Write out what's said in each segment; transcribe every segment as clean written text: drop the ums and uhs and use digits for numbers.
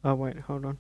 Oh wait, hold on.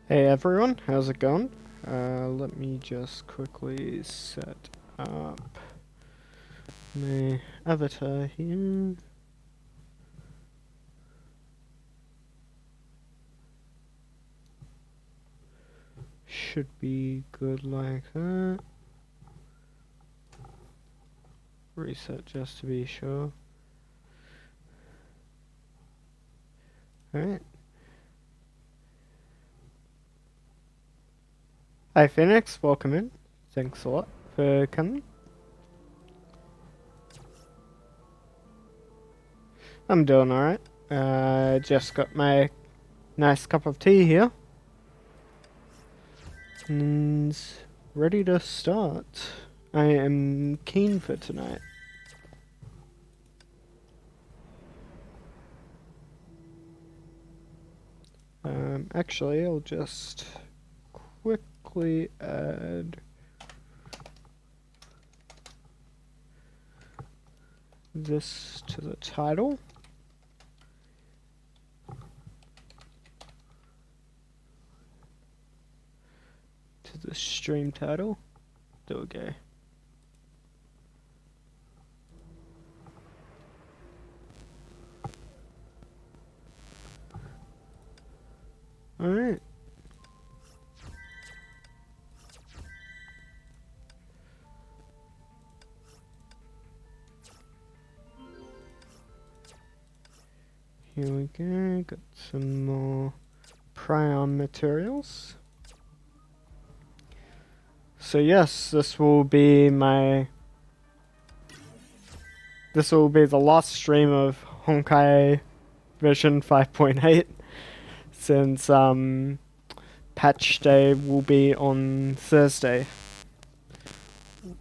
Hey everyone, how's it going? Let me just quickly set up my avatar here. Should be good like that. Reset just to be sure. Alright. Hi Phoenix, welcome in. Thanks a lot for coming. I'm doing alright. Just got my nice cup of tea here. And ready to start. I am keen for tonight. Actually, I'll just quickly add this to the title. To the stream title. There we go. Alright. Here we go, got some more prion materials. So yes, this will be the last stream of Honkai version 5.8 since patch day will be on Thursday,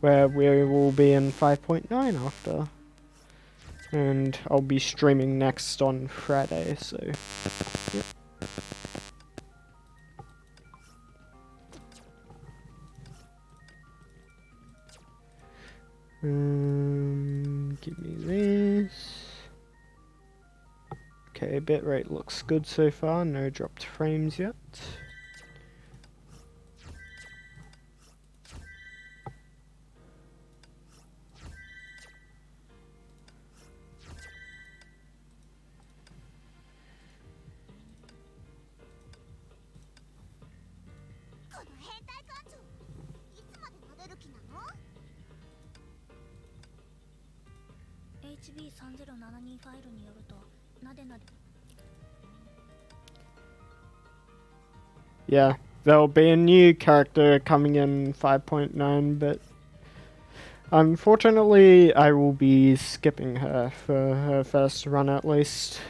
where we will be in 5.9 after. And I'll be streaming next on Friday, so yep. Give me this. Okay, bitrate looks good so far, no dropped frames yet. Yeah, there'll be a new character coming in 5.9, but unfortunately I will be skipping her for her first run at least.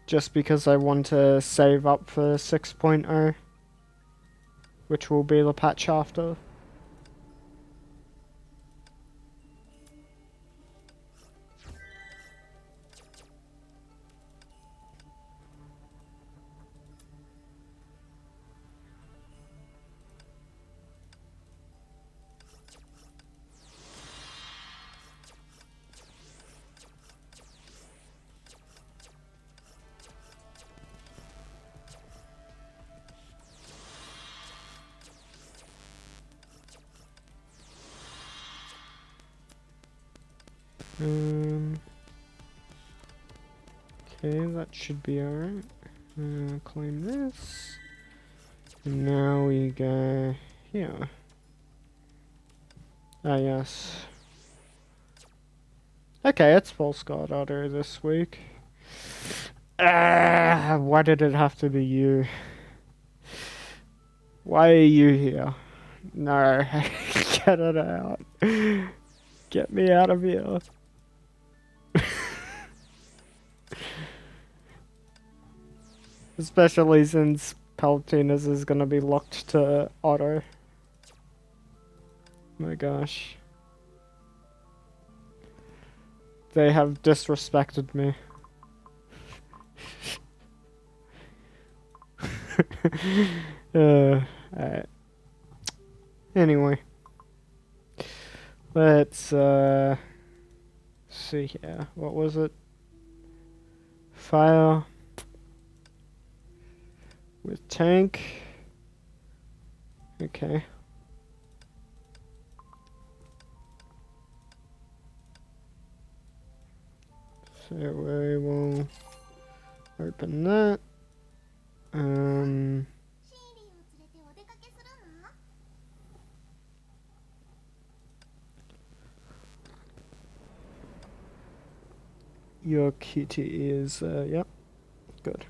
Just because I want to save up for 6.0, which will be the patch after. Okay, that should be alright. Claim this. And now we go here. Ah, yes. Okay, it's False God Otto this week. Why did it have to be you? Why are you here? No, get it out. Get me out of here. Especially since Palpatine is gonna be locked to Otto. My gosh. They have disrespected me. Alright. Anyway. Let's see here. What was it? Fire. With tank. Okay. So we will open that. Your kitty is, yep, good.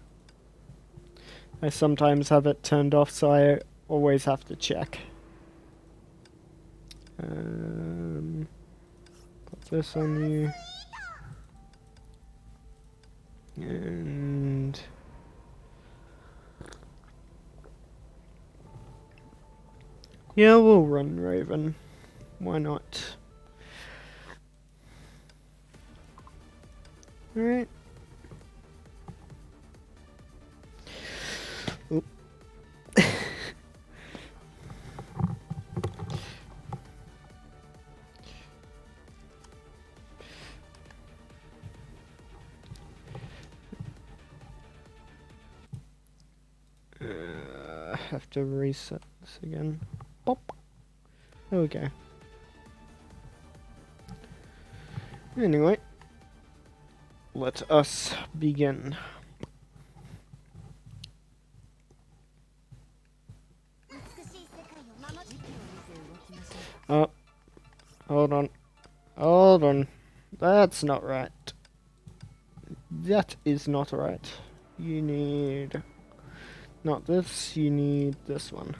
I sometimes have it turned off, so I always have to check. Put this on you. And yeah, we'll run Raven. Why not? Alright. Oop. I have to reset this again. Pop. There we go. Anyway, let us begin. Oh, hold on. Hold on. That's not right. That is not right. You need... not this, you need this one.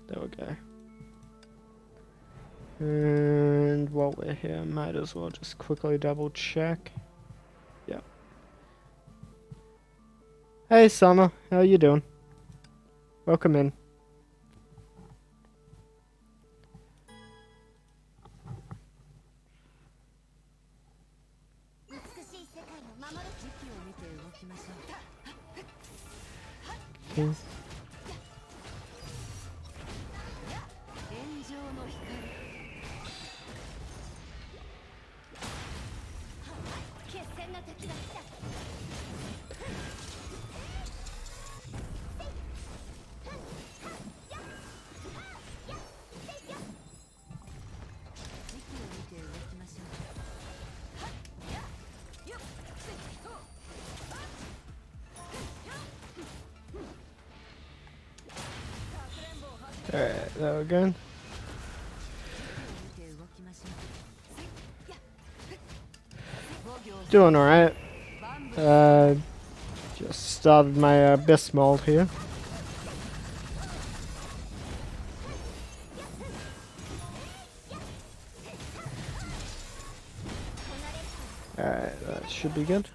There we go. And while we're here, might as well just quickly double check. Yep. Hey Summer, how you doing? Welcome in. Okay. Alright, there we go. Doing alright. Just started my Abyss mold here. Alright, that should be good.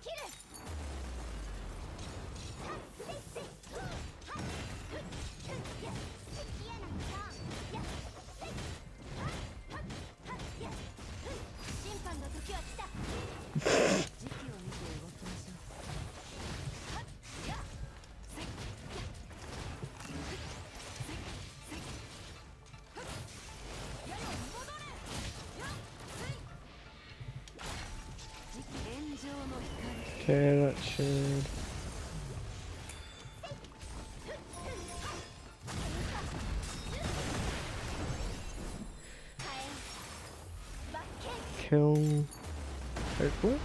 Okay, that should... kill... hopefully?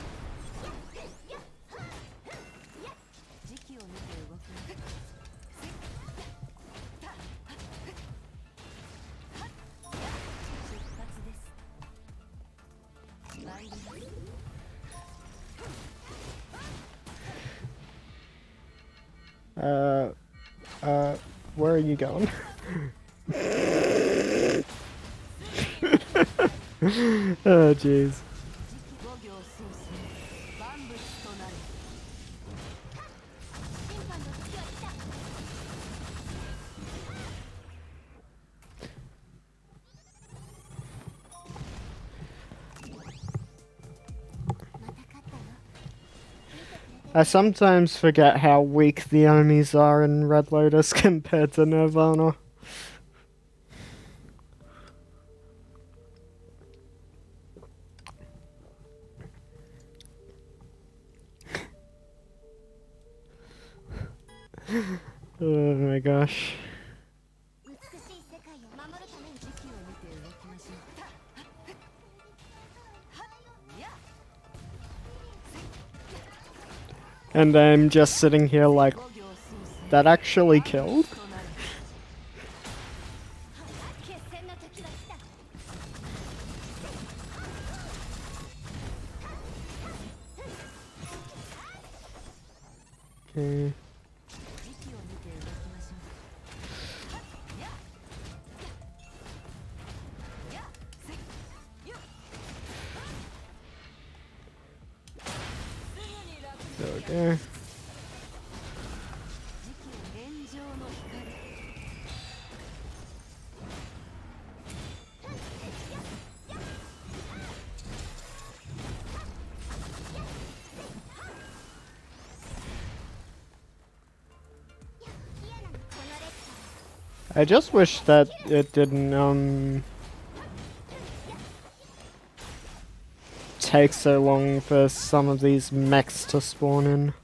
Where are you going? Oh, jeez. I sometimes forget how weak the enemies are in Redlotus compared to Nirvana. Oh my gosh. And I'm just sitting here like, that actually killed? Okay. Okay. I just wish that it didn't take so long for some of these mechs to spawn in.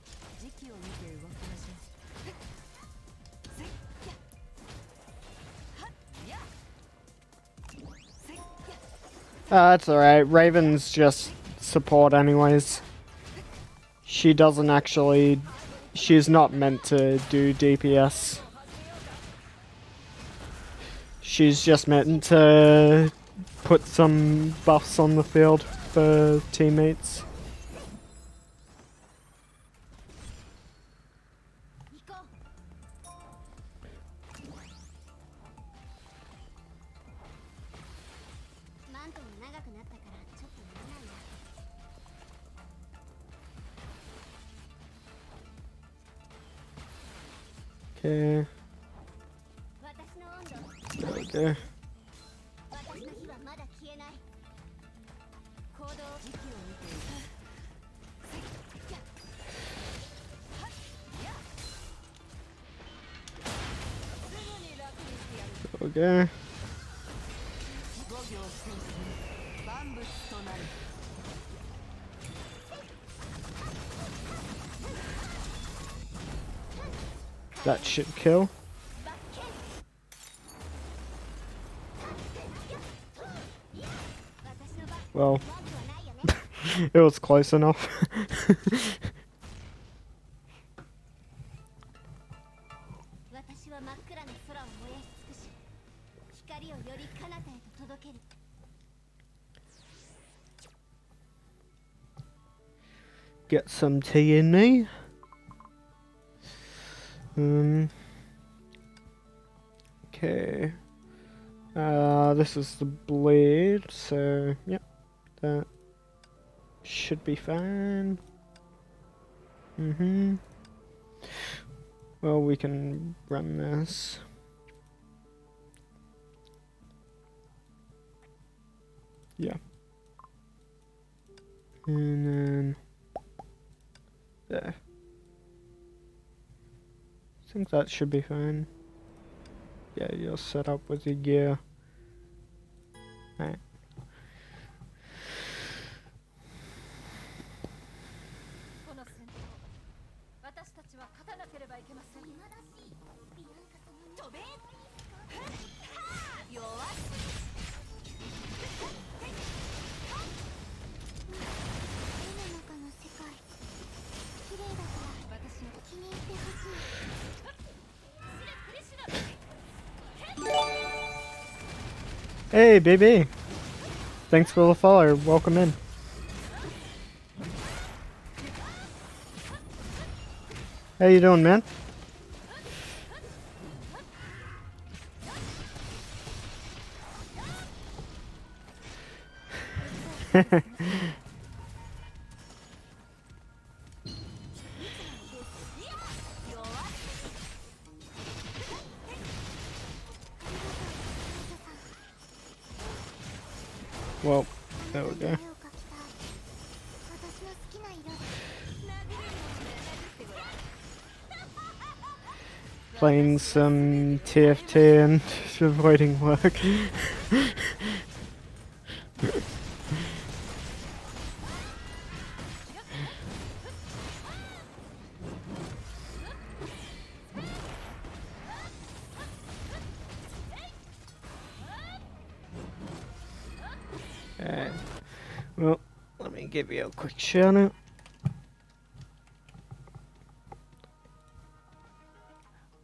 That's alright, Raven's just support anyways. She doesn't actually... she's not meant to do DPS. She's just meant to put some buffs on the field for teammates. Okay. There we go. Okay. That should kill. Well, it was close enough. Get some tea in me. Okay. This is the blade, so yep, that should be fine. Well, we can run this. Yeah. And then there. I think that should be fine. Yeah, you're set up with your gear. Alright. Hey, baby! Thanks for the follow. Welcome in. How you doing, man? Well, there we go. Playing some TFT and avoiding work. Well, let me give you a quick shout out.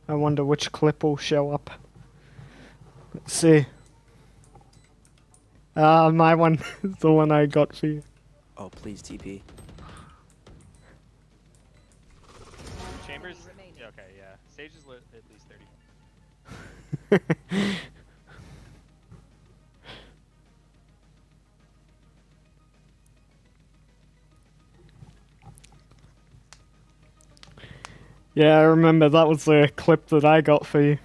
I wonder which clip will show up. Let's see. My one is the one I got for you. Oh, please, TP. Chambers? Yeah, okay, yeah. Sage is at least 30. Yeah, I remember that was the clip that I got for you.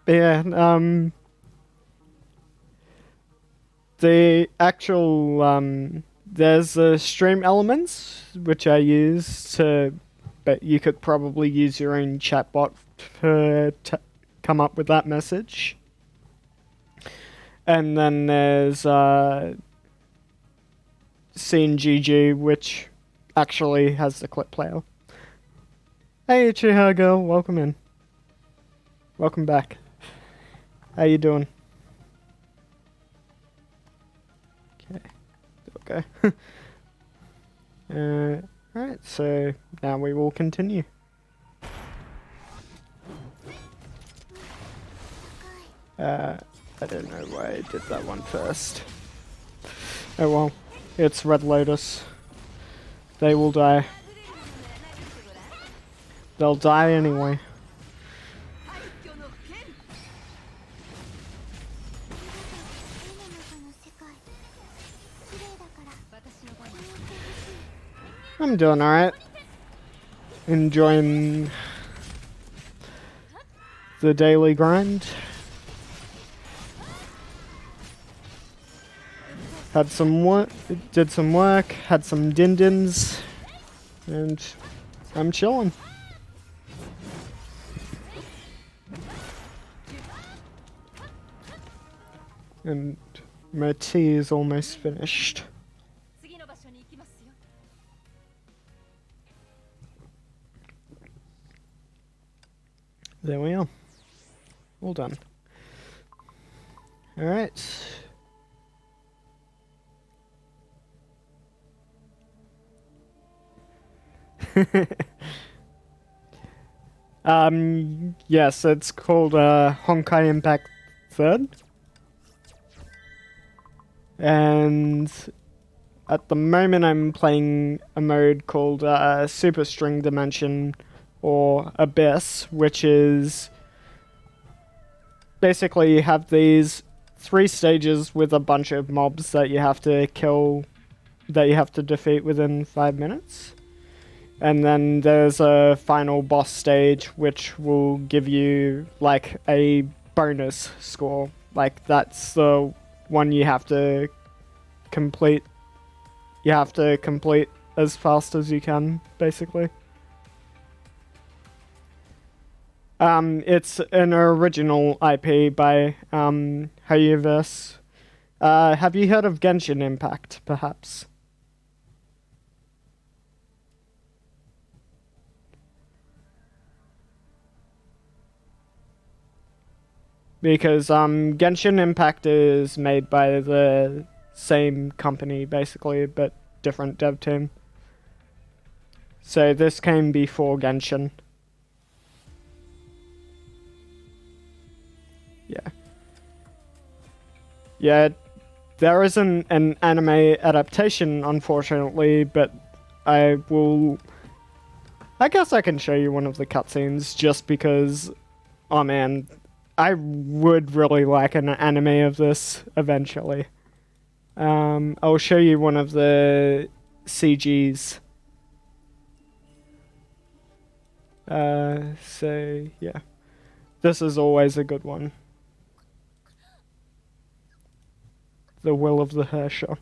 Yeah, the actual, there's the stream elements, which I use to, but you could probably use your own chatbot to come up with that message. And then there's, CNGG, which actually has the clip player. Hey, Chihago, welcome in. Welcome back. How you doing? Okay. Right, so now we will continue. I don't know why I did that one first. Oh well, it's Redlotus. They will die. They'll die anyway. I'm doing alright. Enjoying the daily grind. Had some work, did some work, had some din-dins, and I'm chilling. And my tea is almost finished. There we are. All done. Alright. Yes, it's called Honkai Impact 3rd. And at the moment I'm playing a mode called Super String Dimension or Abyss, which is basically you have these 3 stages with a bunch of mobs that you have to kill, that you have to defeat within 5 minutes. And then there's a final boss stage which will give you like a bonus score. Like that's the one you have to complete. You have to complete as fast as you can, basically. It's an original IP by Herrscher. Have you heard of Genshin Impact, perhaps? Because Genshin Impact is made by the same company, basically, but different dev team. So this came before Genshin. Yeah. Yeah, there isn't an anime adaptation, unfortunately, but I guess I can show you one of the cutscenes just because, oh man, I would really like an anime of this eventually. I'll show you one of the CGs. So yeah, this is always a good one. The Will of the Herrscher.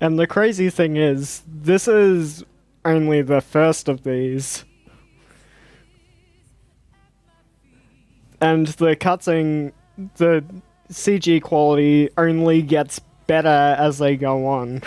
And the crazy thing is, this is only the first of these. And the cutscene, the CG quality only gets better as they go on.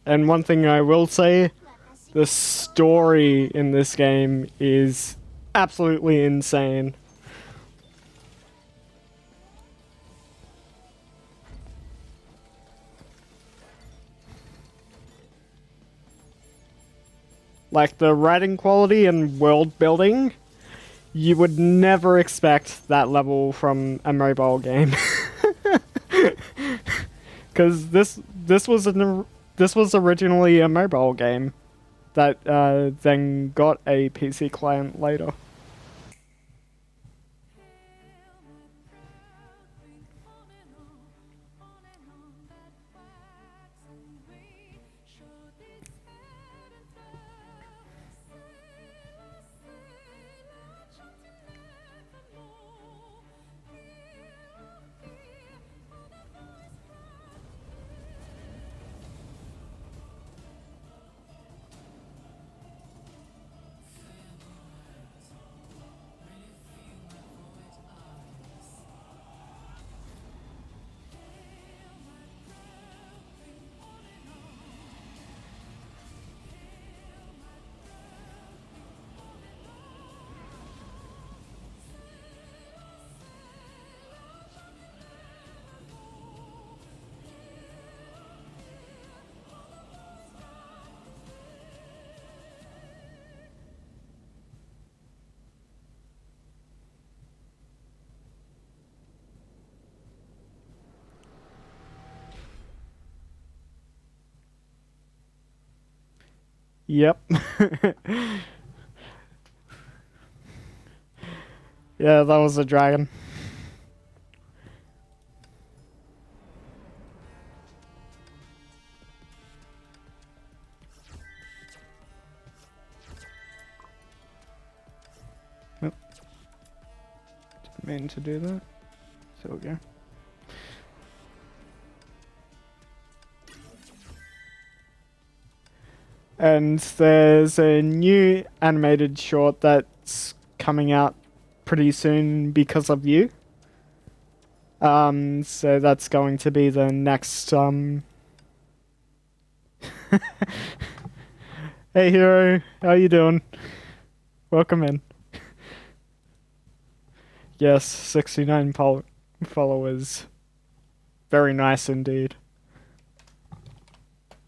And one thing I will say, the story in this game is absolutely insane. Like the writing quality and world building, you would never expect that level from a mobile game. Because this was originally a mobile game that then got a PC client later. Yep. Yeah, that was a dragon. Didn't mean to do that. So we go. And there's a new animated short that's coming out pretty soon because of you. So that's going to be the next Hey Hero, how you doing? Welcome in. Yes, 69 followers. Very nice indeed.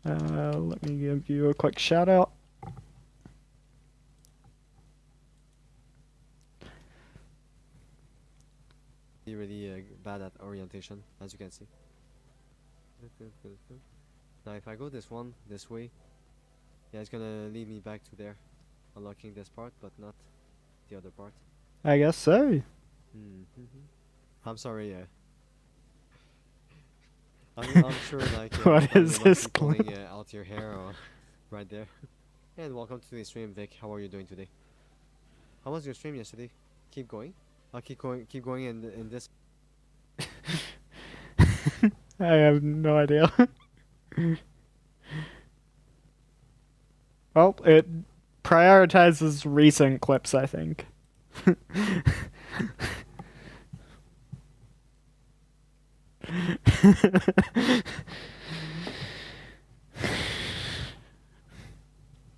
Let me give you a quick shout out. Really bad at orientation, as you can see. Now if I go this way, yeah, it's gonna lead me back to there, unlocking this part, but not the other part. I guess so. I'm sorry, I'm sure like What is you this must be pulling out your hair right there. And welcome to the stream, Vic. How are you doing today? How was your stream yesterday? Keep going. I'll keep going in this. I have no idea. Well, it prioritizes recent clips, I think.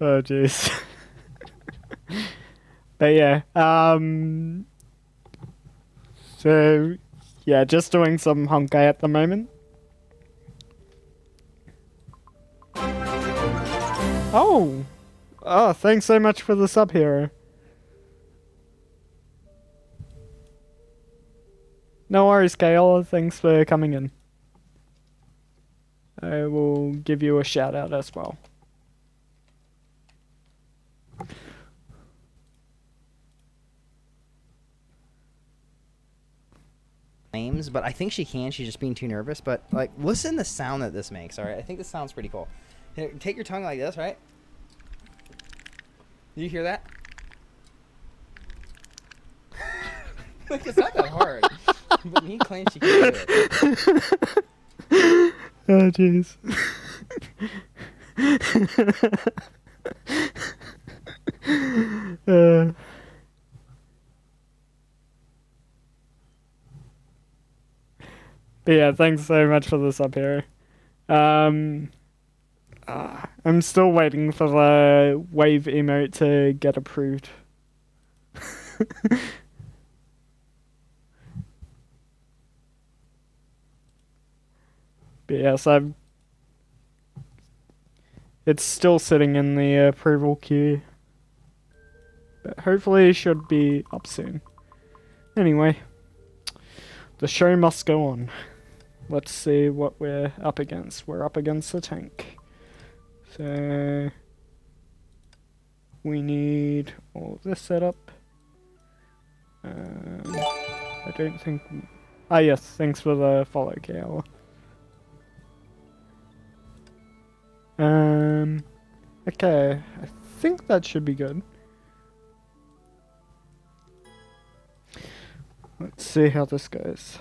Oh jeez. But yeah, so yeah, just doing some Honkai at the moment. Oh, thanks so much for the sub, hero. No worries, Kale. Thanks for coming in. I will give you a shout out as well. Names, but I think she can. She's just being too nervous. But like, listen to the sound that this makes. All right, I think this sounds pretty cool. Here, take your tongue like this, right? Do you hear that? Like, it's not that hard. But he claims she can do it. Oh jeez. But yeah, thanks so much for the sub, hero. I'm still waiting for the wave emote to get approved. But yes, It's still sitting in the approval queue. But hopefully it should be up soon. Anyway, the show must go on. Let's see what we're up against. We're up against the tank. So we need all of this set up. I don't think... Ah yes, thanks for the follow, KL. Okay, I think that should be good. Let's see how this goes.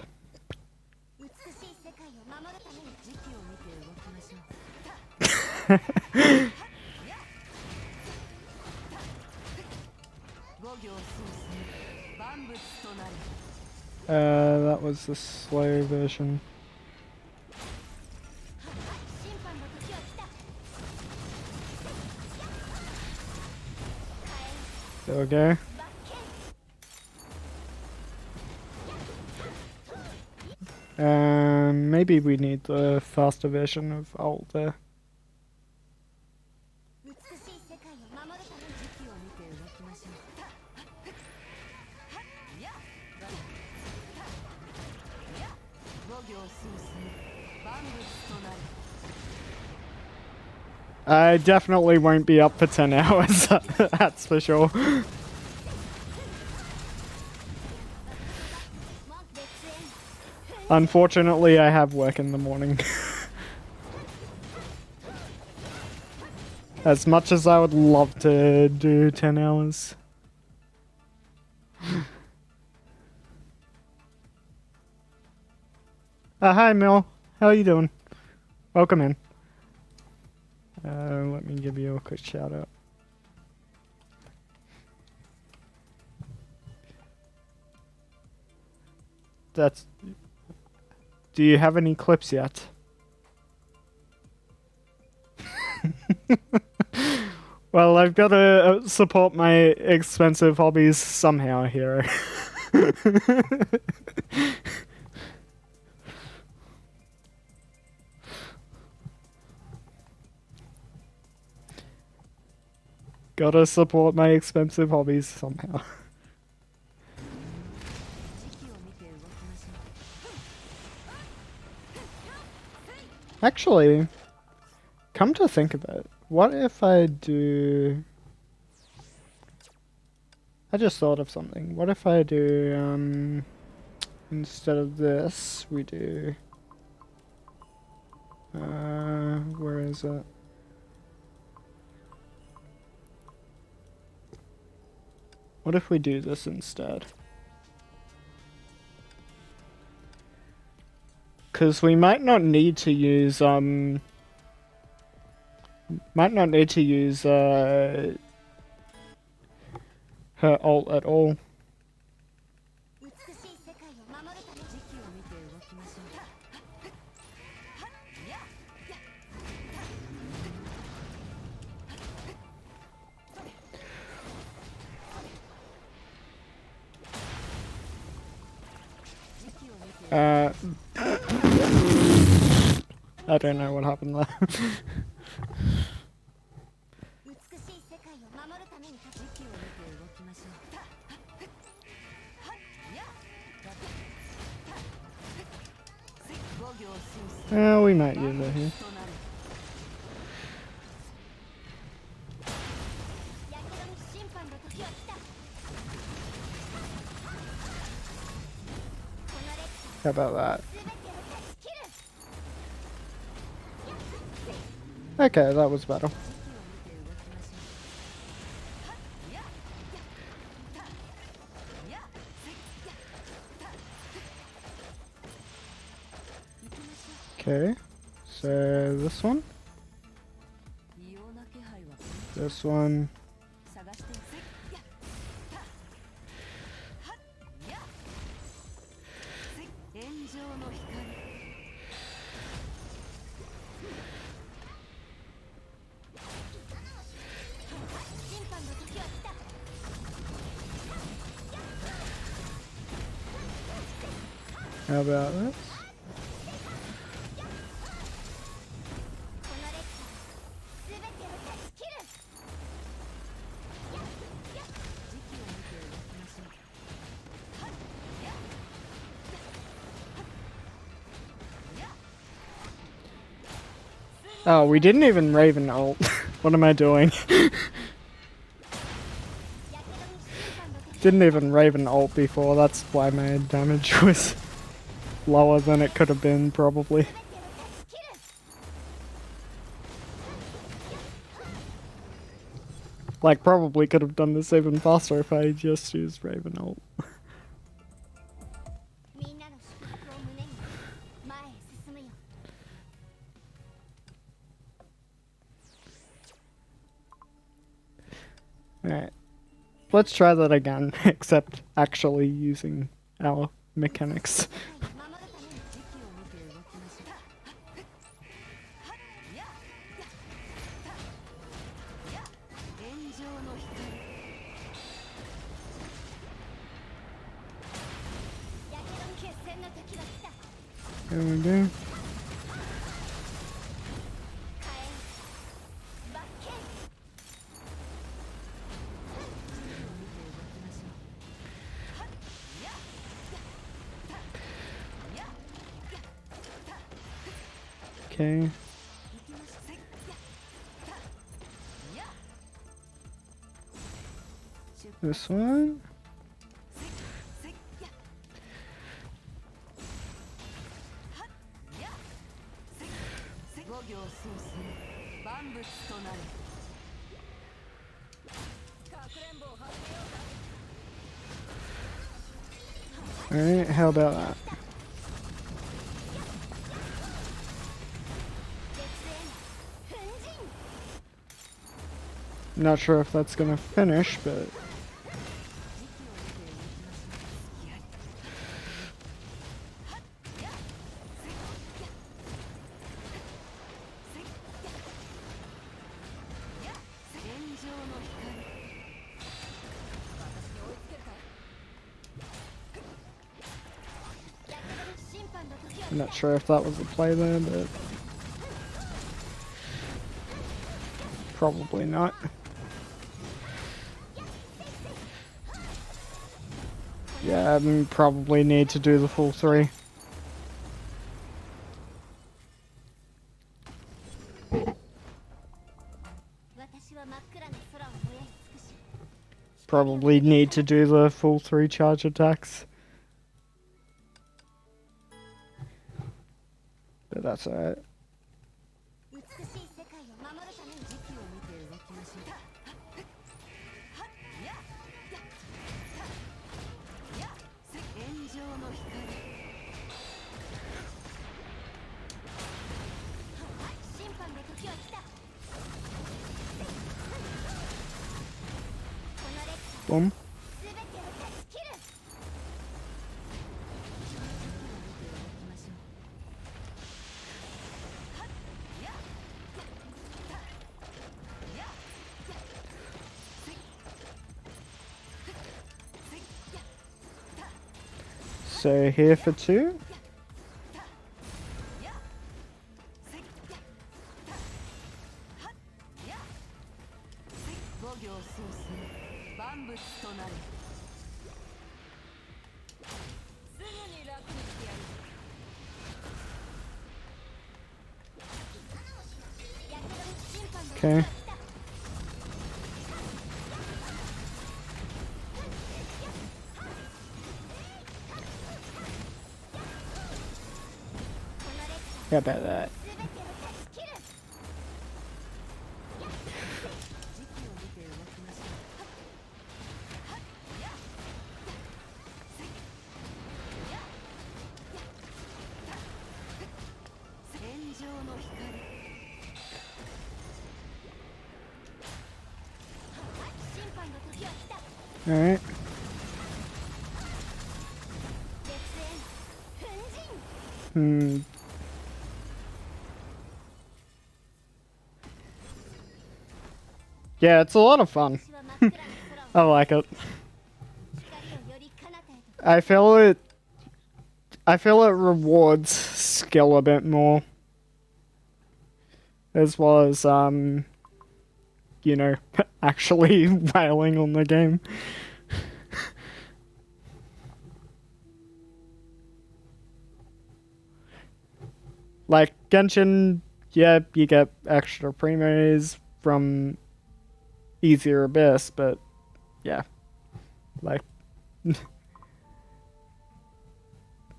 That was the slow version. There we go. Maybe we need the faster version of ult there. I definitely won't be up for 10 hours, that's for sure. Unfortunately, I have work in the morning. As much as I would love to do 10 hours. Hi Mel, how are you doing? Welcome in. Let me give you a quick shout out. That's... Do you have any clips yet? Well, I've got to support my expensive hobbies somehow here. Gotta support my expensive hobbies somehow. Actually, come to think of it, what if I do... I just thought of something. What if I do, instead of this, we do... where is it? What if we do this instead? Because we might not need to use, her ult at all. I don't know what happened there. We might use it here. How about that? Okay, that was better. Okay, so this one, this one, how about this? Oh, we didn't even Raven ult. What am I doing? Didn't even Raven ult before, that's why my damage was lower than it could have been, probably. Like, probably could have done this even faster if I just used Raven ult. Alright. Let's try that again, except actually using our mechanics. There we go. Okay. This one. Alright, how about that? Not sure if that's gonna finish, but... I'm not sure if that was the play there, but... Probably not. Yeah, I probably need to do the full 3. Probably need to do the full 3 charge attacks. But that's alright. Boom. So here for 2. Okay. How about that? Alright. Yeah, it's a lot of fun. I like it. I feel it rewards skill a bit more. As well as, you know, actually wailing on the game. Like, Genshin yeah, you get extra primos from easier abyss, but yeah, like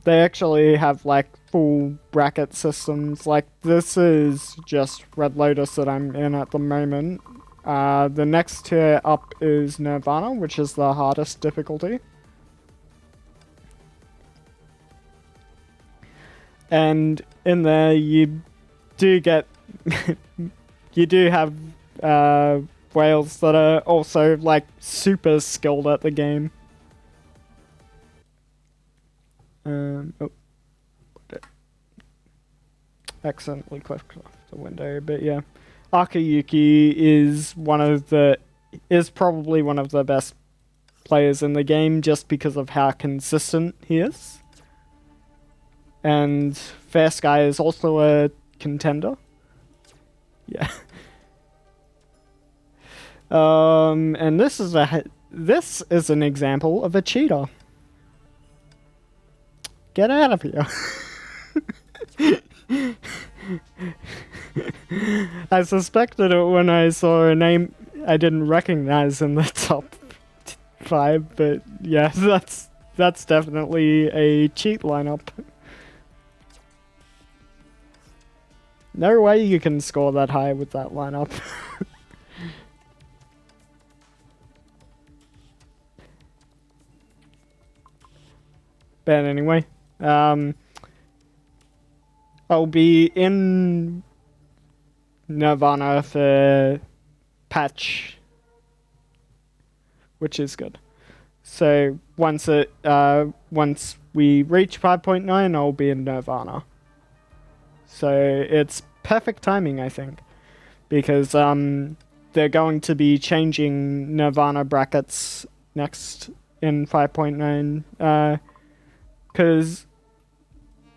they actually have like full bracket systems. Like this is just Redlotus that I'm in at the moment. The next tier up is Nirvana, which is the hardest difficulty. And in there you do get you do have whales that are also like super skilled at the game. Oh, accidentally clicked off the window, but yeah, Akayuki is probably one of the best players in the game just because of how consistent he is. And Fair Sky is also a contender. Yeah. And this is an example of a cheater. Get out of here. I suspected it when I saw a name I didn't recognize in the top 5, but yeah, that's definitely a cheat lineup. No way you can score that high with that lineup. But anyway, I'll be in Nirvana for patch, which is good. So once we reach 5.9, I'll be in Nirvana. So it's perfect timing, I think, because they're going to be changing Nirvana brackets next in 5.9. Because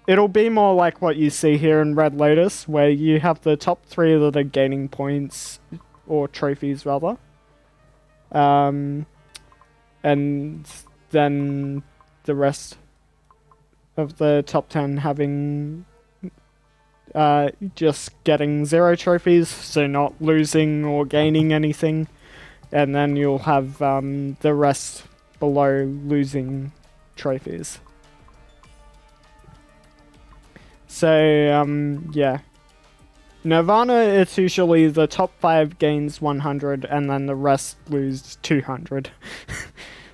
it'll be more like what you see here in Redlotus, where you have the top 3 that are gaining points, or trophies rather. And then the rest of the top 10 having just getting 0 trophies, so not losing or gaining anything. And then you'll have the rest below losing trophies. So, yeah. Nirvana, it's usually the top 5 gains 100 and then the rest lose 200.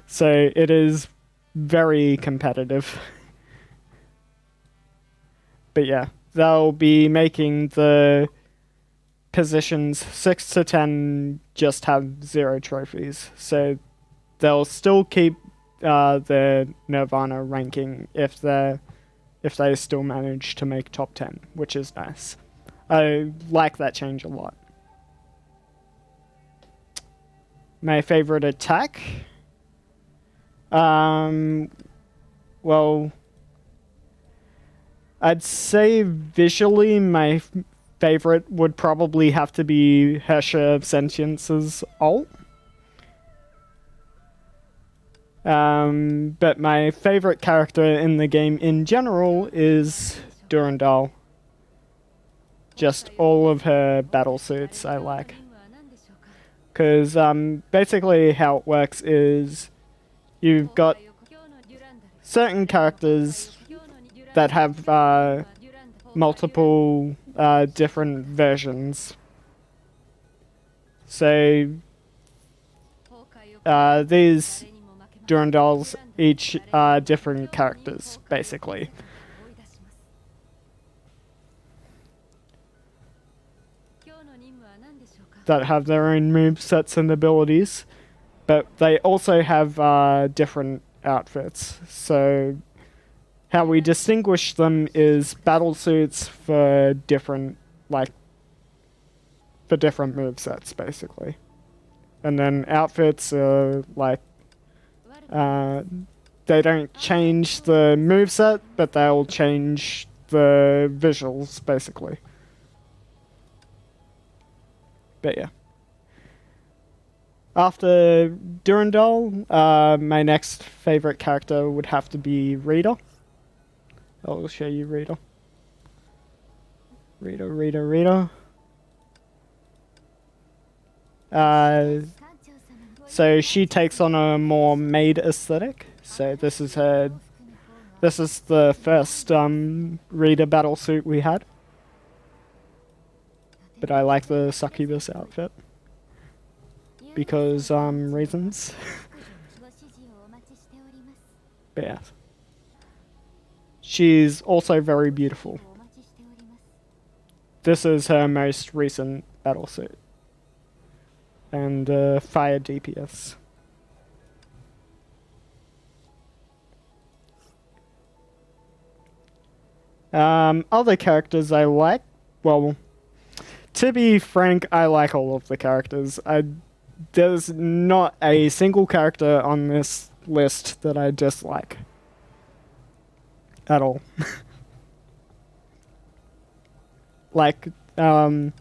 So it is very competitive. But yeah, they'll be making the positions 6 to 10 just have 0 trophies. So they'll still keep their Nirvana ranking if they still manage to make top 10, which is nice. I like that change a lot. My favorite attack? Well, I'd say visually my favorite would probably have to be Herrscher Sentience's ult. But my favorite character in the game in general is Durandal. Just all of her battle suits I like. Because basically how it works is you've got certain characters that have multiple different versions. So these Durandals each are different characters, basically. That have their own movesets and abilities, but they also have different outfits. So how we distinguish them is battle suits for different movesets, basically. And then outfits are like they don't change the moveset, but they'll change the visuals, basically. But yeah. After Durandal, my next favorite character would have to be Rita. I'll show you Rita. Reader. So she takes on a more maid aesthetic. So this is her. This is the first Reader battlesuit we had. But I like the succubus outfit because reasons. But yeah. She's also very beautiful. This is her most recent battlesuit. And fire DPS. Other characters I like, well, to be frank, I like all of the characters. There's not a single character on this list that I dislike. At all. Like, certain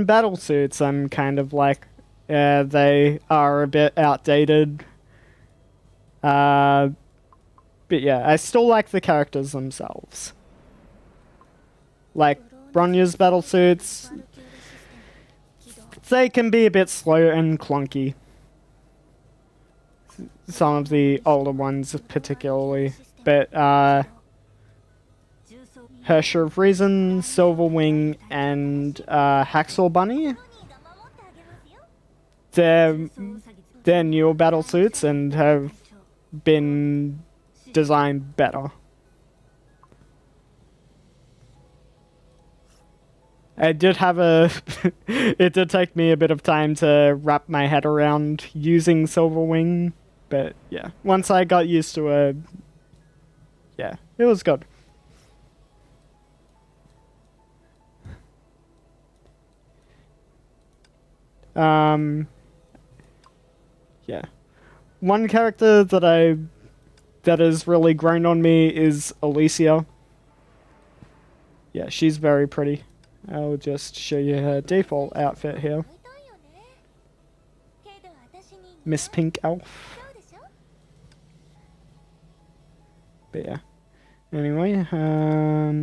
battlesuits I'm kind of like, they are a bit outdated. But yeah, I still like the characters themselves. Like, Bronya's battlesuits, they can be a bit slow and clunky. Some of the older ones particularly. But, Herrscher of Reason, Silverwing, and Hacksaw Bunny, they're newer battlesuits and have been designed better. It did have it did take me a bit of time to wrap my head around using Silverwing, but yeah, once I got used to it, yeah, it was good. Yeah. One character that has really grown on me is Alicia. Yeah, she's very pretty. I'll just show you her default outfit here. Miss Pink Elf. But yeah. Anyway,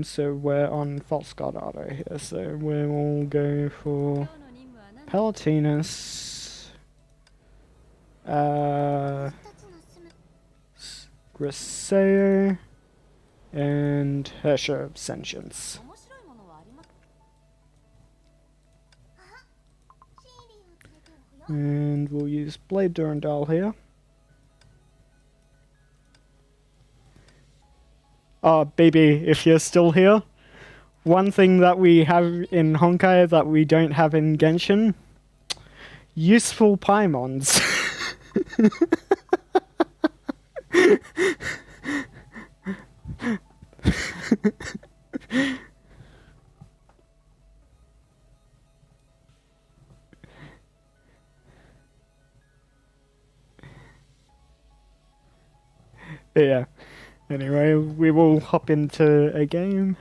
so we're on False God Auto here, so we will go for Palatinus, Griseo, and Herrscher of Sentience. And we'll use Blade Durandal here. Oh, baby, if you're still here, one thing that we have in Honkai that we don't have in Genshin, useful Paimons. Yeah. Anyway, we will hop into a game.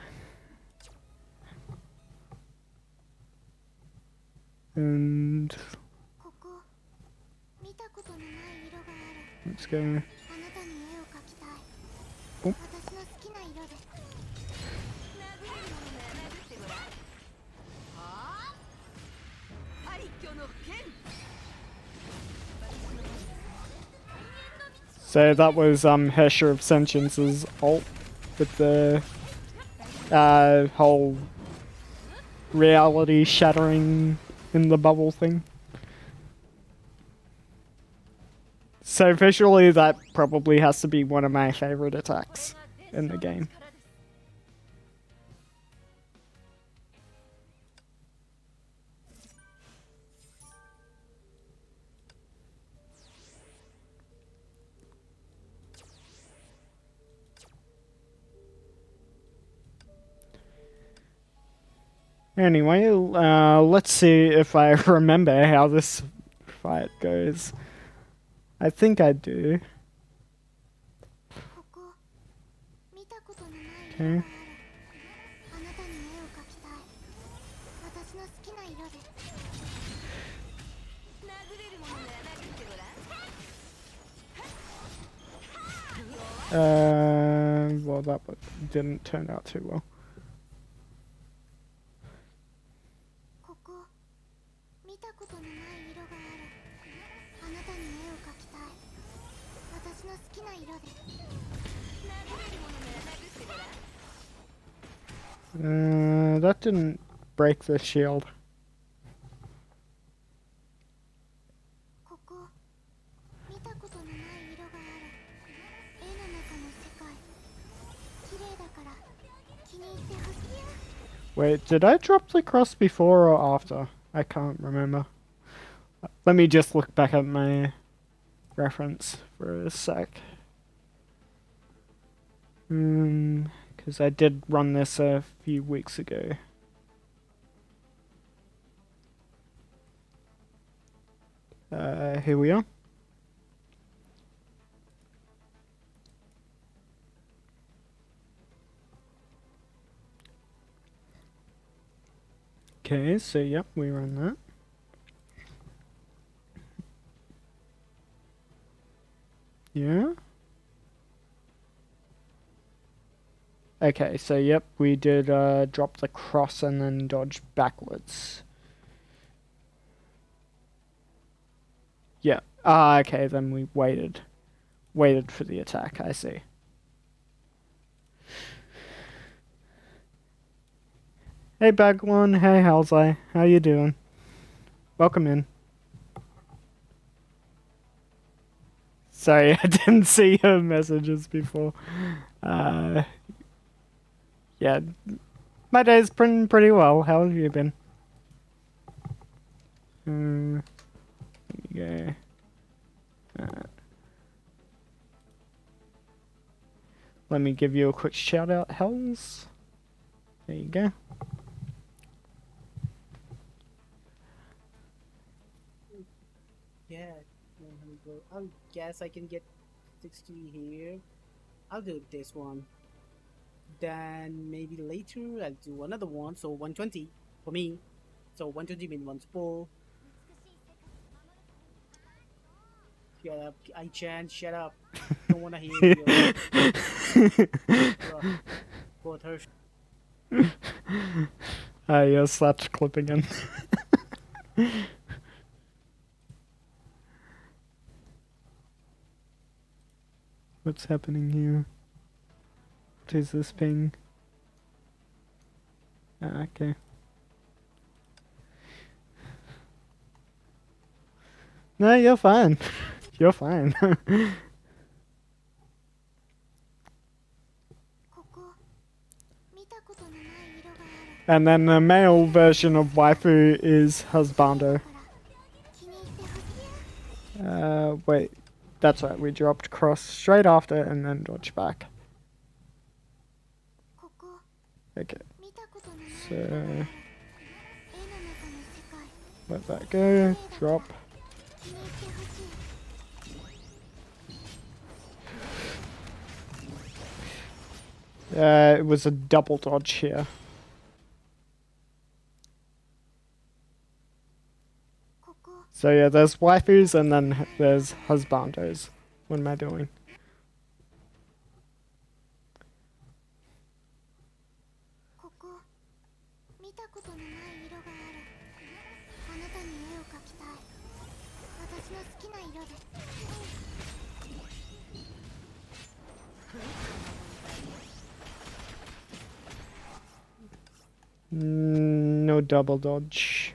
And let's go. Oh. So that was Herrscher of Sentience's ult with the whole reality shattering in the bubble thing. So visually that probably has to be one of my favorite attacks in the game. Anyway, let's see if I remember how this fight goes. I think I do. Okay. Well, that didn't turn out too well. That didn't break the shield. Wait, did I drop the cross before or after? I can't remember. Let me just look back at my reference for a sec. Because I did run this a few weeks ago. Here we are. Okay, so yep, we run that. Yeah. Okay, so yep, we did drop the cross and then dodge backwards. Yeah. Ah, okay, then we waited. Waited for the attack, I see. Hey Bagwan, hey Halsey, how you doing? Welcome in. Sorry, I didn't see your messages before. Yeah, my day's been pretty well. How have you been? Let me go. Let me give you a quick shout out, Hells. There you go. Yeah, I guess I can get 60 here. I'll do this one. Then maybe later I'll do another one. So 120 for me. So 120 means one's full. Shut up. I chant, shut up. Don't wanna hear you. Both Herrscher. Yeah, slapped clip again. What's happening here? What is this ping? Ah, okay. No, you're fine. You're fine. And then the male version of waifu is husbando. Wait. That's right, we dropped cross straight after and then dodge back. Okay. So let that go, drop. It was a double dodge here. So yeah, there's waifus and then there's husbandos. What am I doing? No double dodge.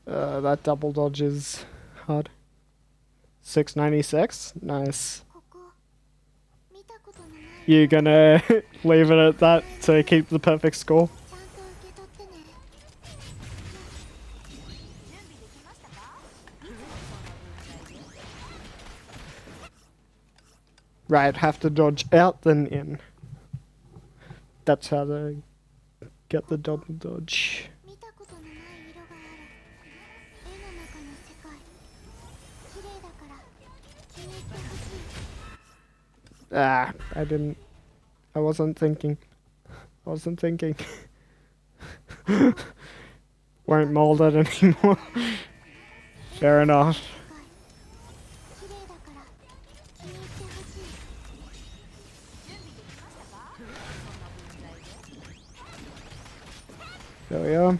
That double dodge is hard. 696? Nice. You gonna leave it at that to keep the perfect score? Right, have to dodge out then in. That's how to get the double dodge. Ah, I wasn't thinking. Won't mold it anymore. Fair enough. There we are.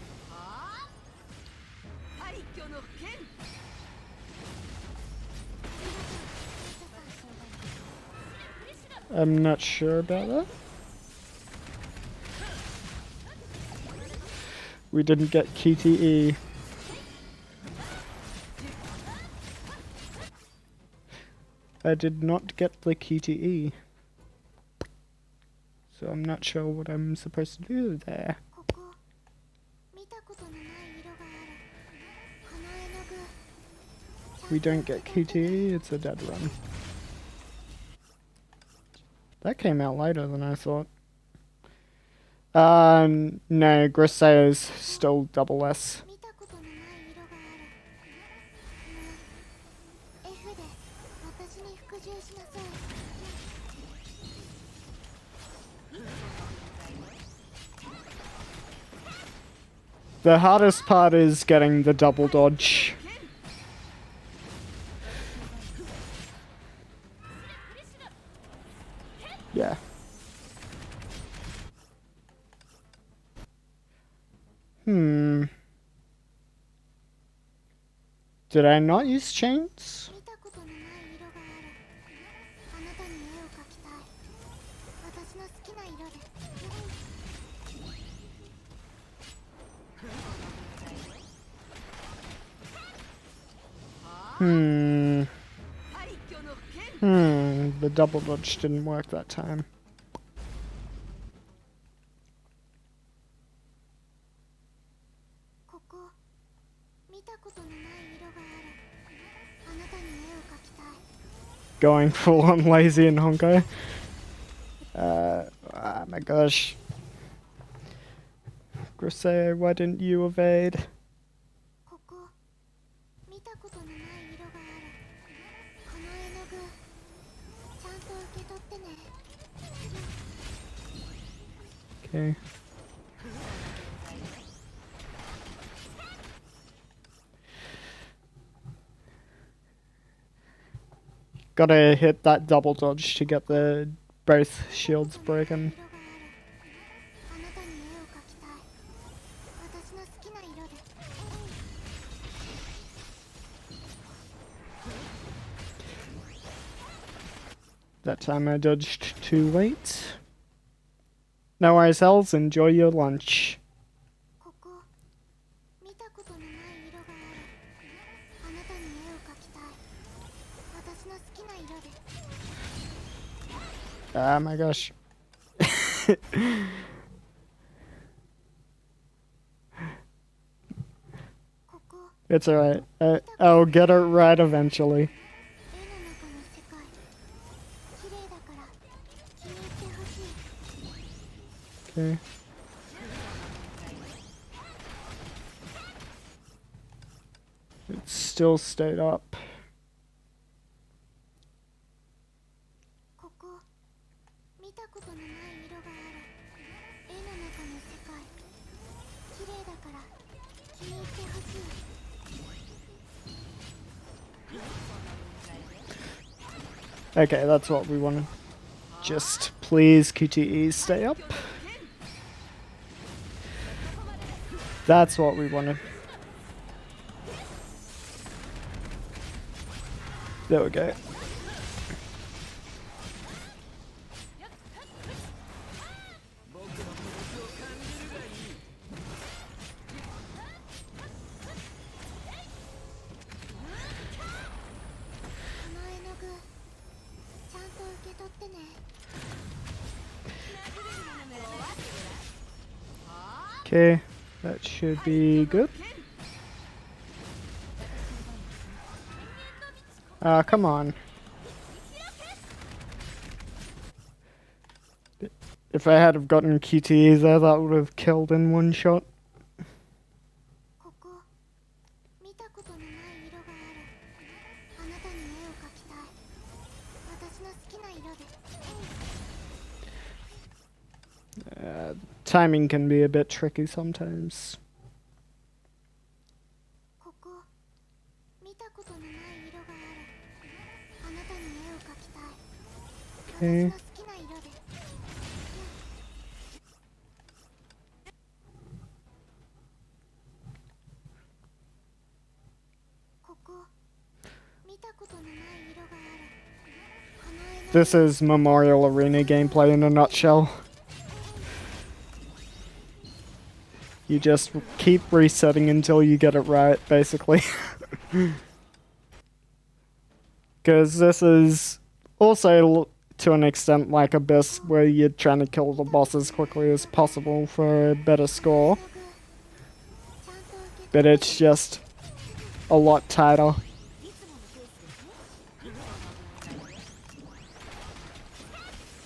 I'm not sure about that. We didn't get QTE. I did not get the QTE. So I'm not sure what I'm supposed to do there. We don't get QTE, it's a dead run. That came out later than I thought. No, Grisaille's still double S. The hardest part is getting the double dodge. Yeah. Did I not use chains? The double dodge didn't work that time. Going full on lazy in Honkai. Oh my gosh. Grisaille, why didn't you evade? Okay. Gotta hit that double dodge to get the both shields broken. That time I dodged too late. No worries, Hells, enjoy your lunch. Ah my gosh. It's alright. I'll get it right eventually. Okay. It still stayed up. Okay, that's what we wanted. Just please QTE stay up. That's what we wanted. There we go. Okay, that should be good. Come on. If I had have gotten QTE there, that would have killed in one shot. Timing can be a bit tricky sometimes. Okay. This is Memorial Arena gameplay in a nutshell. You just keep resetting until you get it right, basically. Because this is also, to an extent, like Abyss, where you're trying to kill the boss as quickly as possible for a better score. But it's just a lot tighter.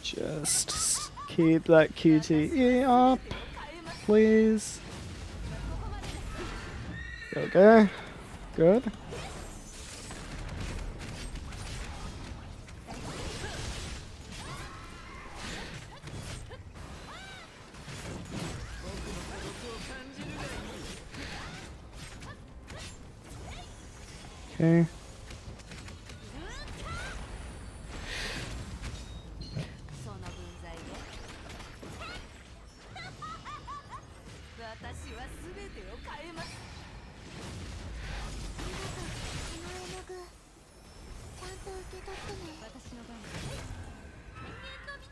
Just keep that QTE up, please. There we go. Good. Okay.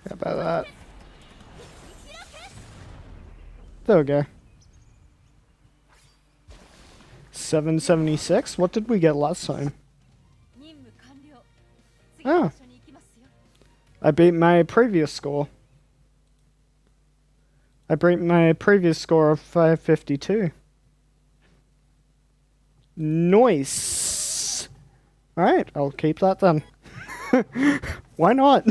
How about that? There we go. 776? What did we get last time? Oh. I beat my previous score. I beat my previous score of 552. Nice. Alright, I'll keep that then. Why not?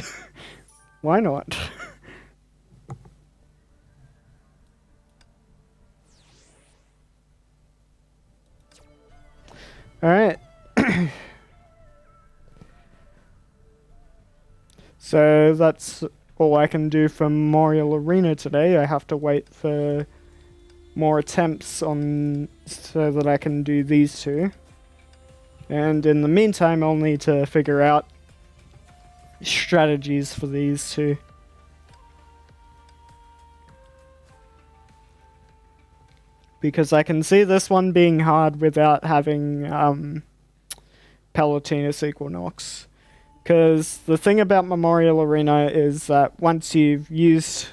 Why not? Alright. So that's all I can do for Memorial Arena today. I have to wait for more attempts on so that I can do these two. And in the meantime, I'll need to figure out strategies for these two. Because I can see this one being hard without having Palatinus Equinox. Because the thing about Memorial Arena is that once you've used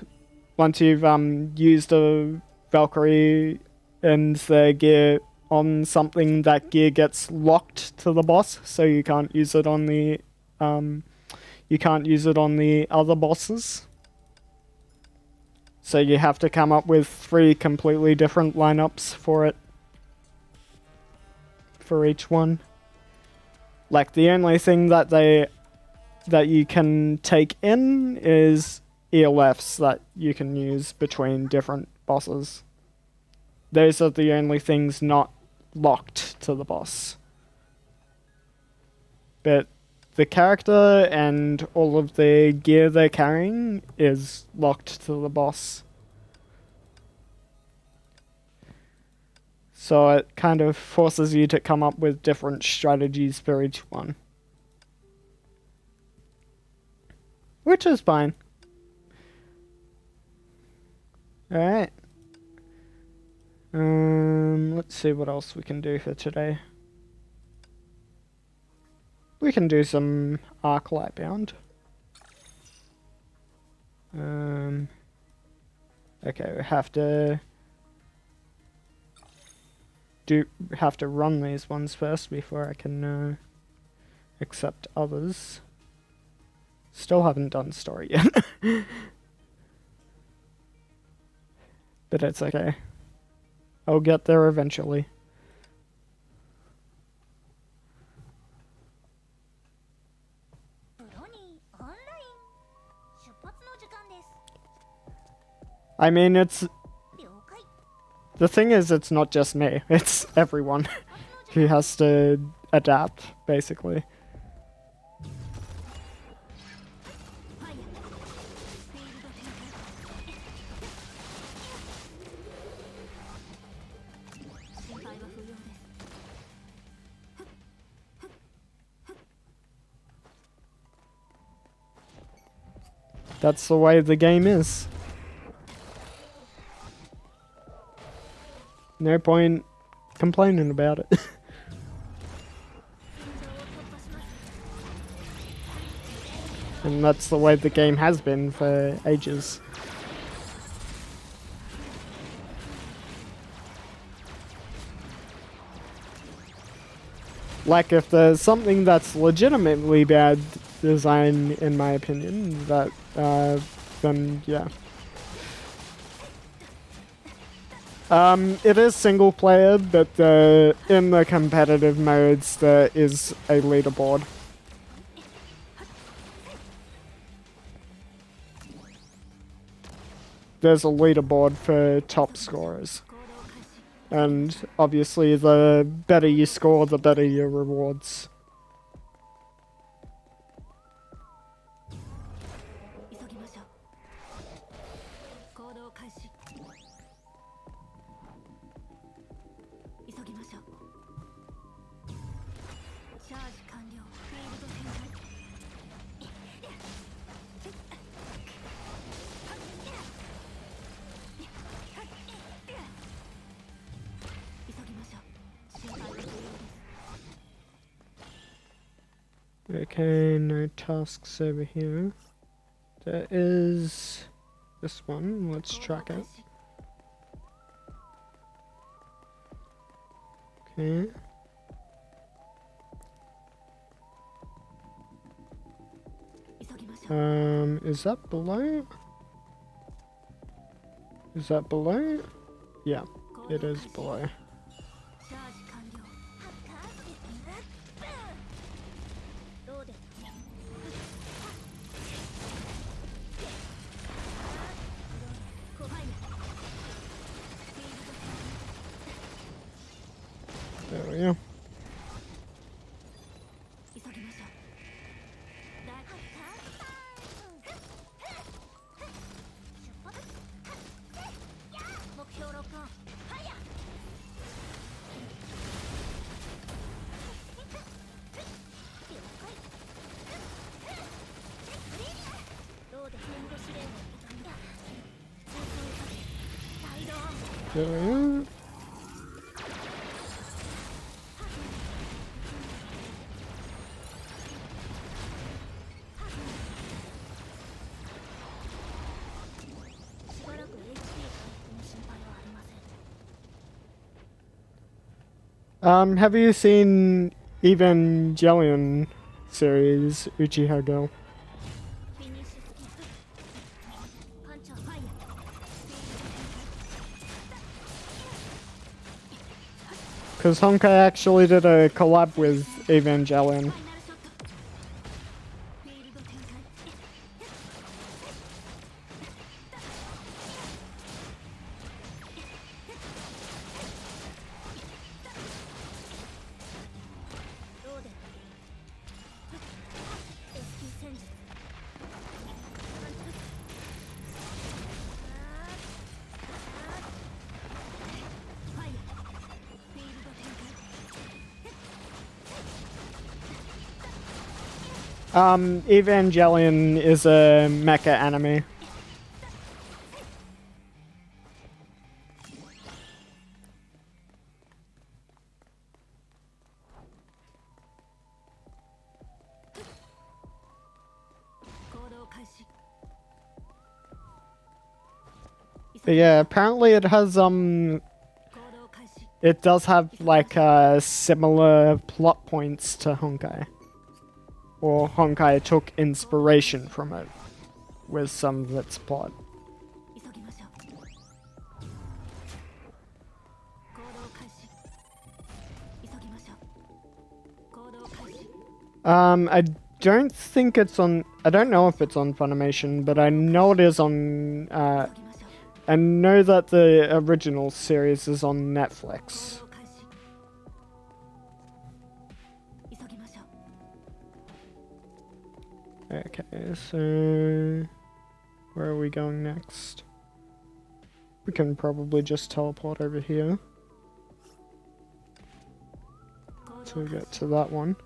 a Valkyrie and their gear on something, that gear gets locked to the boss, so you can't use it on the other bosses. So you have to come up with 3 completely different lineups for it. For each one. Like the only thing that you can take in is ELFs that you can use between different bosses. Those are the only things not locked to the boss. But the character and all of the gear they're carrying is locked to the boss. So it kind of forces you to come up with different strategies for each one. Which is fine. Alright. Let's see what else we can do for today. We can do some Arc Lightbound. Okay, we have to run these ones first before I can accept others. Still haven't done story yet. But it's okay. I'll get there eventually. I mean, the thing is, it's not just me, it's everyone who has to adapt, basically. That's the way the game is. No point complaining about it. And that's the way the game has been for ages. Like, if there's something that's legitimately bad design, in my opinion, that, then yeah. It is single player, but in the competitive modes there is a leaderboard. There's a leaderboard for top scorers. And obviously the better you score, the better your rewards. Okay, no tasks over here. There is this one, let's track it. Okay. Is that below? Is that below? Yeah, it is below. There we go. There we go. Have you seen Evangelion series, Uchiha Girl? Because Honkai actually did a collab with Evangelion. Evangelion is a mecha anime. But yeah, apparently it has, it does have, like, similar plot points to Honkai. Or Honkai took inspiration from it with some of its plot. I don't think it's on... I don't know if it's on Funimation, but I know it is on... I know that the original series is on Netflix. Okay, so... where are we going next? We can probably just teleport over here to get to that one.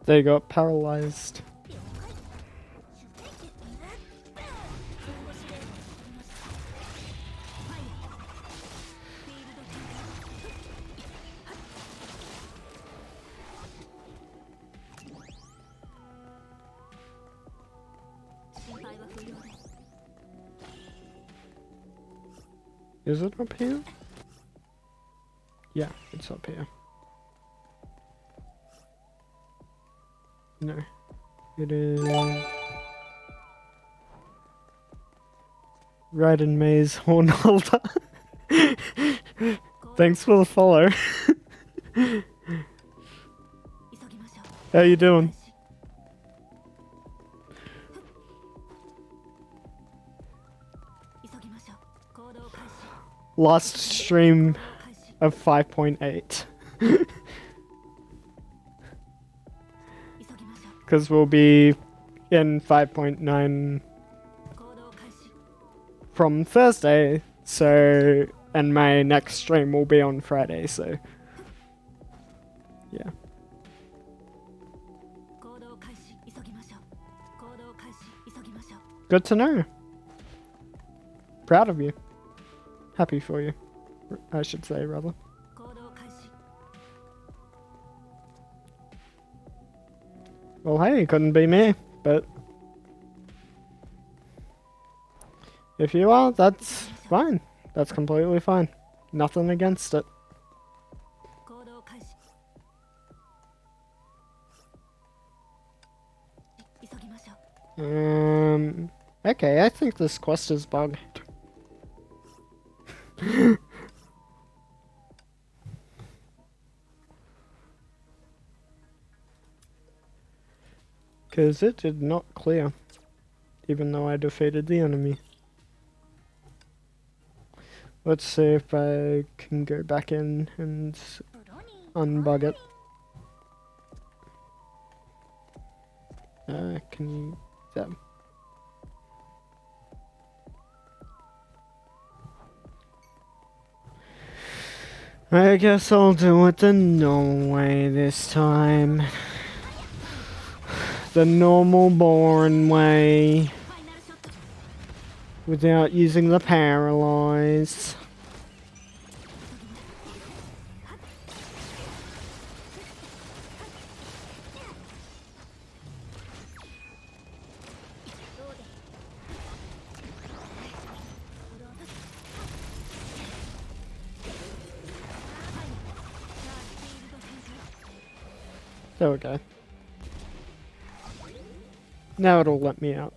They got paralyzed. Is it up here? Yeah, it's up here. No. It is... Right in Maze Hornholder. Thanks for the follow. How you doing? Last stream of 5.8. Because we'll be in 5.9 from Thursday, so, and my next stream will be on Friday, so, yeah. Good to know. Proud of you. Happy for you, I should say, rather. Well, hey, it couldn't be me, but if you are, that's fine. That's completely fine. Nothing against it. Okay, I think this quest is bugged. Because it did not clear, even though I defeated the enemy. Let's see if I can go back in and unbug it. Can you... That. I guess I'll do it the normal way this time. The normal boring way. Without using the paralyze. There we go. Now it'll let me out.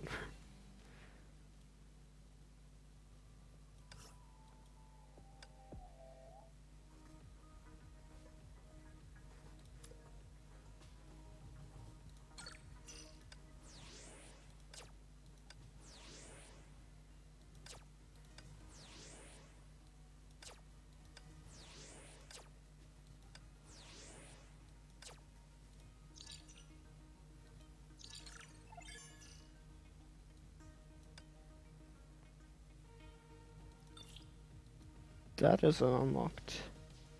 That is unlocked.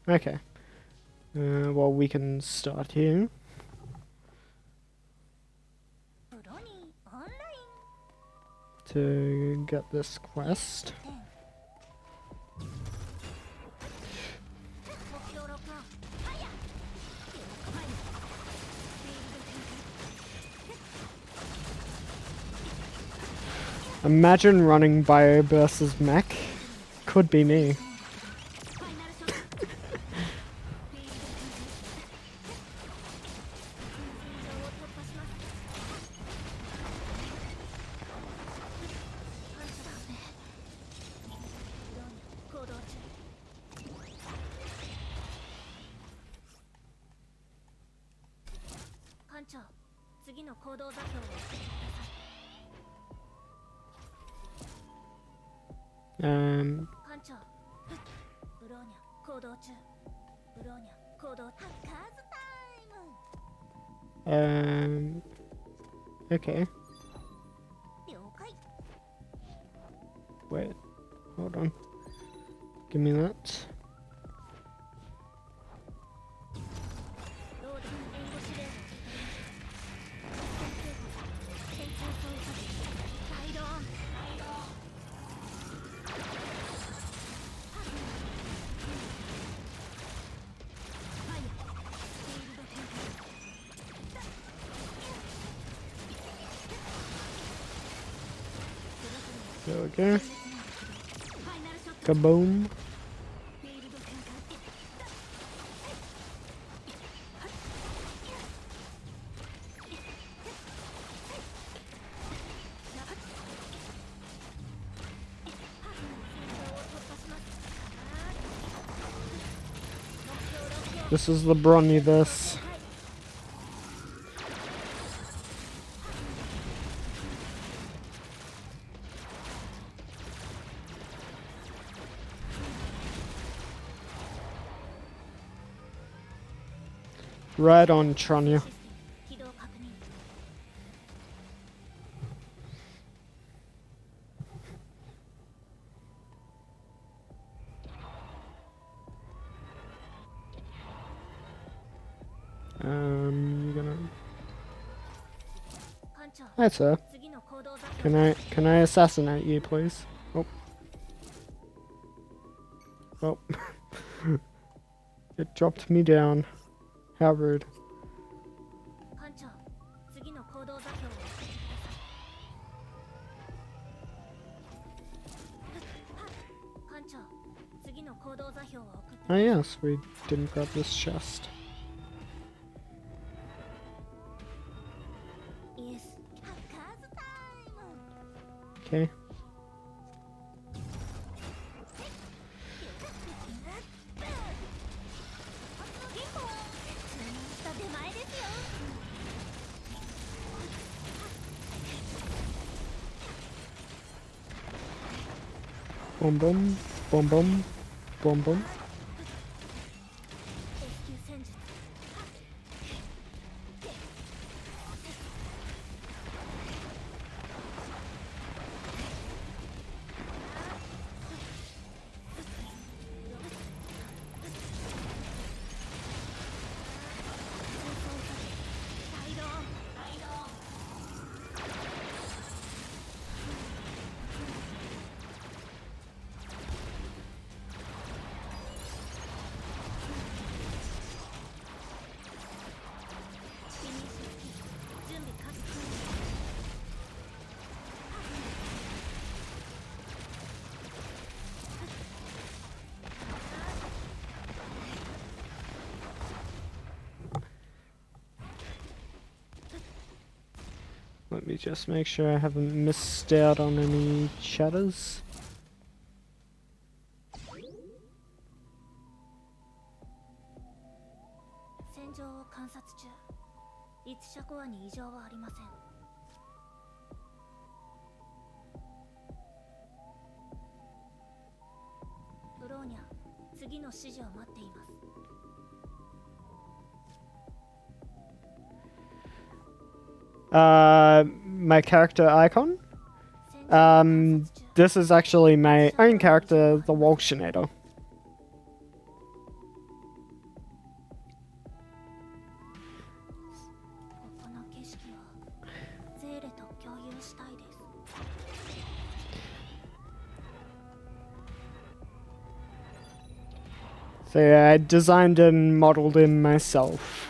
Okay. Well, we can start here. To get this quest. Imagine running Bio versus Mech. Could be me. Okay. Wait, hold on. Give me that. There we go. Kaboom. This is the Bronyverse. Right on, Tranya. You're gonna. Hi, sir. Can I assassinate you, please? Oh. Oh. It dropped me down. How rude. Oh yes, we didn't grab this chest. Okay. Boom boom, boom boom, boom boom. Let me just make sure I haven't missed out on any chatters. My character icon? This is actually my own character, the Walshinator. So yeah, I designed and modeled him myself.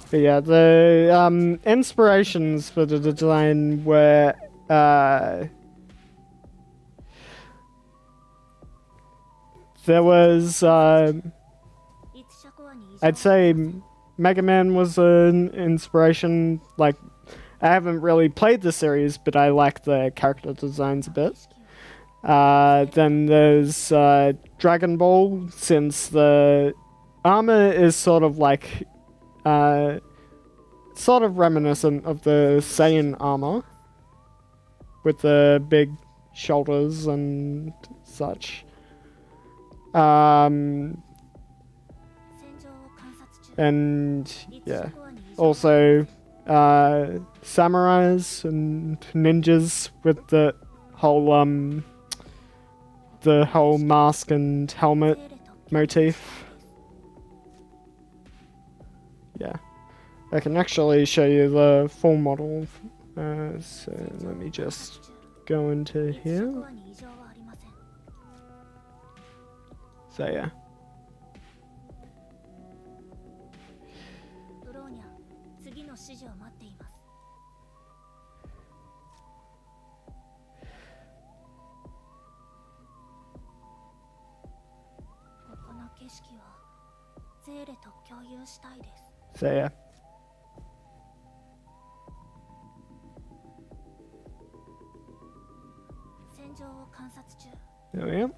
But yeah, the inspirations for the design were there was I'd say Mega Man was an inspiration. Like, I haven't really played the series, but I like the character designs a bit. Then there's Dragon Ball, since the armor is sort of like sort of reminiscent of the Saiyan armor, with the big shoulders and such. And yeah, also samurais and ninjas with the whole mask and helmet motif. Yeah, I can actually show you the full model. So let me just go into here. So yeah. So yeah. There we are.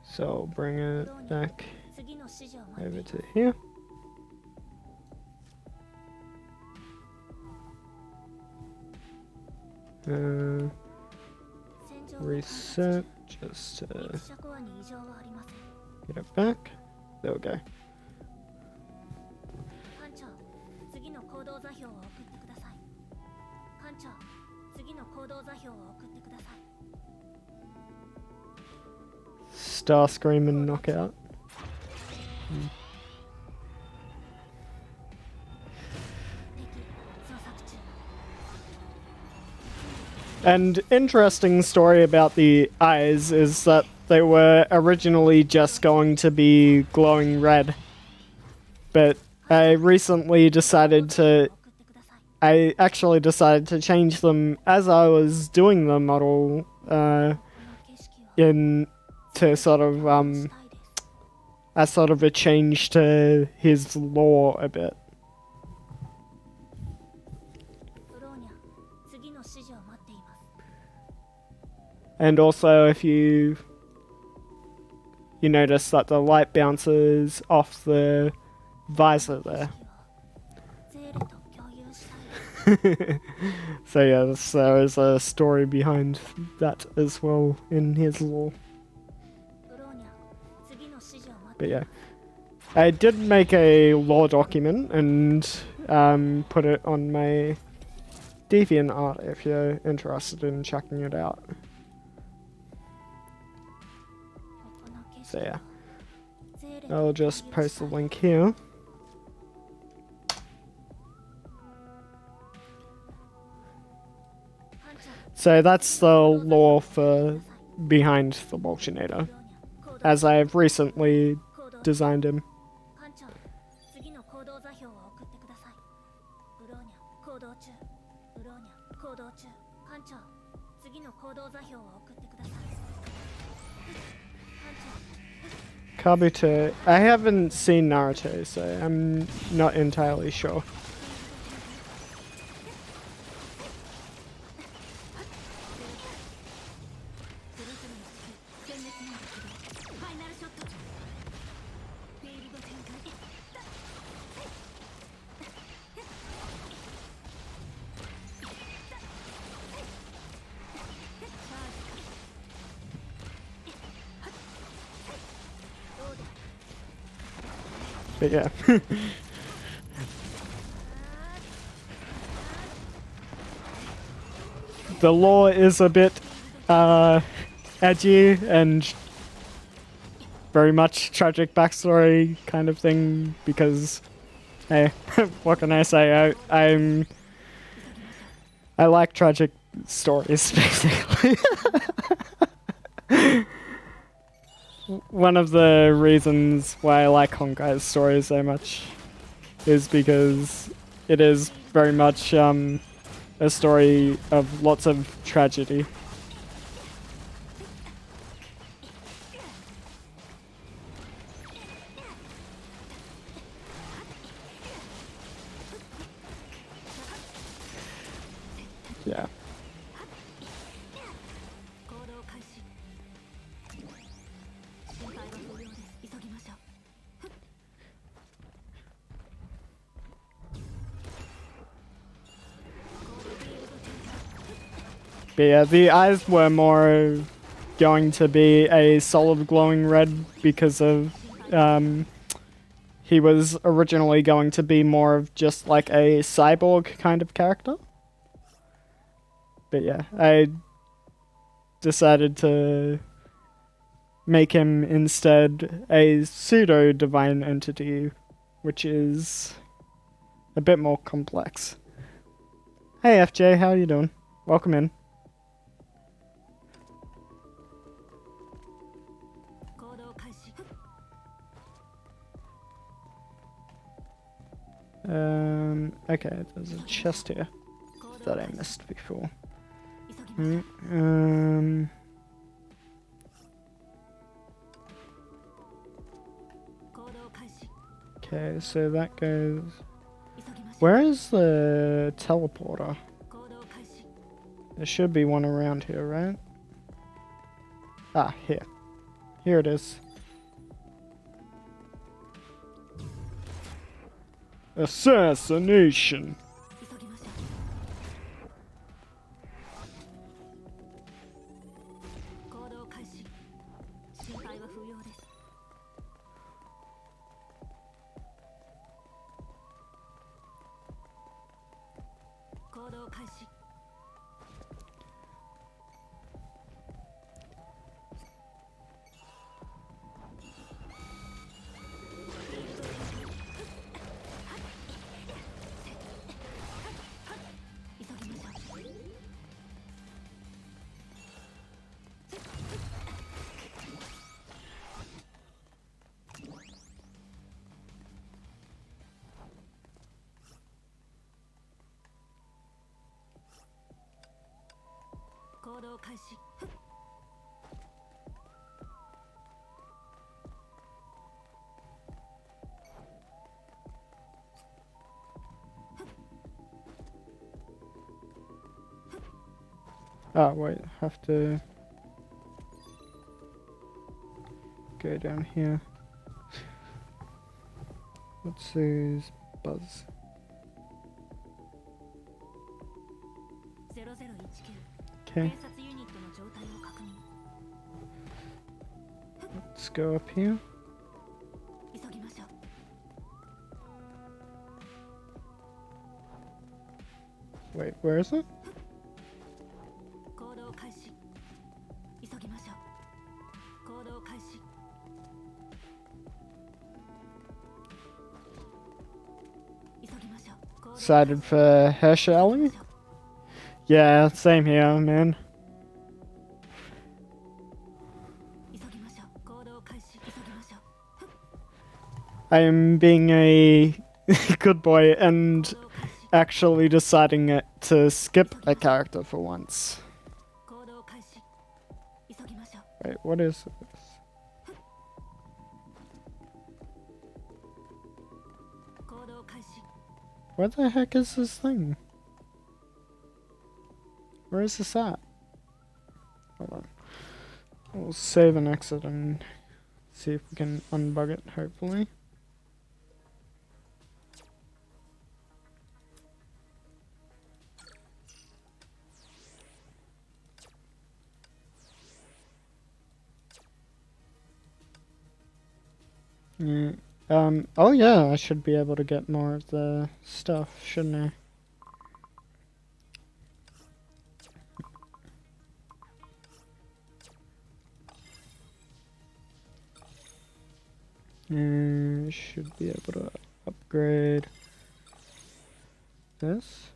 So I'll bring it back over to here. Reset just to get it back. There we go. Starscream and Knockout. And interesting story about the eyes is that they were originally just going to be glowing red. But I actually decided to change them as I was doing the model to sort of as sort of a change to his lore a bit. And also, if you notice that the light bounces off the visor there. So yeah, there is a story behind that as well in his lore. But yeah, I did make a lore document and put it on my DeviantArt if you're interested in checking it out. So yeah, I'll just post the link here. So that's the lore for behind the Bolshinator, as I've recently designed him. Kabuto, I haven't seen Naruto, so I'm not entirely sure. But yeah. The lore is a bit edgy and very much tragic backstory kind of thing because, hey, what can I say? I like tragic stories, basically. One of the reasons why I like Honkai's story so much is because it is very much a story of lots of tragedy. Yeah. But yeah, the eyes were more going to be a solid glowing red because of he was originally going to be more of just like a cyborg kind of character. But yeah, I decided to make him instead a pseudo divine entity, which is a bit more complex. Hey FJ, how you doing? Welcome in. Okay, there's a chest here that I missed before. Okay, so that goes... Where is the teleporter? There should be one around here, right? Ah, here. Here it is. Assassination! Oh wait, have to go down here. What's this buzz? Okay. Let's go up here. Wait, where is it? Decided for Herrscher? Yeah, same here, man. I am being a good boy and actually deciding to skip a character for once. Wait, what is this? Where the heck is this thing? Where is this at? Hold on. We'll save and exit and see if we can unbug it, hopefully. Yeah. Oh yeah, I should be able to get more of the stuff, shouldn't I? Should be able to upgrade this.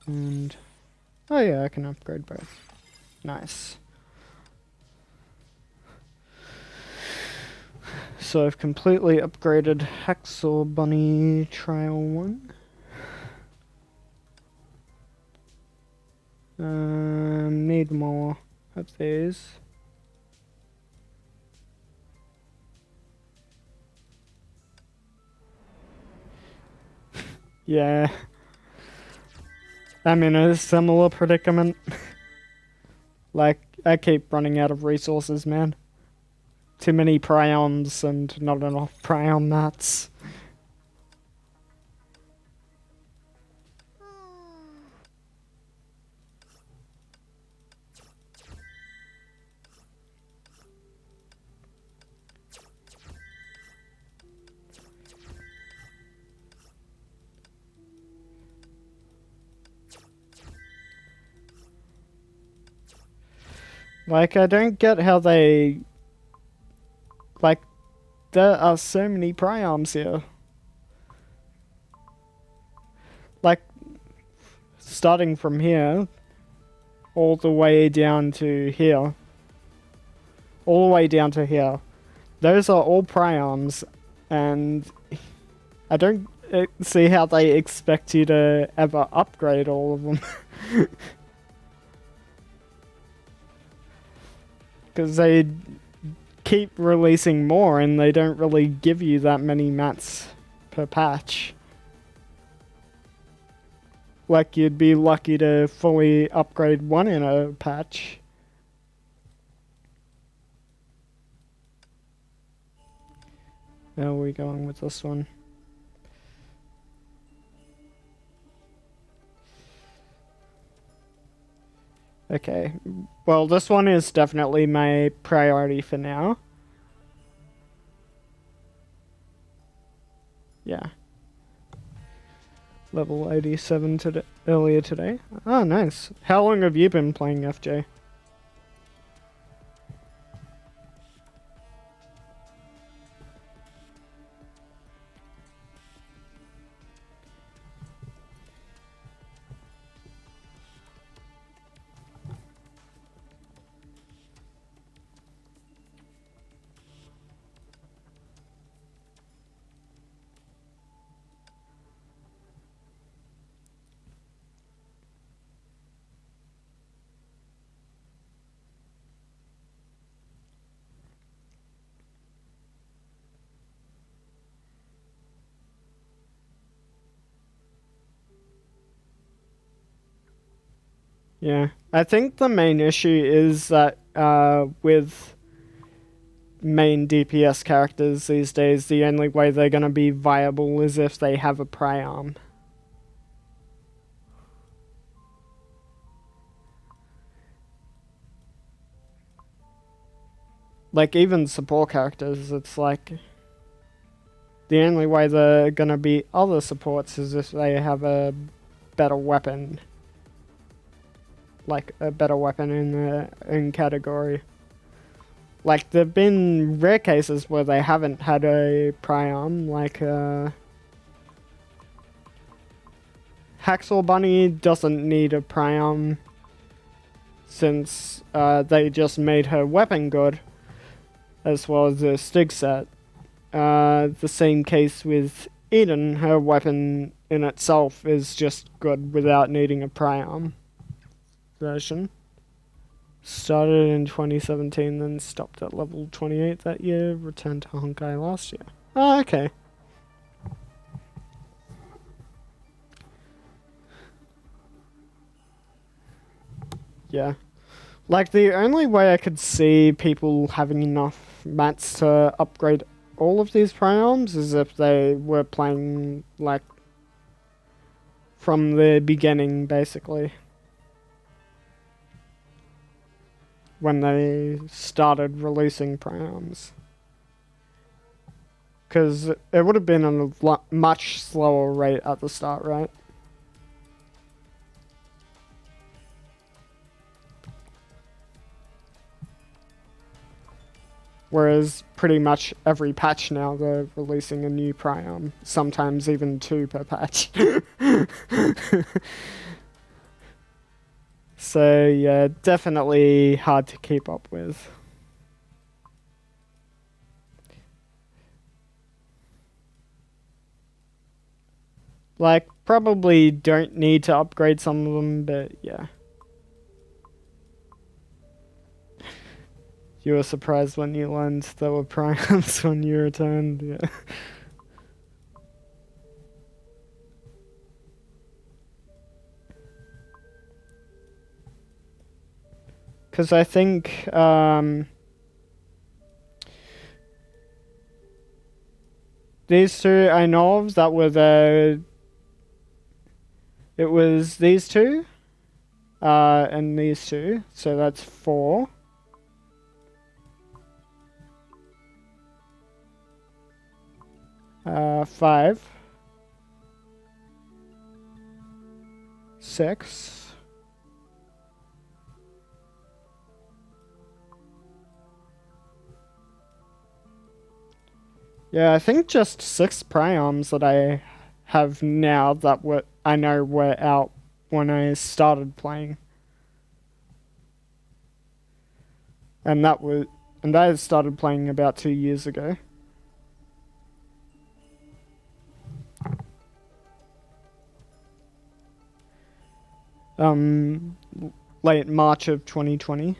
And oh yeah, I can upgrade both. Nice. So I've completely upgraded Hacksaw Bunny Trial 1. Need more of these. Yeah. I'm in a similar predicament. Like, I keep running out of resources, man. Too many prions and not enough prion mats. Like, I don't get how they... Like, there are so many prions here. Like, starting from here, all the way down to here. All the way down to here. Those are all prions, and I don't see how they expect you to ever upgrade all of them. Because they keep releasing more and they don't really give you that many mats per patch. Like, you'd be lucky to fully upgrade one in a patch. How are we going with this one? Okay, well, this one is definitely my priority for now. Yeah. Level 87 earlier today. Oh, nice. How long have you been playing FJ? Yeah, I think the main issue is that with main DPS characters these days, the only way they're going to be viable is if they have a prion. Like, even support characters, it's like... The only way they're going to be other supports is if they have a better weapon. Like, a better weapon in category. Like, there've been rare cases where they haven't had a prion, like, Hacksaw Bunny doesn't need a prion since they just made her weapon good, as well as the Stig set. The same case with Eden, her weapon in itself is just good without needing a prion version. Started in 2017, then stopped at level 28 that year, returned to Honkai last year. Oh, okay. Yeah. Like, the only way I could see people having enough mats to upgrade all of these prions is if they were playing, like, from the beginning, basically. When they started releasing prions. Because it would have been on a much slower rate at the start, right? Whereas pretty much every patch now they're releasing a new prion. Sometimes even 2 per patch. So yeah, definitely hard to keep up with. Like, probably don't need to upgrade some of them, but yeah. You were surprised when you learned there were prions when you returned, yeah. Because I think, these two I know of that were the... It was these two, and these two, so that's 4. Five, 6, Yeah, I think just 6 prions that I have now that I know were out when I started playing. And I started playing about 2 years ago. Late March of 2020.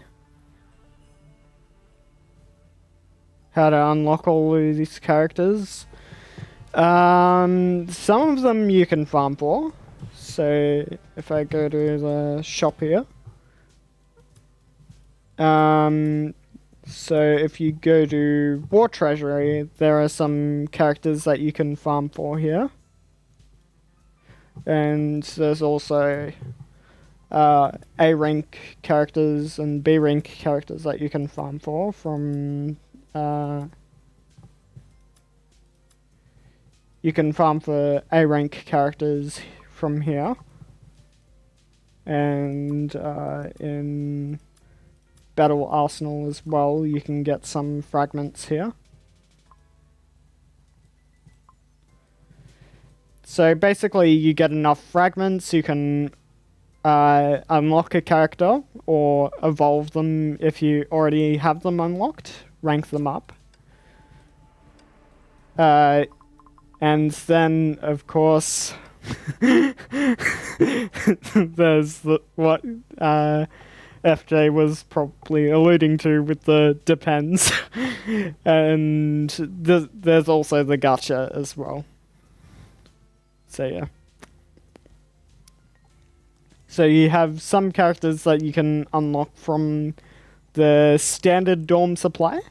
How to unlock all of these characters. Some of them you can farm for. So if I go to the shop here. So if you go to War Treasury, there are some characters that you can farm for here. And there's also A rank characters and B rank characters that you can farm for from you can farm for A rank characters from here. And in Battle Arsenal as well, you can get some fragments here. So basically you get enough fragments, you can unlock a character or evolve them if you already have them unlocked, rank them up. And then, of course, there's what FJ was probably alluding to with the depends. And there's also the gacha as well. So yeah. So you have some characters that you can unlock from the standard dorm supply.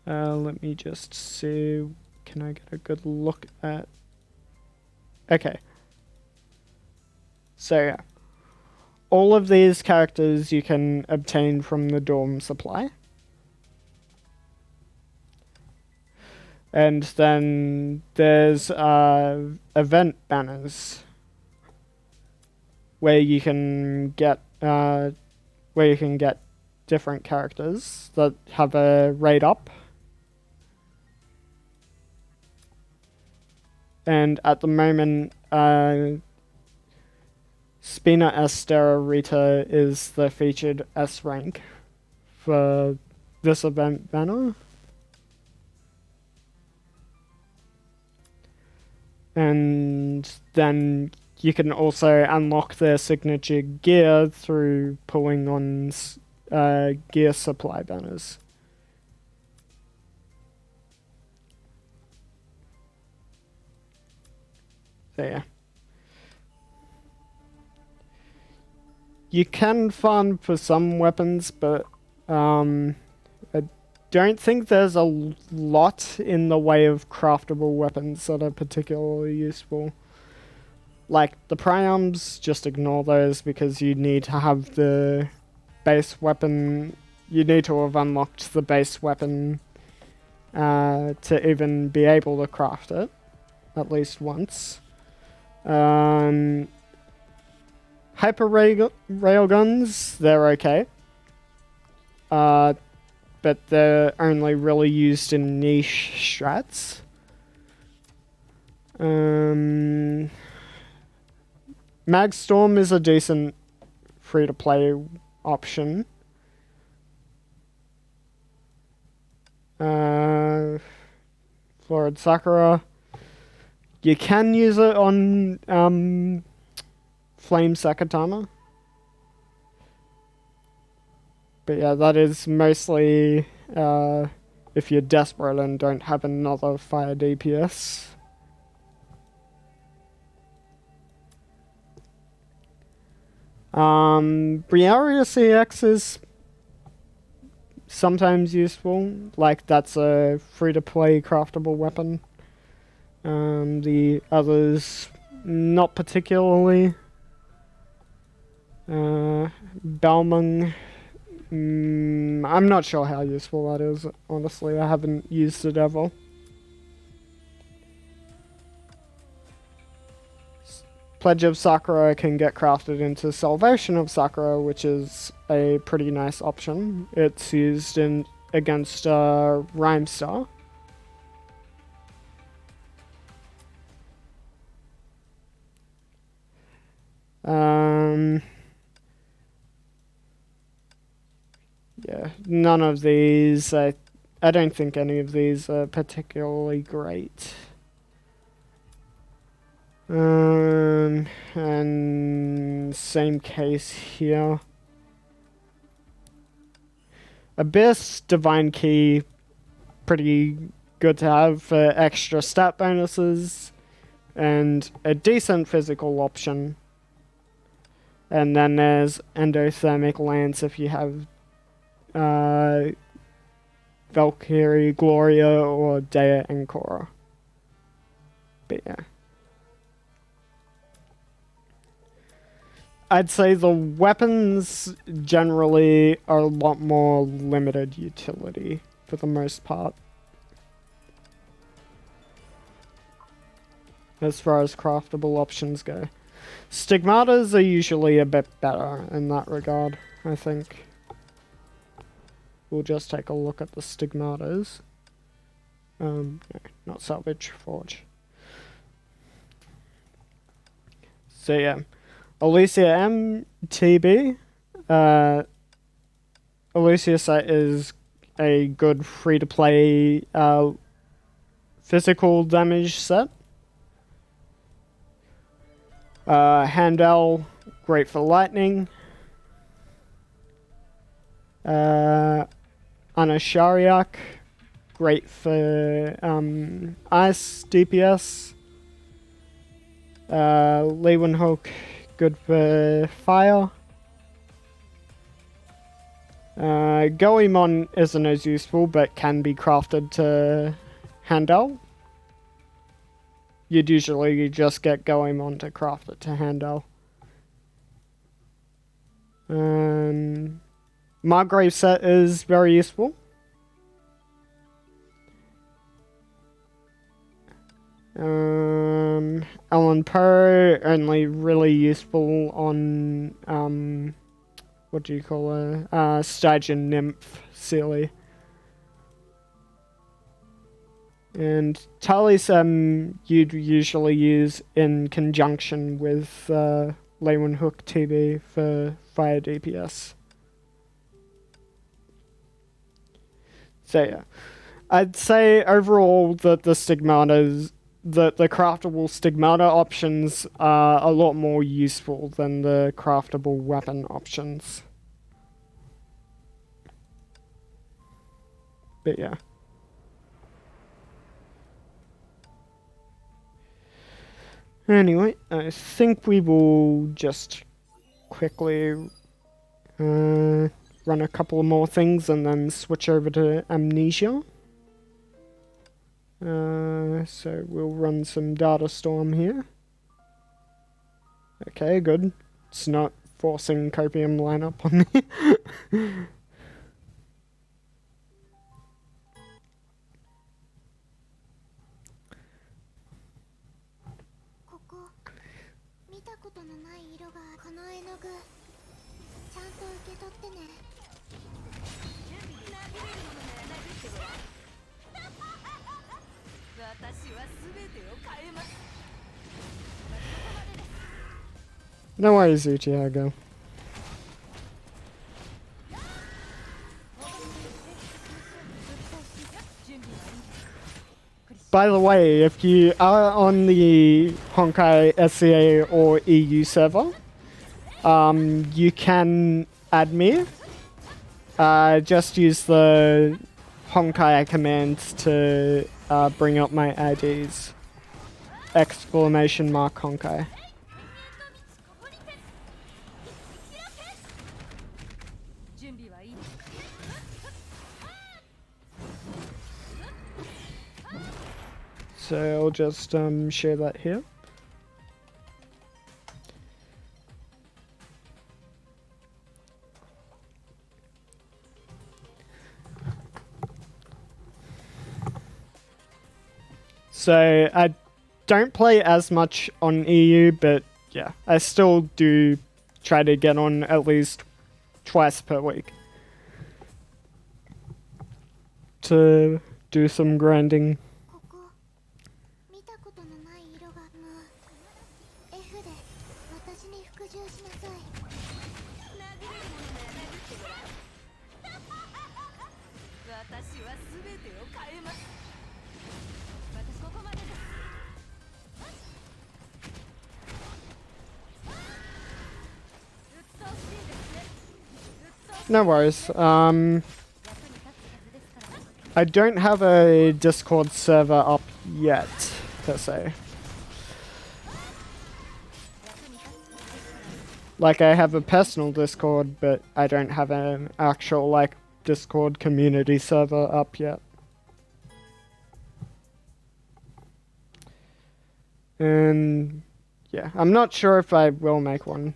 Let me just see. Can I get a good look at... Okay. So yeah. All of these characters you can obtain from the dorm supply. And then there's event banners where you can get different characters that have a rate up. And at the moment, Spina Estera Rita is the featured S rank for this event banner. And then you can also unlock their signature gear through pulling on gear supply banners. So yeah. You can farm for some weapons, but I don't think there's a lot in the way of craftable weapons that are particularly useful. Like the prions, just ignore those because you need to have the base weapon. You need to have unlocked the base weapon to even be able to craft it, at least once. Hyper railguns, they're okay. But they're only really used in niche strats. Magstorm is a decent free-to-play option. Florid Sakura. You can use it on Flame Sakatama. But yeah, that is mostly if you're desperate and don't have another fire DPS. Briaria CX is sometimes useful, like that's a free-to-play craftable weapon. The others, not particularly. Balmung, I'm not sure how useful that is, honestly. I haven't used it ever. Pledge of Sakura can get crafted into Salvation of Sakura, which is a pretty nice option. It's used against Rhymestar. Yeah, none of these. I don't think any of these are particularly great. And same case here. Abyss, Divine Key, pretty good to have for extra stat bonuses, and a decent physical option. And then there's Endothermic Lance if you have Valkyrie, Gloria, or Dea Ancora. But yeah. I'd say the weapons generally are a lot more limited utility for the most part. As far as craftable options go. Stigmatas are usually a bit better in that regard, I think. We'll just take a look at the stigmatas. No, not salvage, forge. So yeah. Alicia MTB. Alicia set is a good free-to-play physical damage set. Handel, great for lightning. Anashariak, great for ice DPS. Leeuwenhoek, good for fire. Goemon isn't as useful, but can be crafted to Handel. You'd usually just get Goemon to craft it to Handel. Margrave set is very useful. Alan Poe, only really useful on, what do you call her? Stygian Nymph, Sealy. And Dailies, you'd usually use in conjunction with Leeuwenhoek TB for fire DPS. So yeah, I'd say overall that the stigmatas, the craftable stigmata options are a lot more useful than the craftable weapon options. But yeah. Anyway, I think we will just quickly run a couple more things and then switch over to Amnesia. So we'll run some data storm here. Okay, good. It's not forcing Copium lineup on me. No worries, Uchihago. By the way, if you are on the Honkai SCA or EU server, you can add me. Just use the Honkai commands to bring up my IDs. Exclamation mark Honkai. So I'll just share that here. So I don't play as much on EU, but yeah, I still do try to get on at least twice per week to do some grinding. No worries. I don't have a Discord server up yet, per se. Like, I have a personal Discord, but I don't have an actual, like, Discord community server up yet. And yeah, I'm not sure if I will make one.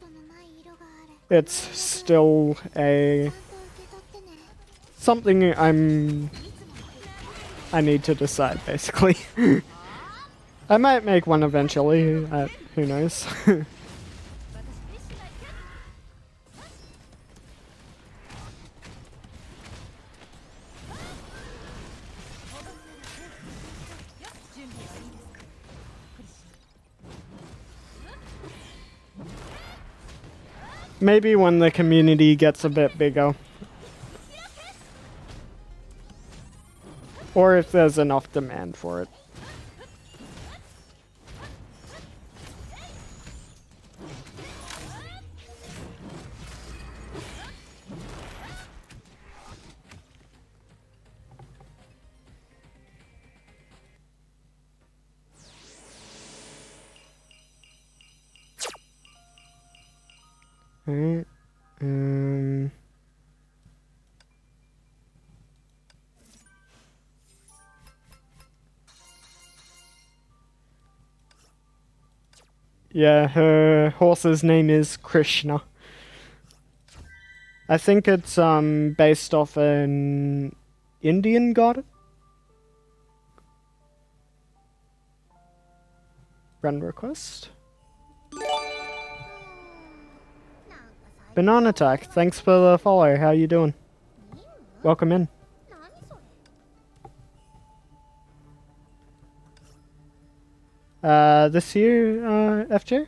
It's still something I need to decide, basically. I might make one eventually, who knows. Maybe when the community gets a bit bigger. Or if there's enough demand for it. Alright. Yeah, her horse's name is Krishna. I think it's based off an Indian god. Run request. Banana Attack, thanks for the follow. How you doing? Welcome in. This here, FJ?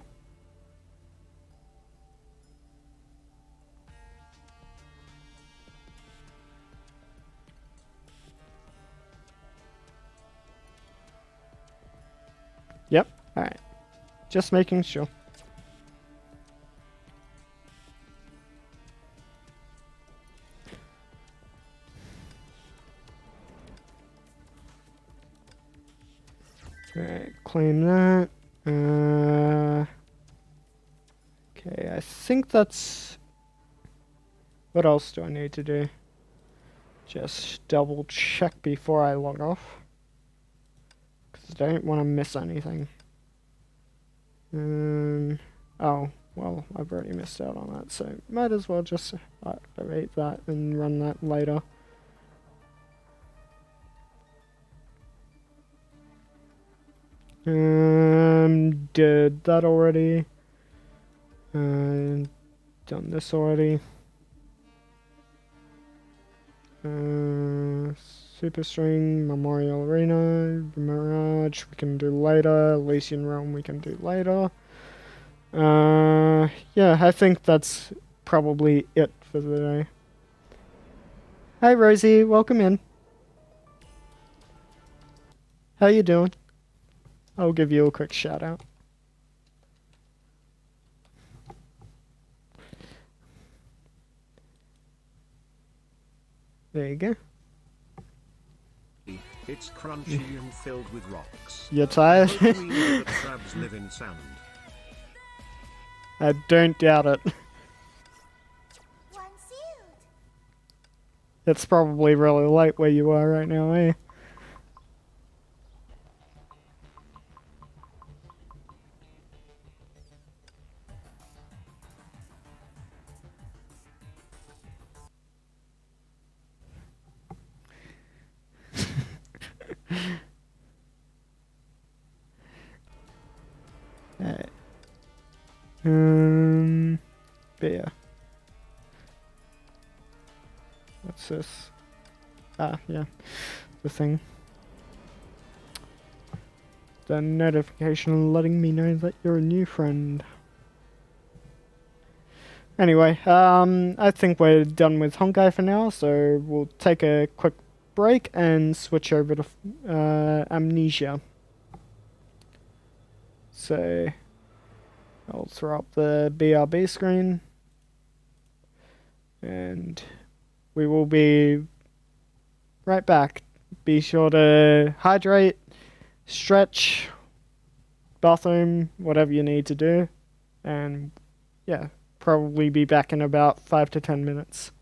Yep, alright. Just making sure. Alright, claim that. Okay, I think that's... What else do I need to do? Just double check before I log off. Because I don't want to miss anything. Oh, well, I've already missed out on that, so might as well just activate that and run that later. Did that already. Done this already. Super String, Memorial Arena, Mirage we can do later, Elysian Realm we can do later. Yeah, I think that's probably it for the day. Hi Rosie, welcome in. How you doing? I'll give you a quick shout out. There you go. It's crunchy and filled with rocks. You're tired? Hope we know that crabs live in sand. I don't doubt it. It's probably really late where you are right now, eh? Alright. But yeah. What's this? Ah, yeah. The thing. The notification letting me know that you're a new friend. Anyway, I think we're done with Honkai for now, so we'll take a quick break and switch over to Amnesia. So I'll throw up the BRB screen, and we will be right back. Be sure to hydrate, stretch, bathroom, whatever you need to do, and yeah, probably be back in about 5 to 10 minutes.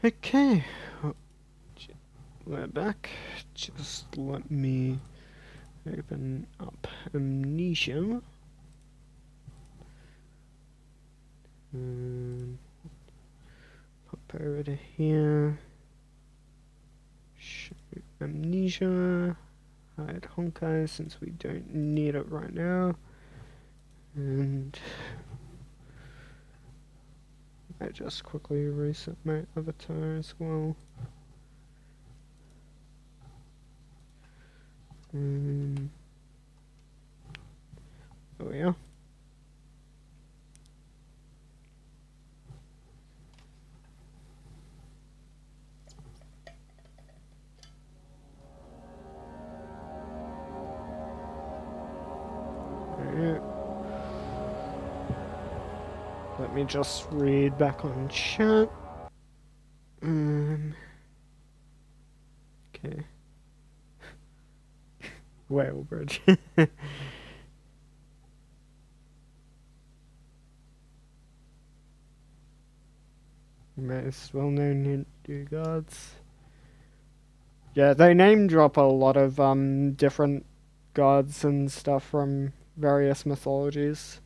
Okay, we're back. Just let me open up Amnesia. Pop over to here. Show Amnesia. Hide Honkai since we don't need it right now. And I just quickly reset my avatar as well. There we are. Alright. Let me just read back on chat. Okay. Whale bridge. Most well-known Hindu gods. Yeah, they name drop a lot of different gods and stuff from various mythologies.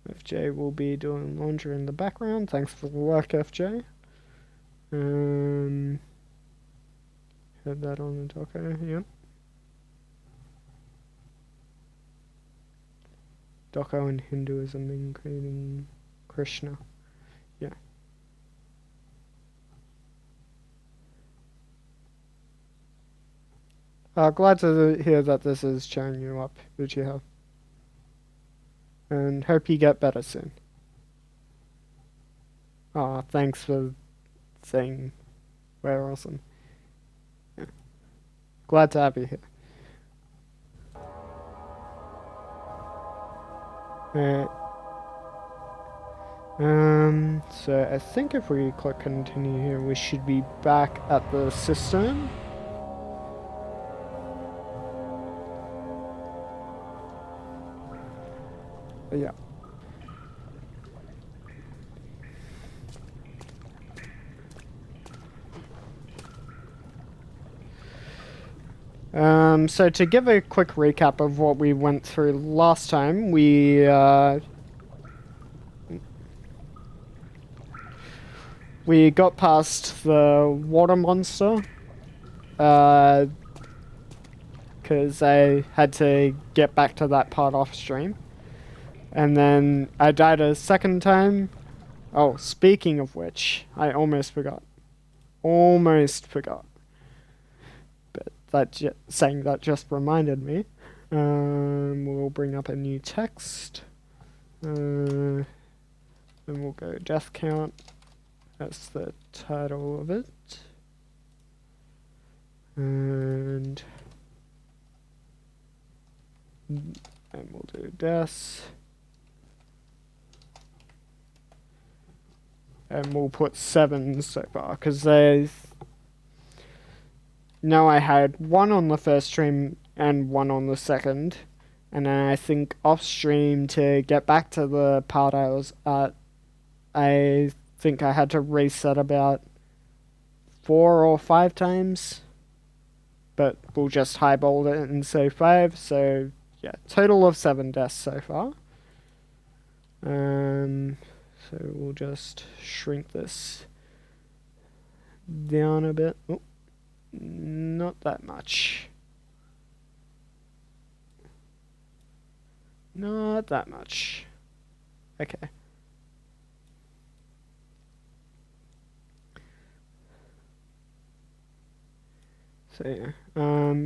FJ will be doing laundry in the background. Thanks for the work, FJ. Had that on the docker, yep. Docker and Hinduism, including Krishna. Yeah. Glad to hear that this is cheering you up, Uchiha. And hope you get better soon. Thanks for saying we're awesome. Yeah. Glad to have you here. Alright. So I think if we click continue here, we should be back at the Cistern. Yeah. So to give a quick recap of what we went through last time, we got past the water monster, because I had to get back to that part off stream. And then I died a second time. Oh, speaking of which, I almost forgot. But saying that just reminded me. We'll bring up a new text. Then we'll go death count. That's the title of it. And we'll do deaths. And we'll put 7 so far, because there's... No, I had 1 on the first stream and 1 on the second. And then I think off stream to get back to the part I was at, I think I had to reset about 4 or 5 times. But we'll just highball it and say 5. So, yeah, total of 7 deaths so far. So we'll just shrink this down a bit. Oh, not that much. Not that much. Okay. So yeah.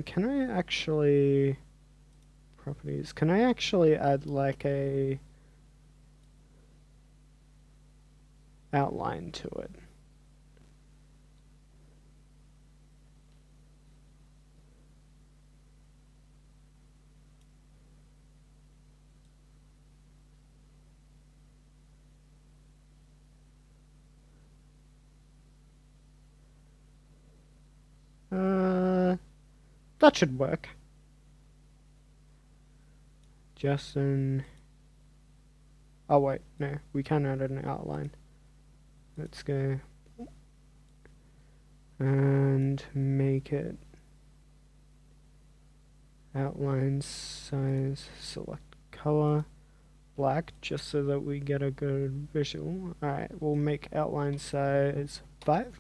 Can I actually... Properties. Can I actually add like a... outline to it? That should work. Justin. Oh wait, no, we can add an outline. Let's go and make it outline size, select color, black, just so that we get a good visual. Alright, we'll make outline size 5,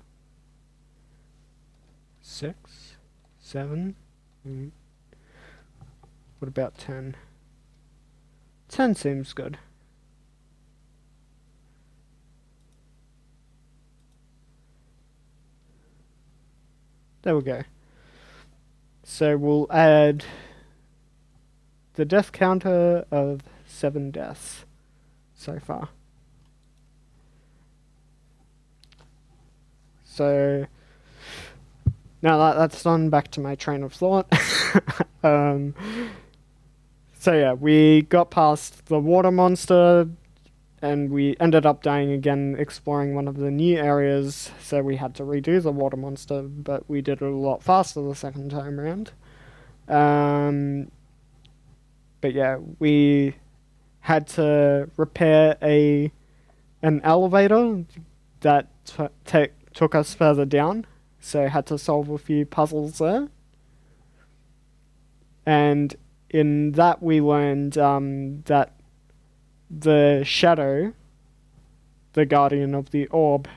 6, 7. What about 10? 10 seems good. There we go. So we'll add the death counter of 7 deaths so far. So now that that's done, back to my train of thought. So yeah, we got past the water monster and we ended up dying again exploring one of the new areas, so we had to redo the water monster, but we did it a lot faster the second time around. But yeah, we had to repair an elevator that took us further down, so had to solve a few puzzles there. And in that we learned that the shadow, the guardian of the orb,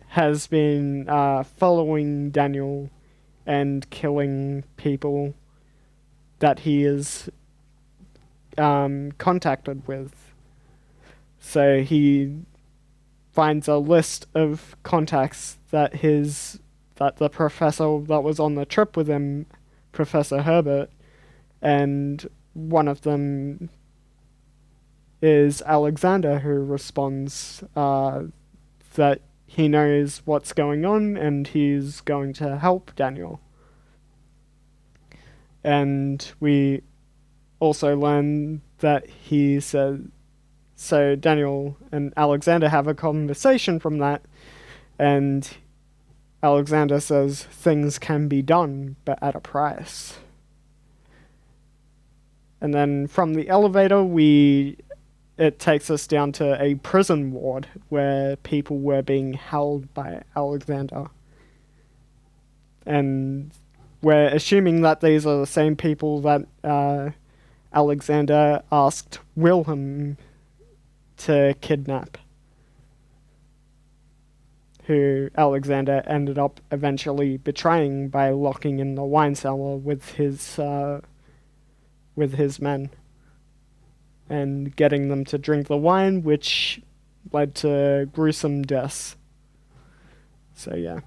has been following Daniel and killing people that he is contacted with. So he finds a list of contacts that the professor that was on the trip with him, Professor Herbert, and one of them is Alexander, who responds that he knows what's going on and he's going to help Daniel. And we also learn that he said, so Daniel and Alexander have a conversation from that, and Alexander says things can be done, but at a price. And then from the elevator, it takes us down to a prison ward where people were being held by Alexander. And we're assuming that these are the same people that Alexander asked Wilhelm to kidnap, who Alexander ended up eventually betraying by locking in the wine cellar with his men and getting them to drink the wine, which led to gruesome deaths. So yeah.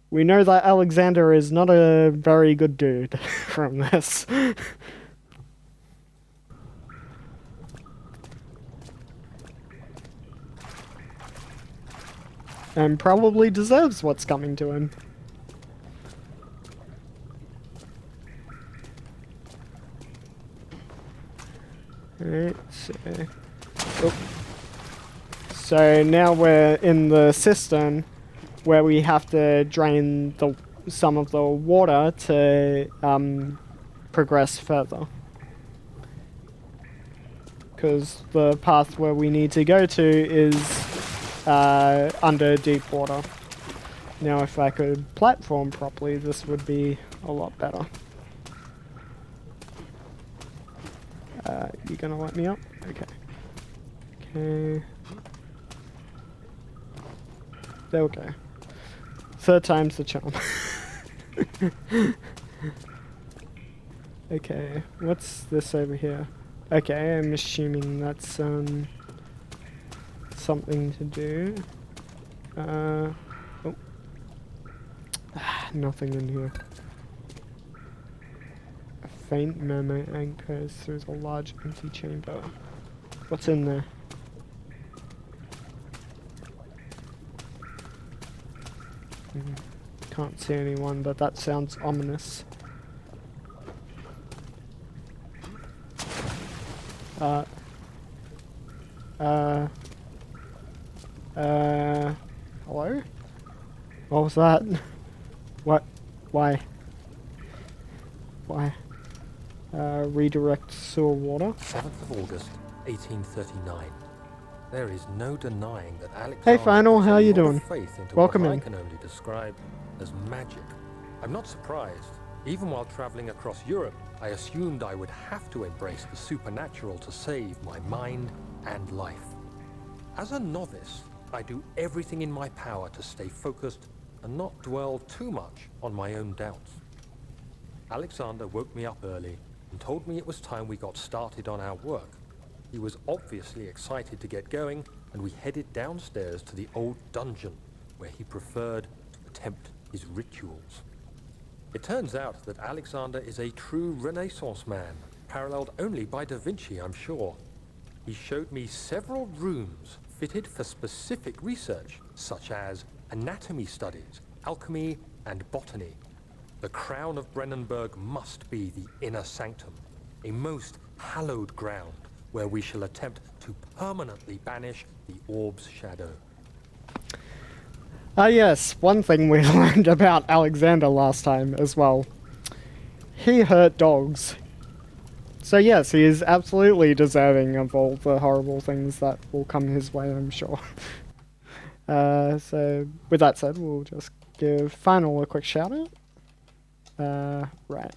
We know that Alexander is not a very good dude from this. And probably deserves what's coming to him. Alright, so now we're in the cistern where we have to drain some of the water to progress further. Because the path where we need to go to is under deep water. Now if I could platform properly, this would be a lot better. You gonna let me up? Okay. Okay. There we go. Third time's the charm. Okay, what's this over here? Okay, I'm assuming that's something to do. Oh. Nothing in here. A faint murmur anchors through the large empty chamber. What's in there? Can't see anyone, but that sounds ominous. Hello? What was that? What? Why? Why? redirect sewer water. 7th of August, 1839. There is no denying that Alexander Hey, Final, puts how a you lot of doing? faith into Welcome what I in. can only describe as magic. I'm not surprised. Even while traveling across Europe, I assumed I would have to embrace the supernatural to save my mind and life. As a novice, I do everything in my power to stay focused and not dwell too much on my own doubts. Alexander woke me up early and told me it was time we got started on our work. He was obviously excited to get going, and we headed downstairs to the old dungeon, where he preferred to attempt his rituals. It turns out that Alexander is a true Renaissance man, paralleled only by Da Vinci, I'm sure. He showed me several rooms fitted for specific research, such as anatomy studies, alchemy, and botany. The crown of Brennenburg must be the inner sanctum, a most hallowed ground where we shall attempt to permanently banish the orb's shadow. Ah yes, one thing we learned about Alexander last time as well. He hurt dogs. So yes, he is absolutely deserving of all the horrible things that will come his way, I'm sure. So with that said, we'll just give Final a quick shout out. Right.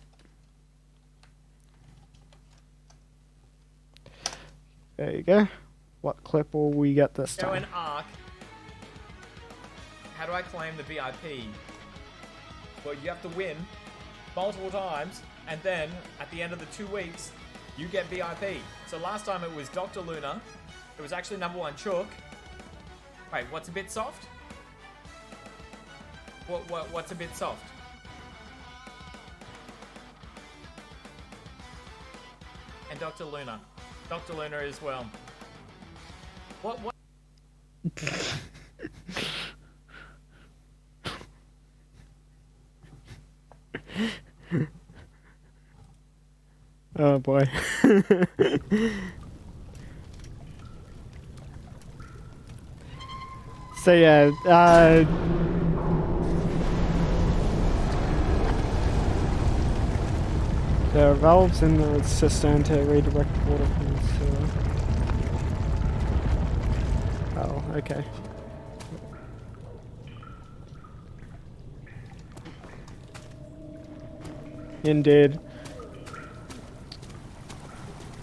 There you go. What clip will we get this So in time? Ark, how do I claim the VIP? Well, you have to win multiple times, and then at the end of the 2 weeks, you get VIP. So last time it was Dr. Luna. It was actually number 1 Chook. Wait, what's a bit soft? What's a bit soft? And Dr. Luna. Dr. Luna as well. What? Oh boy. So yeah, there are valves in the cistern to redirect water from the sewer. Oh, okay. Indeed.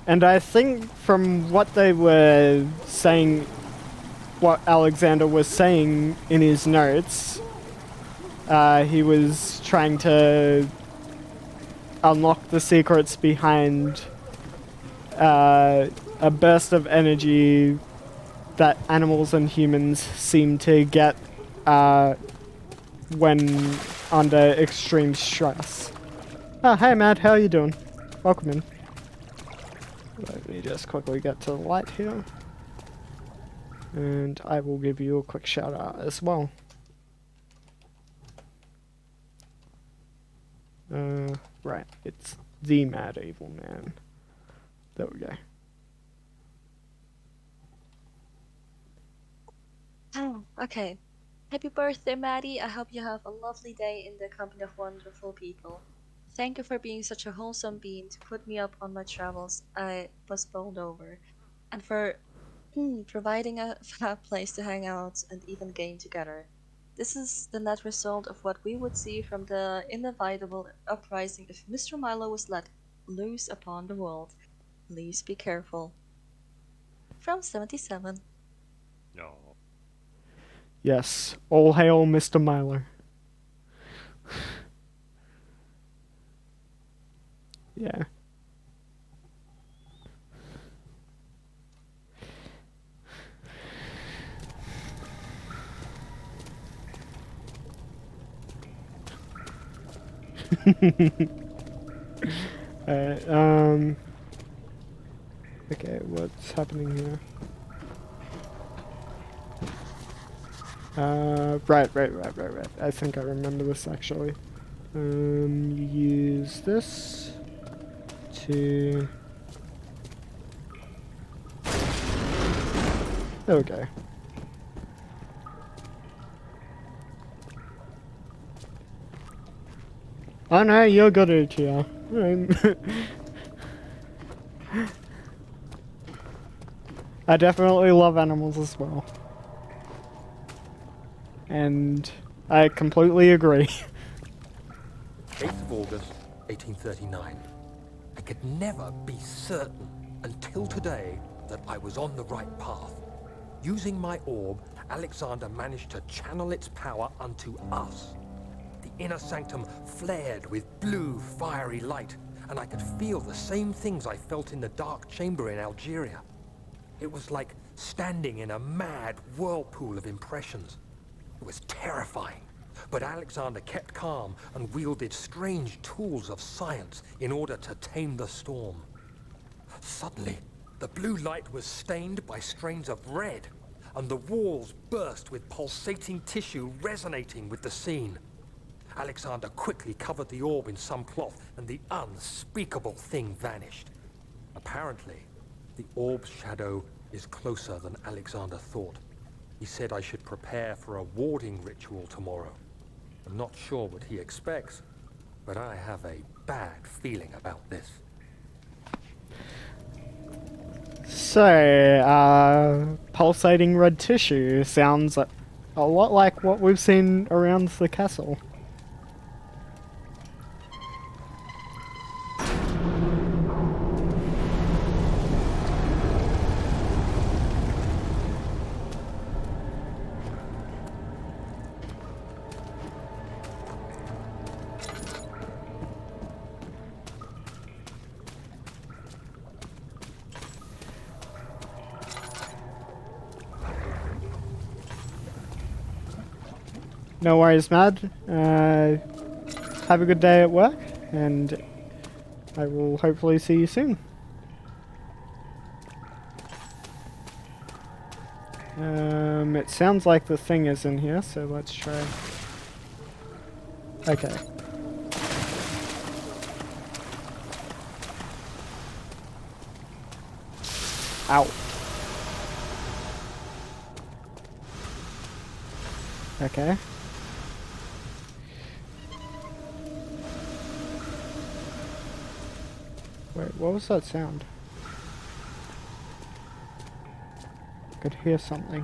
And I think from what they were saying, what Alexander was saying in his notes, he was trying to unlock the secrets behind a burst of energy that animals and humans seem to get when under extreme stress. Oh, hey Matt, how you doing? Welcome in. Let me just quickly get to the light here. And I will give you a quick shout out as well. Right, it's the Mad Evil Man. There we go. Oh, okay. Happy birthday, Maddie. I hope you have a lovely day in the company of wonderful people. Thank you for being such a wholesome being to put me up on my travels I was bowled over, and for providing a fab place to hang out and even game together. This is the net result of what we would see from the inevitable uprising if Mr. Milo was let loose upon the world. Please be careful. From 77. No. Yes, all hail Mr. Milo. Yeah. Alright, okay, what's happening here? Right. I think I remember this actually. You use this to... There we go. Oh no, you're good at it, yeah. I definitely love animals as well. And I completely agree. 8th of August, 1839. I could never be certain until today that I was on the right path. Using my orb, Alexander managed to channel its power unto us. The inner sanctum flared with blue, fiery light, and I could feel the same things I felt in the dark chamber in Algeria. It was like standing in a mad whirlpool of impressions. It was terrifying, but Alexander kept calm and wielded strange tools of science in order to tame the storm. Suddenly, the blue light was stained by strains of red, and the walls burst with pulsating tissue resonating with the scene. Alexander quickly covered the orb in some cloth, and the unspeakable thing vanished. Apparently, the orb's shadow is closer than Alexander thought. He said I should prepare for a warding ritual tomorrow. I'm not sure what he expects, but I have a bad feeling about this. So, pulsating red tissue sounds a lot like what we've seen around the castle. No worries, Mad. Have a good day at work, and I will hopefully see you soon. It sounds like the thing is in here, so let's try. Okay. Ow. Okay. Wait, what was that sound? I could hear something.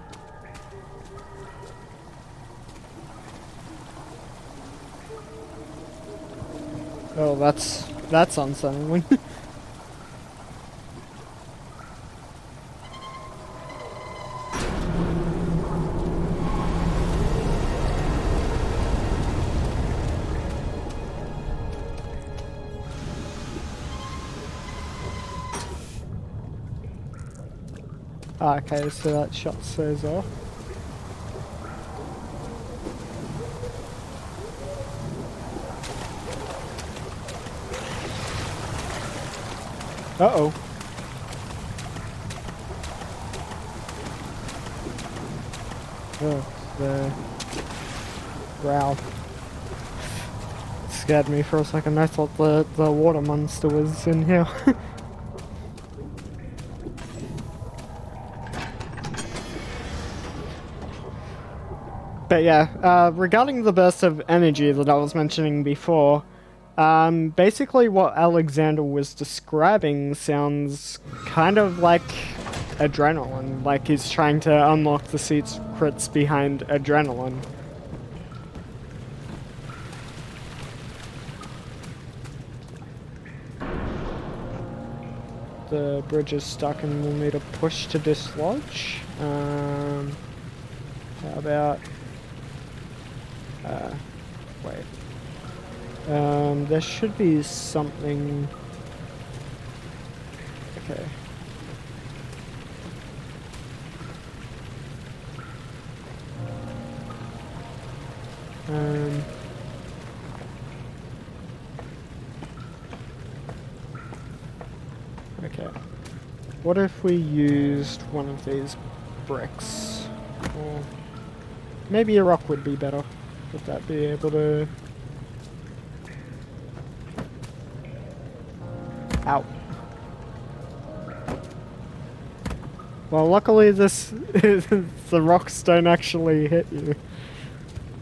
Oh, that's unsettling. Okay, so that shuts those off. Uh-oh. Oh, the growl. It scared me for a second. I thought the water monster was in here. But yeah, regarding the burst of energy that I was mentioning before, basically what Alexander was describing sounds kind of like adrenaline, like he's trying to unlock the secrets behind adrenaline. The bridge is stuck and we'll need a push to dislodge. How about... wait. There should be something... Okay. Okay. What if we used one of these bricks? Or maybe a rock would be better. Would that be able to... Ow. Well, luckily this the rocks don't actually hit you.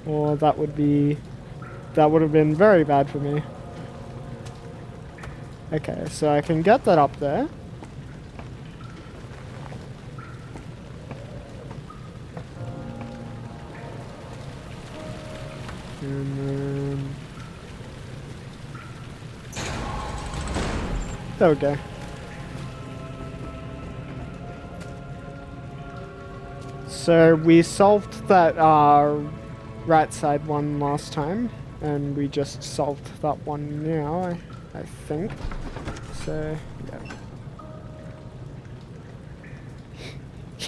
Or that would have been very bad for me. Okay, so I can get that up there. And then... There we go. So we solved that right side one last time, and we just solved that one now, I think. So,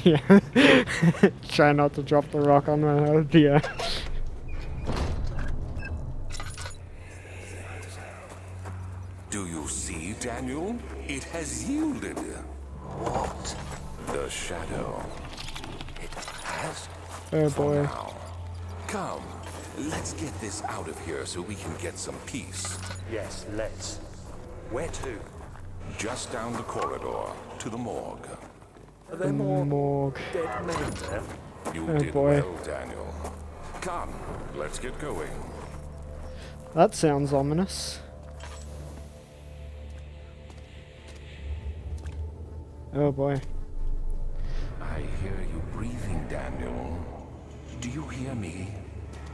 yeah. Yeah. Try not to drop the rock on my head, yeah. Do you see, Daniel? It has yielded. What? The shadow. It has? Oh For boy. now. Come, let's get this out of here so we can get some peace. Yes, let's. Where to? Just down the corridor to the morgue. Are there more Morgue. dead men there? You Oh did boy. well, Daniel. Come, let's get going. That sounds ominous. Oh boy. I hear you breathing, Daniel. Do you hear me?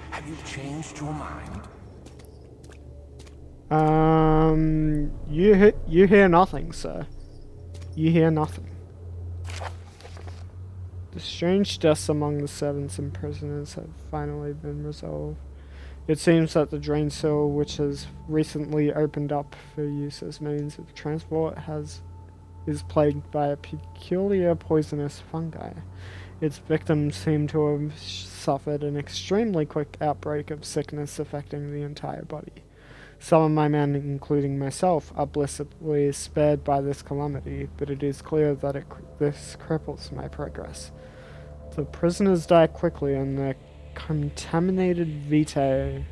Have you changed your mind? You hear nothing, sir. You hear nothing. The strange deaths among the servants and prisoners have finally been resolved. It seems that the drain cell, which has recently opened up for use as means of transport, is plagued by a peculiar poisonous fungi. Its victims seem to have suffered an extremely quick outbreak of sickness affecting the entire body. Some of my men, including myself, are blessedly spared by this calamity, but it is clear that this cripples my progress. The prisoners die quickly, and the contaminated vitae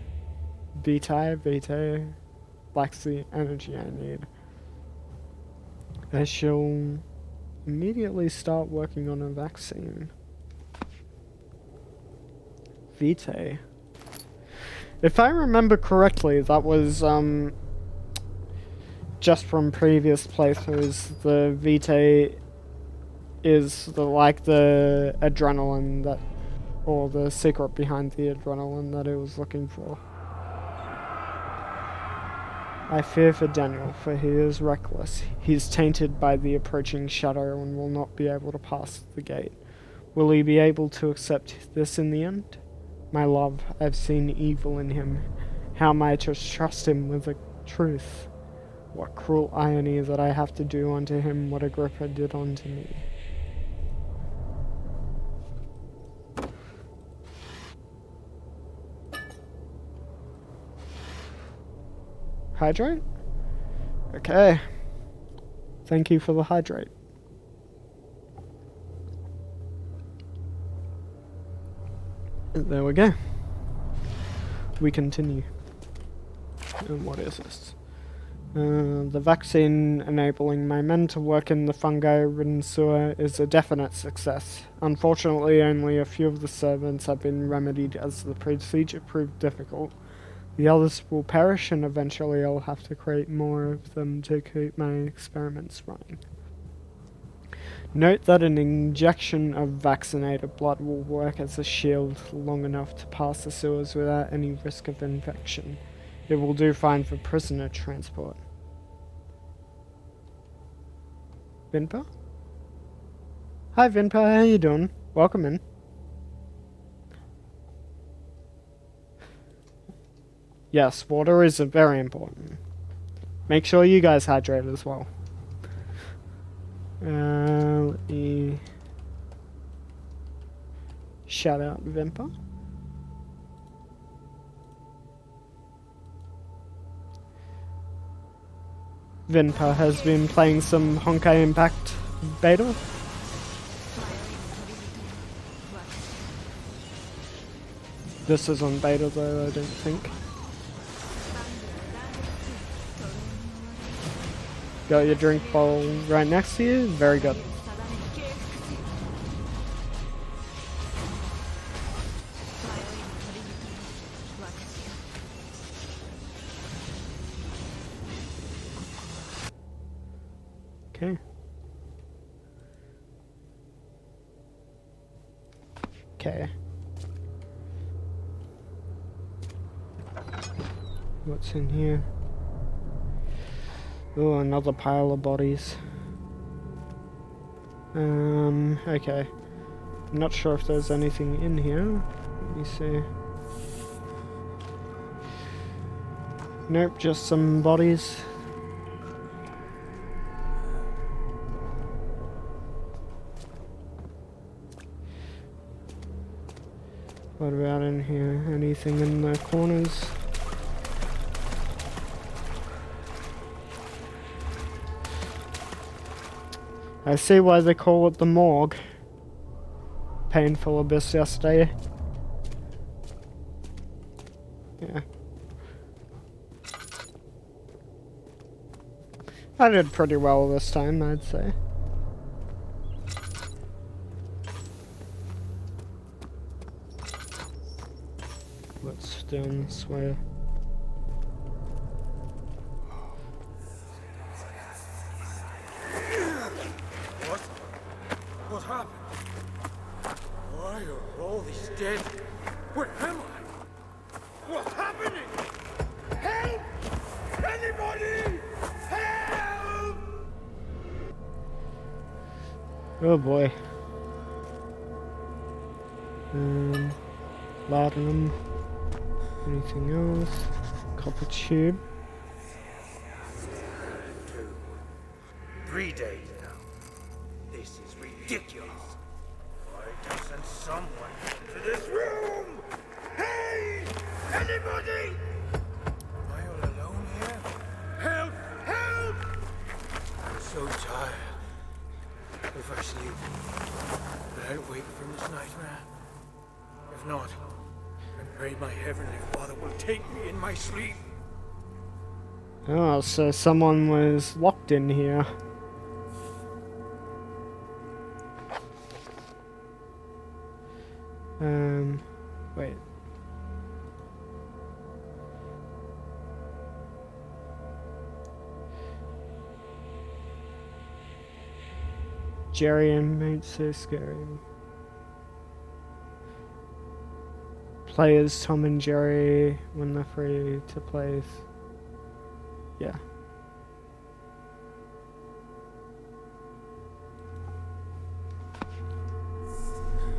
lacks the energy I need. I shall immediately start working on a vaccine. Vitae. If I remember correctly, that was just from previous playthroughs. The Vitae is the adrenaline that, or the secret behind the adrenaline that it was looking for. I fear for Daniel, for he is reckless. He is tainted by the approaching shadow and will not be able to pass the gate. Will he be able to accept this in the end? My love, I've seen evil in him. How am I to trust him with the truth? What cruel irony that I have to do unto him what Agrippa did unto me. Hydrate? Okay. Thank you for the hydrate. There we go. We continue. And what is this? The vaccine enabling my men to work in the fungi-ridden sewer is a definite success. Unfortunately, only a few of the servants have been remedied as the procedure proved difficult. The others will perish, and eventually I'll have to create more of them to keep my experiments running. Note that an injection of vaccinated blood will work as a shield long enough to pass the sewers without any risk of infection. It will do fine for prisoner transport. Vinpa? Hi Vinpa, how you doing? Welcome in. Yes, water is very important. Make sure you guys hydrate as well. Let me shout out Vimpa. Vinpa has been playing some Honkai Impact beta. This is on beta though, I don't think. Got your drink bowl right next to you? Very good. Okay. Okay. What's in here? Oh, another pile of bodies. Okay. I'm not sure if there's anything in here. Let me see. Nope, just some bodies. What about in here? Anything in the corners? I see why they call it the Morgue. Painful abyss yesterday. Yeah. I did pretty well this time, I'd say. What's down this way? What happened? Why are all these dead? Where am I? What's happening? Help! Anybody! Help! Oh boy. Laudanum. Anything else? Copper tube. 3 days now. This is ridiculous. Why doesn't someone into this room? Hey! Anybody? Am I all alone here? Help! Help! I'm so tired. If I sleep, will I wake from this nightmare? If not, I pray my Heavenly Father will take me in my sleep. Oh, so someone was locked in here. Wait. Jerry inmates so scary. Players Tom and Jerry when they're free to play. Yeah.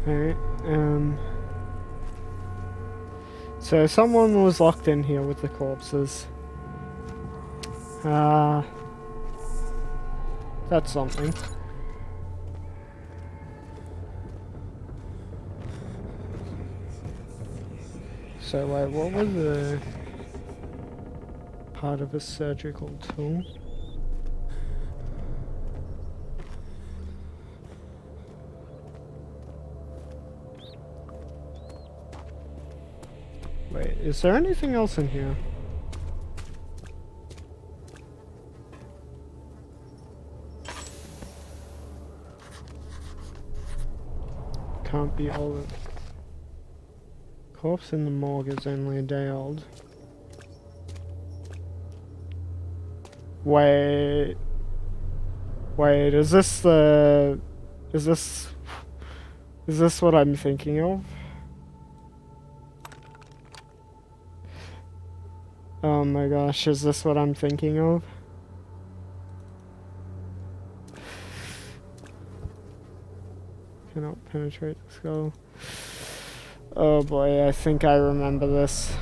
Alright, so someone was locked in here with the corpses. That's something. So like, what was the part of a surgical tool? Wait, is there anything else in here? Can't be all of it. Corpse in the morgue is only a day old. Wait, is this what I'm thinking of? Oh my gosh, is this what I'm thinking of? Cannot penetrate the skull. Oh boy, I think I remember this.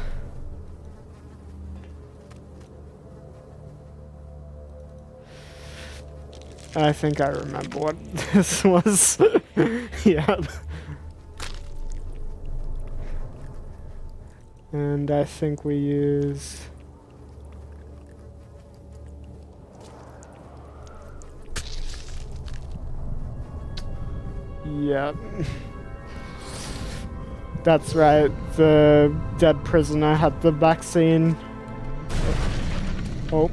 I think I remember what this was. Yeah. And I think we use... Yep. That's right, the dead prisoner had the vaccine. Oh.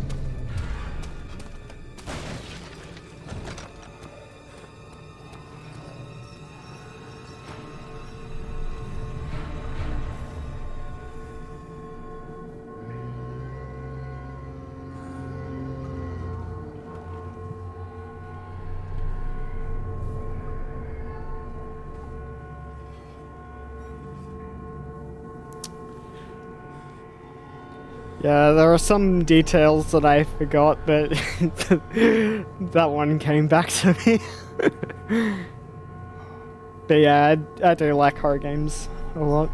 Yeah, there are some details that I forgot, but that one came back to me. But yeah, I do like horror games a lot.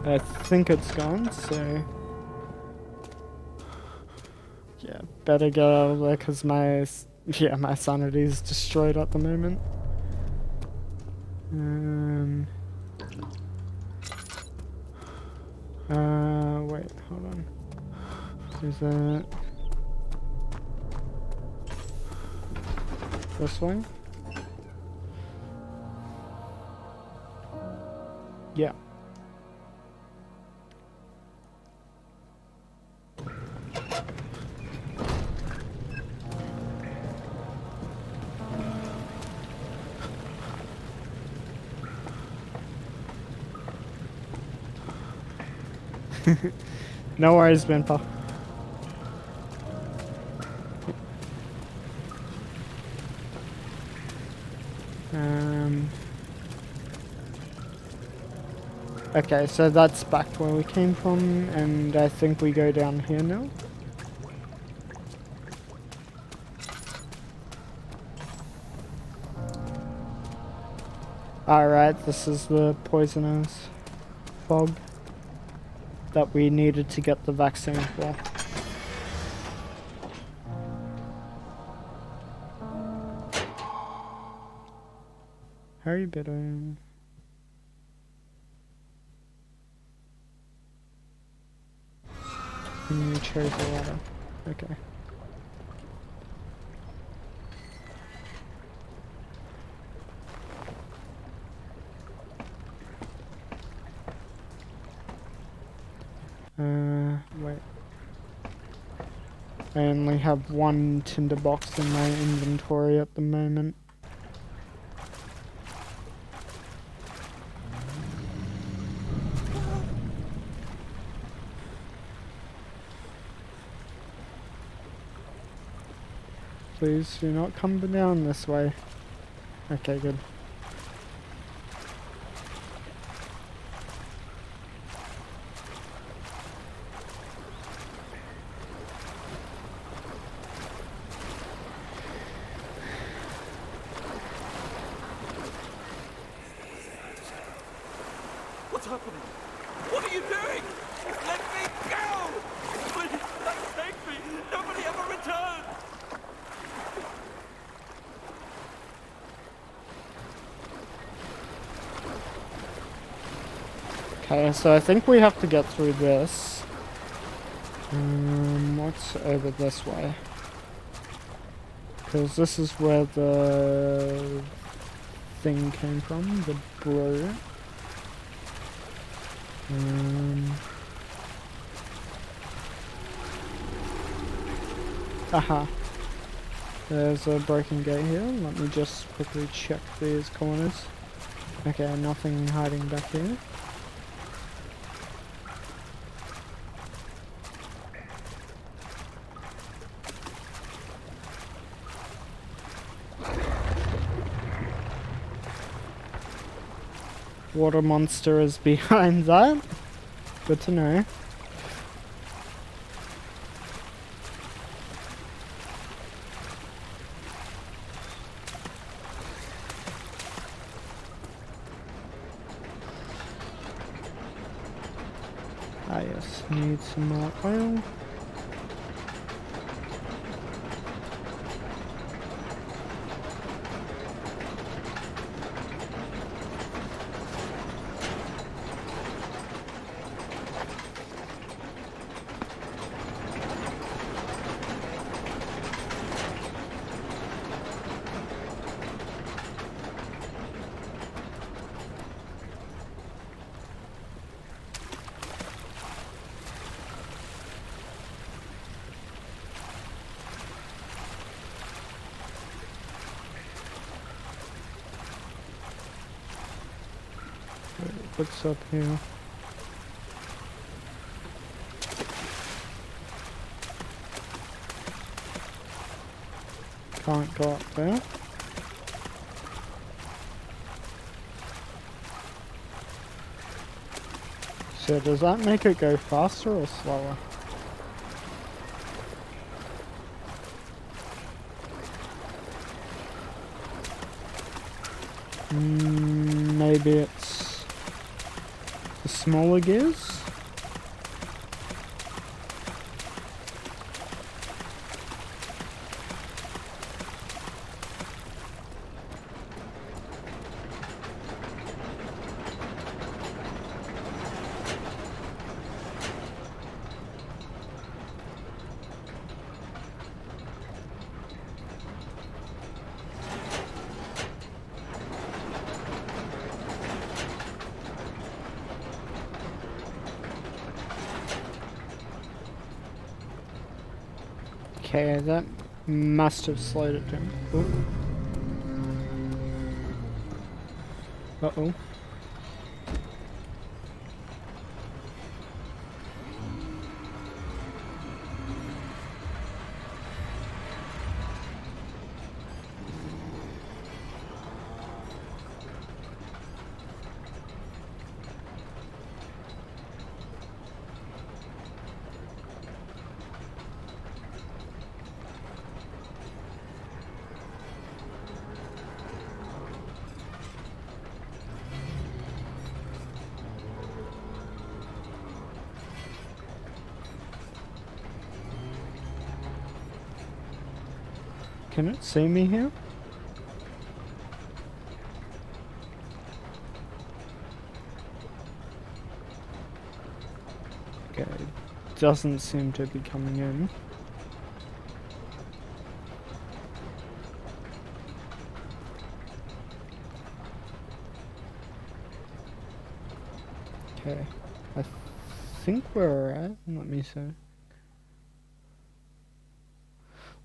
I think it's gone, so yeah, better get out of there because my sanity is destroyed at the moment. Wait, hold on. Is that this way? Yeah. No worries, Benpa. Okay, so that's back to where we came from, and I think we go down here now. Alright, this is the poisonous fog that we needed to get the vaccine for. Hurry, better. You chose the water. Okay. Wait. I only have one tinderbox in my inventory at the moment. Please do not come down this way. Okay, good. What's happening? What are you doing? Let me go! Please, don't take me! Nobody ever returned! Okay, so I think we have to get through this. What's over this way? Because this is where the thing came from, the brew. Aha. There's a broken gate here. Let me just quickly check these corners. Okay, nothing hiding back here. Water monster is behind that. Good to know. Ah yes, need some more oil. What's up here? Can't go up there. So does that make it go faster or slower? Maybe it's the smaller gears? Okay, that must have slowed it down. Uh-oh. Can it see me here? Okay, it doesn't seem to be coming in. Okay, I think we're at. Let me see.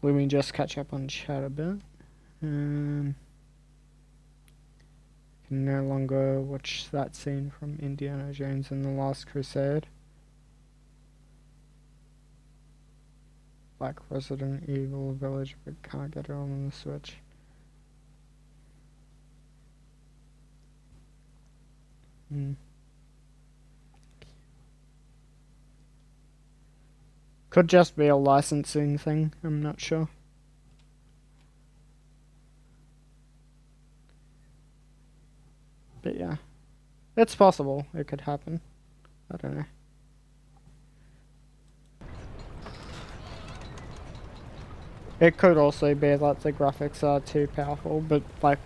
Let me just catch up on chat a bit. Can no longer watch that scene from Indiana Jones and the Last Crusade. Like Resident Evil Village, but can't get it on the Switch. Could just be a licensing thing, I'm not sure. But yeah, it's possible it could happen. I don't know. It could also be that the graphics are too powerful, but like,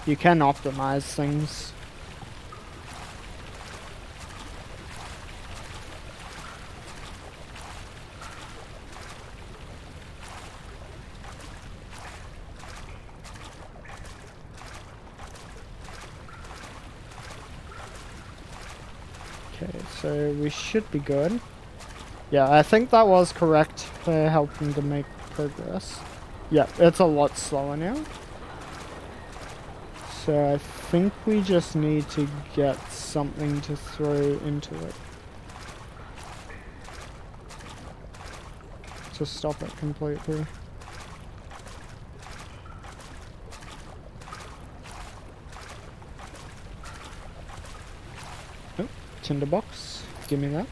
you can optimize things. Okay, so we should be good. Yeah, I think that was correct for helping to make progress. Yeah, it's a lot slower now. So I think we just need to get something to throw into it to stop it completely. Oh, tinderbox. Give me that.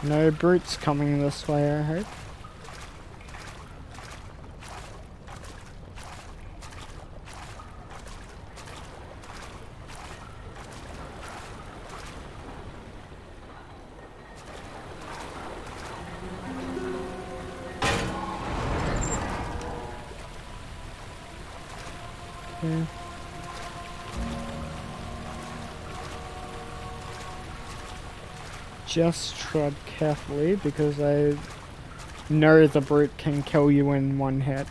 No brutes coming this way, I hope. Okay. just tread carefully because I know the brute can kill you in one hit.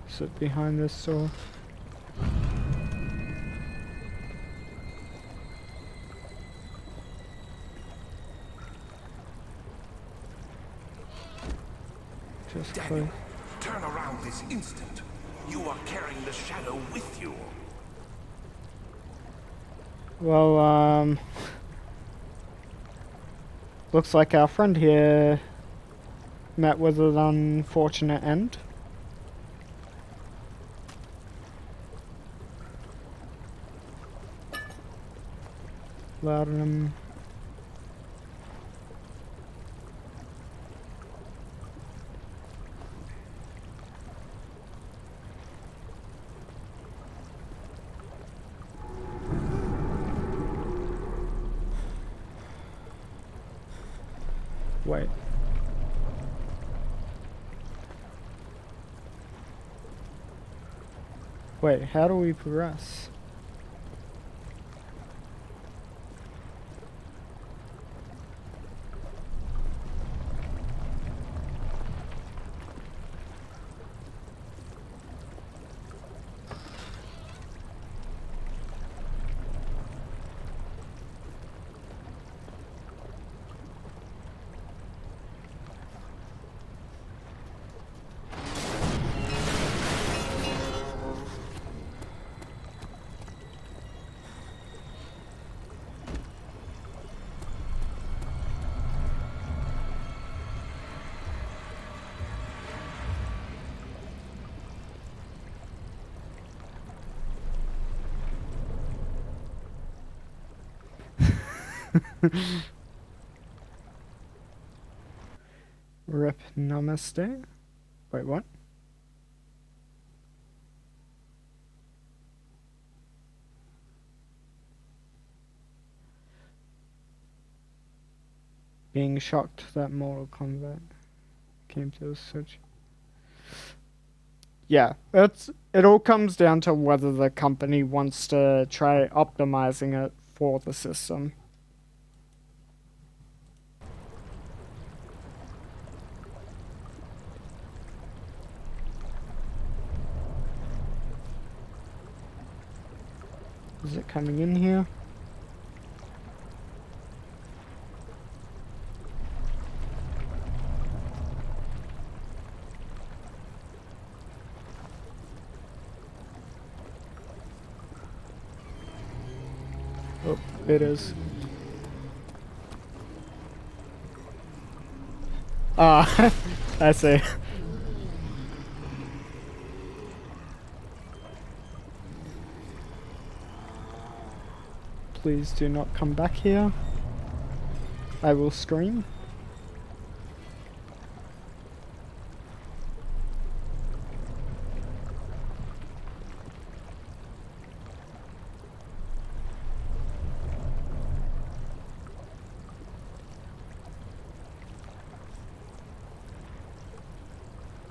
Sit behind this door. Just Daniel, turn around this instant. You are carrying the shadow with you. Well, looks like our friend here met with an unfortunate end. Laudanum. Wait. Wait, how do we progress? Rip namaste. Wait, what? Being shocked that Mortal Kombat came to such. Yeah, it all comes down to whether the company wants to try optimizing it for the system. Is it coming in here? Oh, it is. Ah, I see. Please do not come back here. I will scream.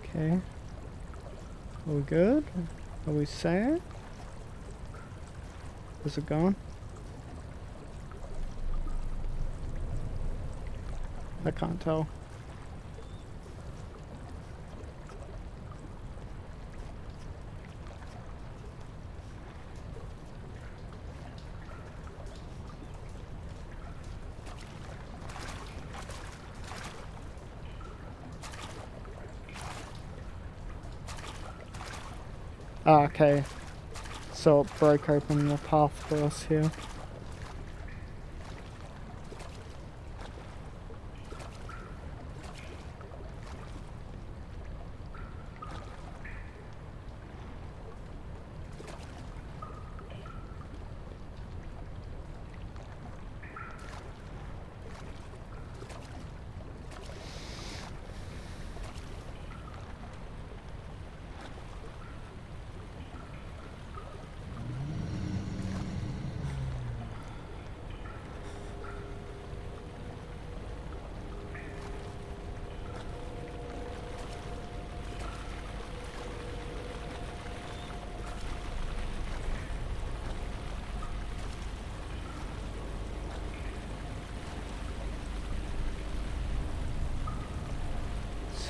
Okay. Are we good? Are we safe? Is it gone? I can't tell. Ah, okay. So it broke open the path for us here.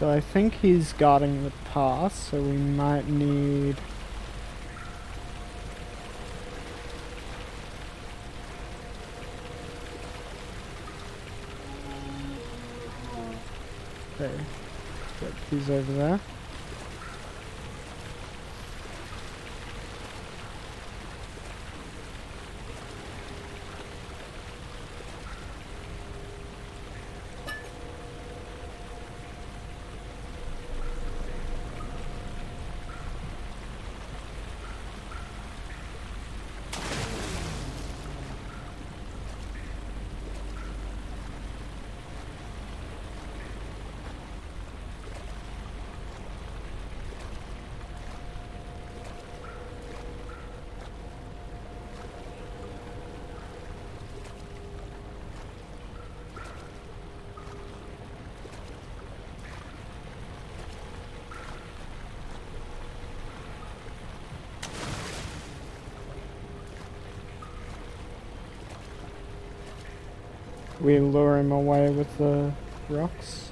So I think he's guarding the pass, so we might need... Okay, but he's over there. We lure him away with the rocks.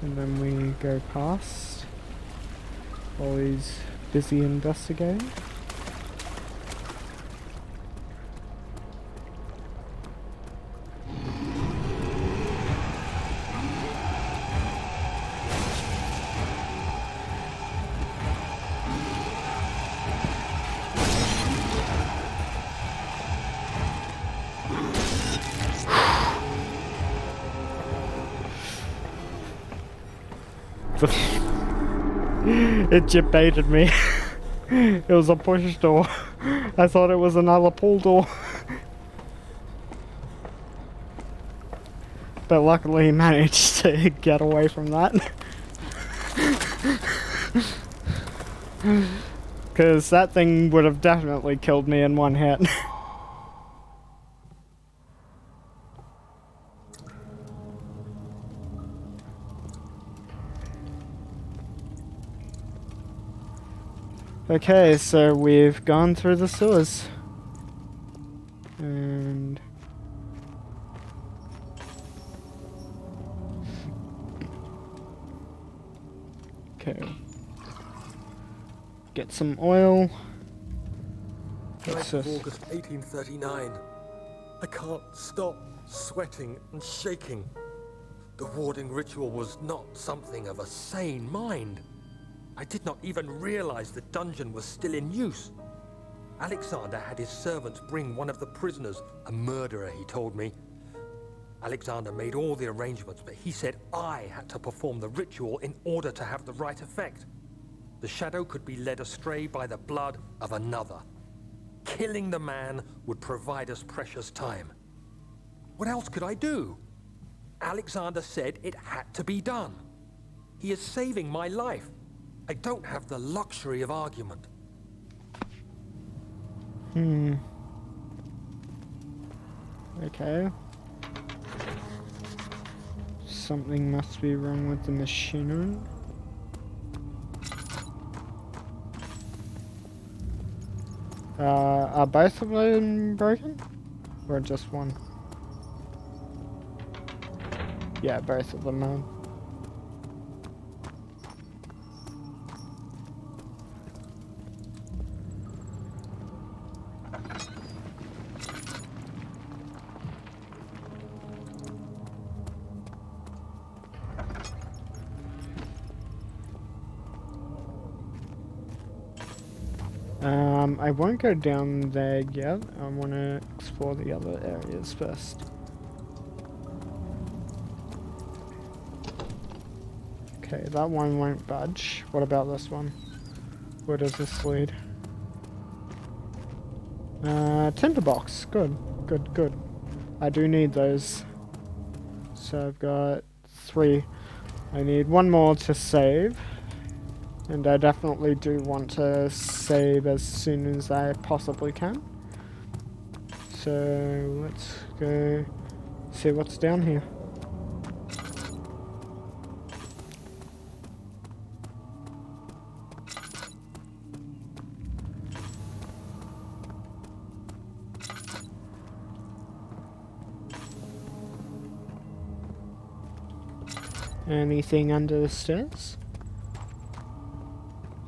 And then we go past while he's busy investigating. It just baited me. It was a push door. I thought it was another pull door. But luckily he managed to get away from that. Because that thing would have definitely killed me in one hit. Okay, so we've gone through the sewers. And... okay. Get some oil. 9th of August 1839. I can't stop sweating and shaking. The warding ritual was not something of a sane mind. I did not even realize the dungeon was still in use. Alexander had his servants bring one of the prisoners, a murderer, he told me. Alexander made all the arrangements, but he said I had to perform the ritual in order to have the right effect. The shadow could be led astray by the blood of another. Killing the man would provide us precious time. What else could I do? Alexander said it had to be done. He is saving my life. I don't have the luxury of argument. Okay. Something must be wrong with the machinery. Are both of them broken? Or just one? Yeah, both of them are. I won't go down there yet. I want to explore the other areas first. Okay, that one won't budge. What about this one? Where does this lead? Tinderbox. Good, good, good. I do need those. So I've got 3. I need 1 more to save. And I definitely do want to save as soon as I possibly can. So let's go see what's down here. Anything under the stairs?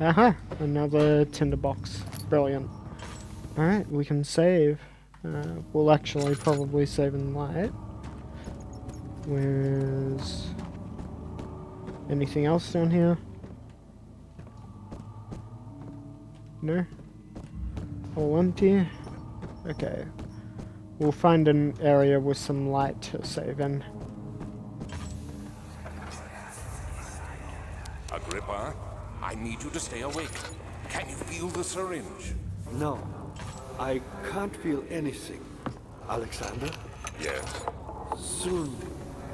Aha! Another tinderbox. Brilliant. Alright, we can save. We'll actually probably save in light. Where's... anything else down here? No? All empty? Okay. We'll find an area with some light to save in. Agrippa, I need you to stay awake. Can you feel the syringe? No, I can't feel anything. Alexander? Yes. Soon,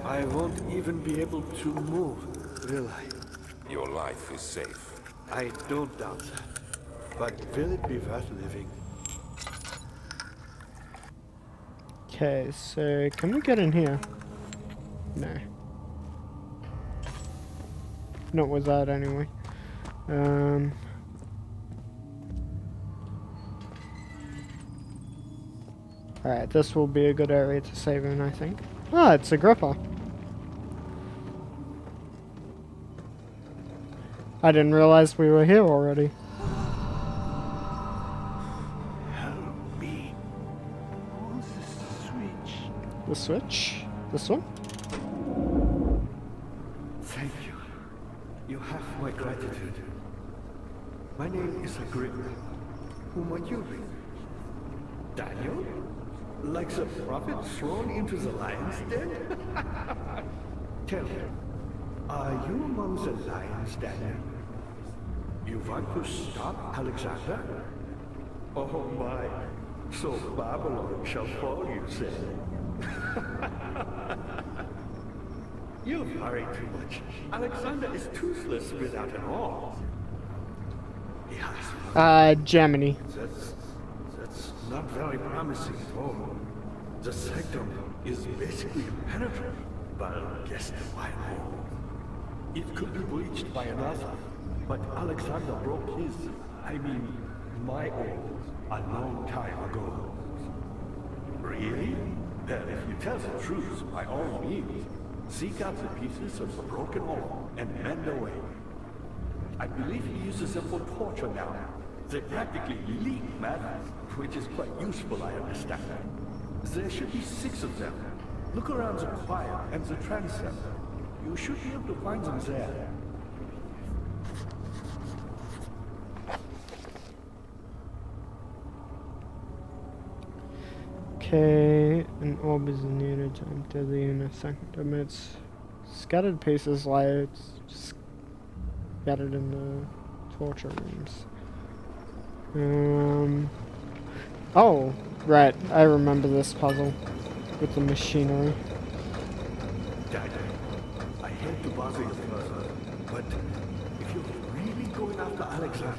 I won't even be able to move, will I? Your life is safe. I don't doubt that. But will it be worth living? Okay, so can we get in here? No. Not with that anyway. Alright, this will be a good area to save in, I think. Ah, it's Agrippa. I didn't realize we were here already. Help me. Who's the switch? The switch? This one? Thank you. You have my gratitude. My name is Agrippa. Whom are you? Daniel? Like the prophet thrown into the lion's den? Tell me, are you among the lions, Daniel? You want to stop Alexander? Oh my, so Babylon shall fall, you say? You worry too much. Alexander is toothless without an arm. Yes. Germany. That's not very promising at all. The Sanctum is basically impenetrable, but against the white wall. It could be breached by another, but Alexander broke his, my own, a long time ago. Really? Well, if you tell the truth, by all means, seek out the pieces of the broken wall and mend away. I believe he uses them for torture now. They practically leak matter, which is quite useful, I understand. There should be 6 of them. Look around the choir and the transept. You should be able to find them there. Okay, an orb is needed to enter the inner sanctum. It's scattered pieces lie scattered in the torture rooms. Oh, right, I remember this puzzle with the machinery. Daniel, I hate to bother you further, but if you're really going after Alexander,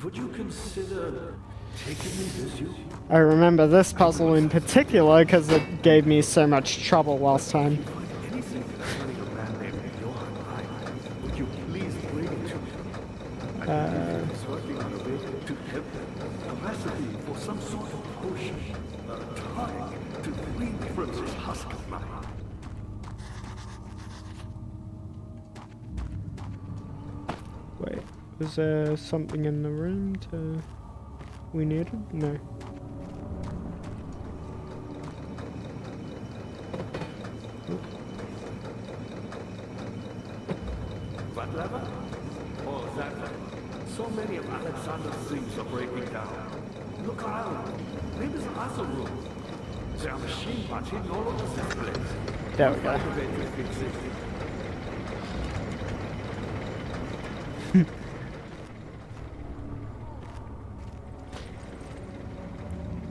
would you consider taking me with you? I remember this puzzle in particular because it gave me so much trouble last time. Anything concerning a man named Johann, would you please bring it to me? I believe he's working on a way to help them. A recipe for some sort of potion. A tonic to free me from this husk of mine. Wait, was there something in the room we needed? No. What lever? Oh, that lever. So many of Alexander's things are breaking down. Look around. Maybe there's another room. There are machine parts hidden all over this place. There we go. Find a way to fix it.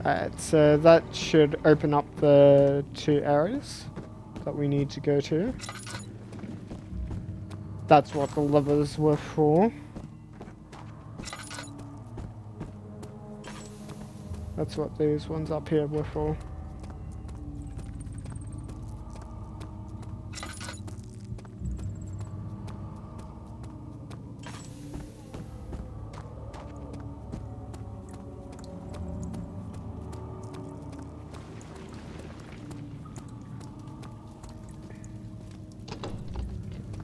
Alright, so that should open up the 2 areas that we need to go to. That's what the levers were for. That's what these ones up here were for.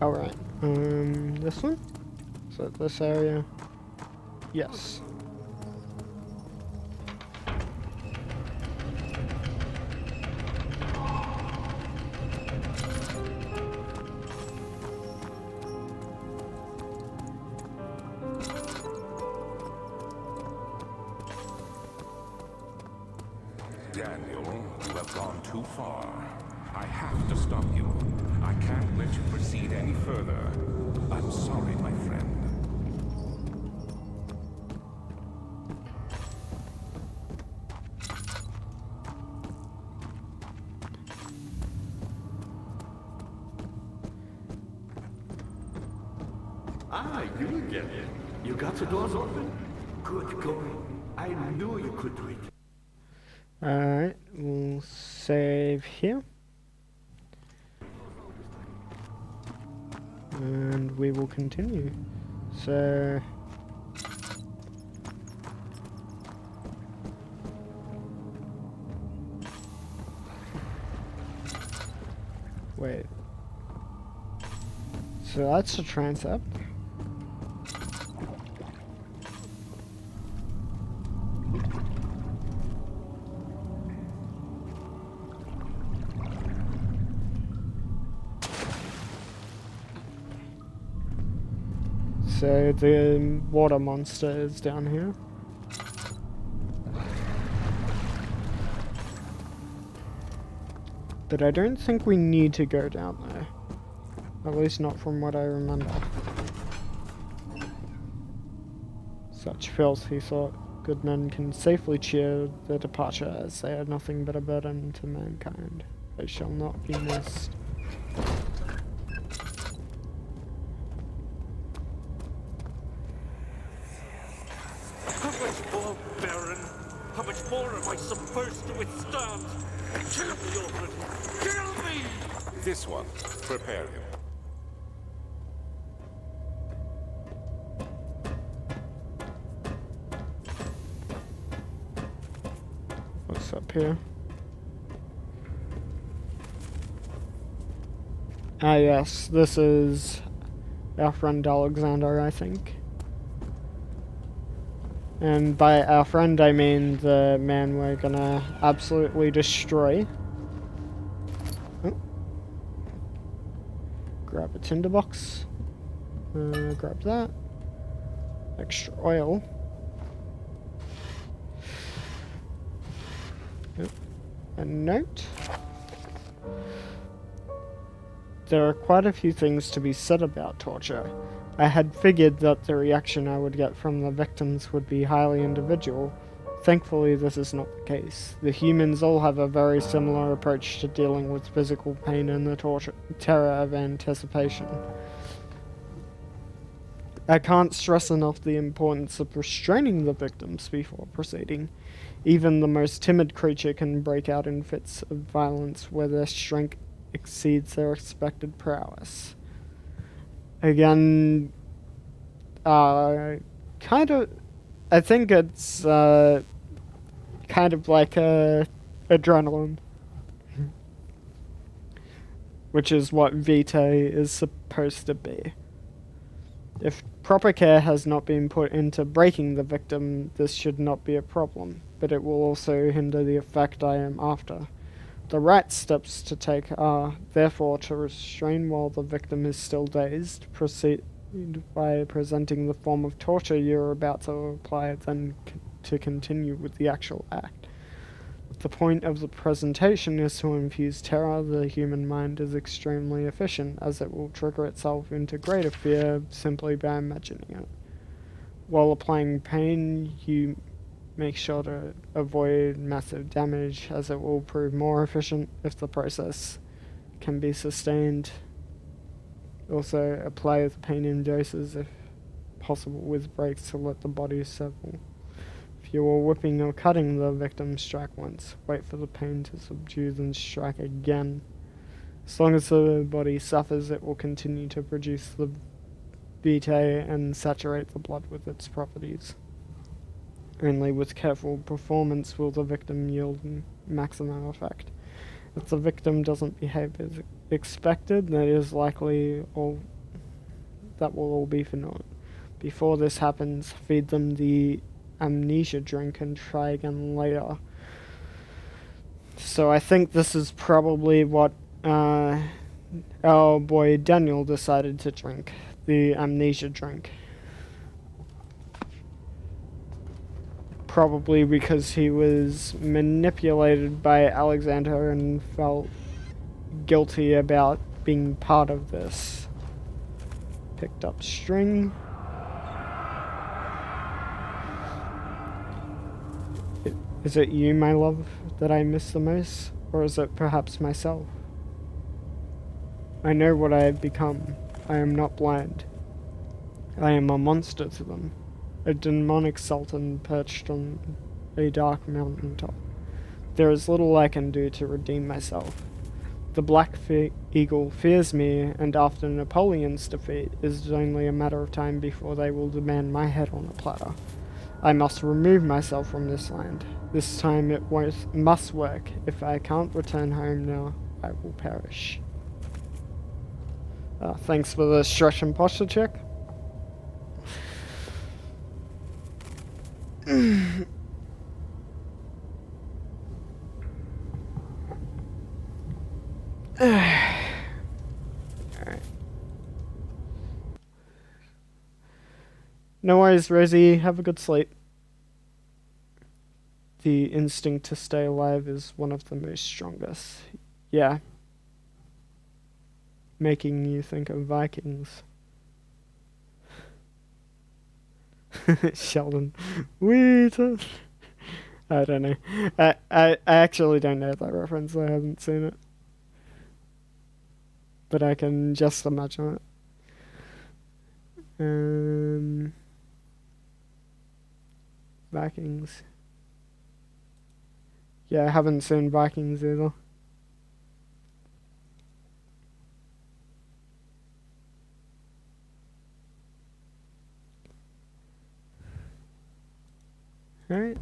Alright, this one? Is it this area? Yes. Daniel, you have gone too far. I have to stop you. I can't let you proceed any further. I'm sorry, my friend. Ah, you again. You got the doors open? Good going. I knew you could do it. Alright, we'll save here. And we will continue. So... Wait. So that's the transept. So the water monster is down here. But I don't think we need to go down there. At least not from what I remember. Such filth, he thought. Good men can safely cheer their departure, as they are nothing but a burden to mankind. They shall not be missed. How much more, Baron? How much more am I supposed to withstand? Kill me already! Kill me! This one, prepare him. What's up here? Ah yes, this is our friend Alexander, I think. And by our friend I mean the man we're gonna absolutely destroy. Oh. Grab a tinderbox. Grab that. Extra oil. Yep. A note. There are quite a few things to be said about torture. I had figured that the reaction I would get from the victims would be highly individual. Thankfully, this is not the case. The humans all have a very similar approach to dealing with physical pain and the terror of anticipation. I can't stress enough the importance of restraining the victims before proceeding. Even the most timid creature can break out in fits of violence where their strength exceeds their expected prowess. Again, I think it's kind of like adrenaline, which is what Vitae is supposed to be. If proper care has not been put into breaking the victim, this should not be a problem, but it will also hinder the effect I am after. The right steps to take are, therefore, to restrain while the victim is still dazed, proceed by presenting the form of torture you're about to apply, then to continue with the actual act. The point of the presentation is to infuse terror. The human mind is extremely efficient, as it will trigger itself into greater fear simply by imagining it. While applying pain, you make sure to avoid massive damage, as it will prove more efficient if the process can be sustained. Also, apply the pain in doses if possible with breaks to let the body settle. If you are whipping or cutting the victim, strike once. Wait for the pain to subdue, then strike again. As long as the body suffers, it will continue to produce the vitae and saturate the blood with its properties. Only with careful performance will the victim yield maximum effect. If the victim doesn't behave as expected, that is likely that will all be for naught. Before this happens, feed them the amnesia drink and try again later. So I think this is probably what our boy Daniel decided to drink, the amnesia drink. Probably because he was manipulated by Alexander and felt guilty about being part of this. Picked up string. Is it you, my love, that I miss the most? Or is it perhaps myself? I know what I have become. I am not blind. I am a monster to them. A demonic sultan perched on a dark mountain top. There is little I can do to redeem myself. The Black Eagle fears me, and after Napoleon's defeat, it is only a matter of time before they will demand my head on a platter. I must remove myself from this land. This time it must work. If I can't return home now, I will perish. Thanks for the stretch and posture check. Alright. No worries, Rosie. Have a good sleep. The instinct to stay alive is one of the most strongest. Yeah. Making you think of Vikings. Sheldon. Wheaton. I don't know. I actually don't know that reference. I haven't seen it. But I can just imagine it. Vikings. Yeah, I haven't seen Vikings either. Alright.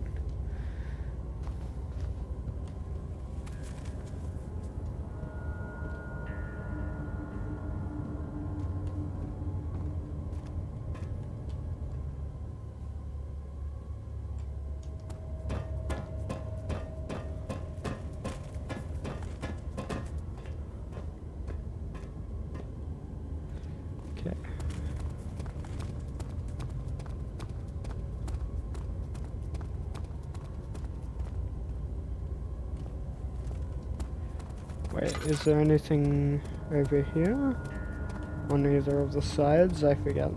Okay. Wait, is there anything over here? On either of the sides? I forget.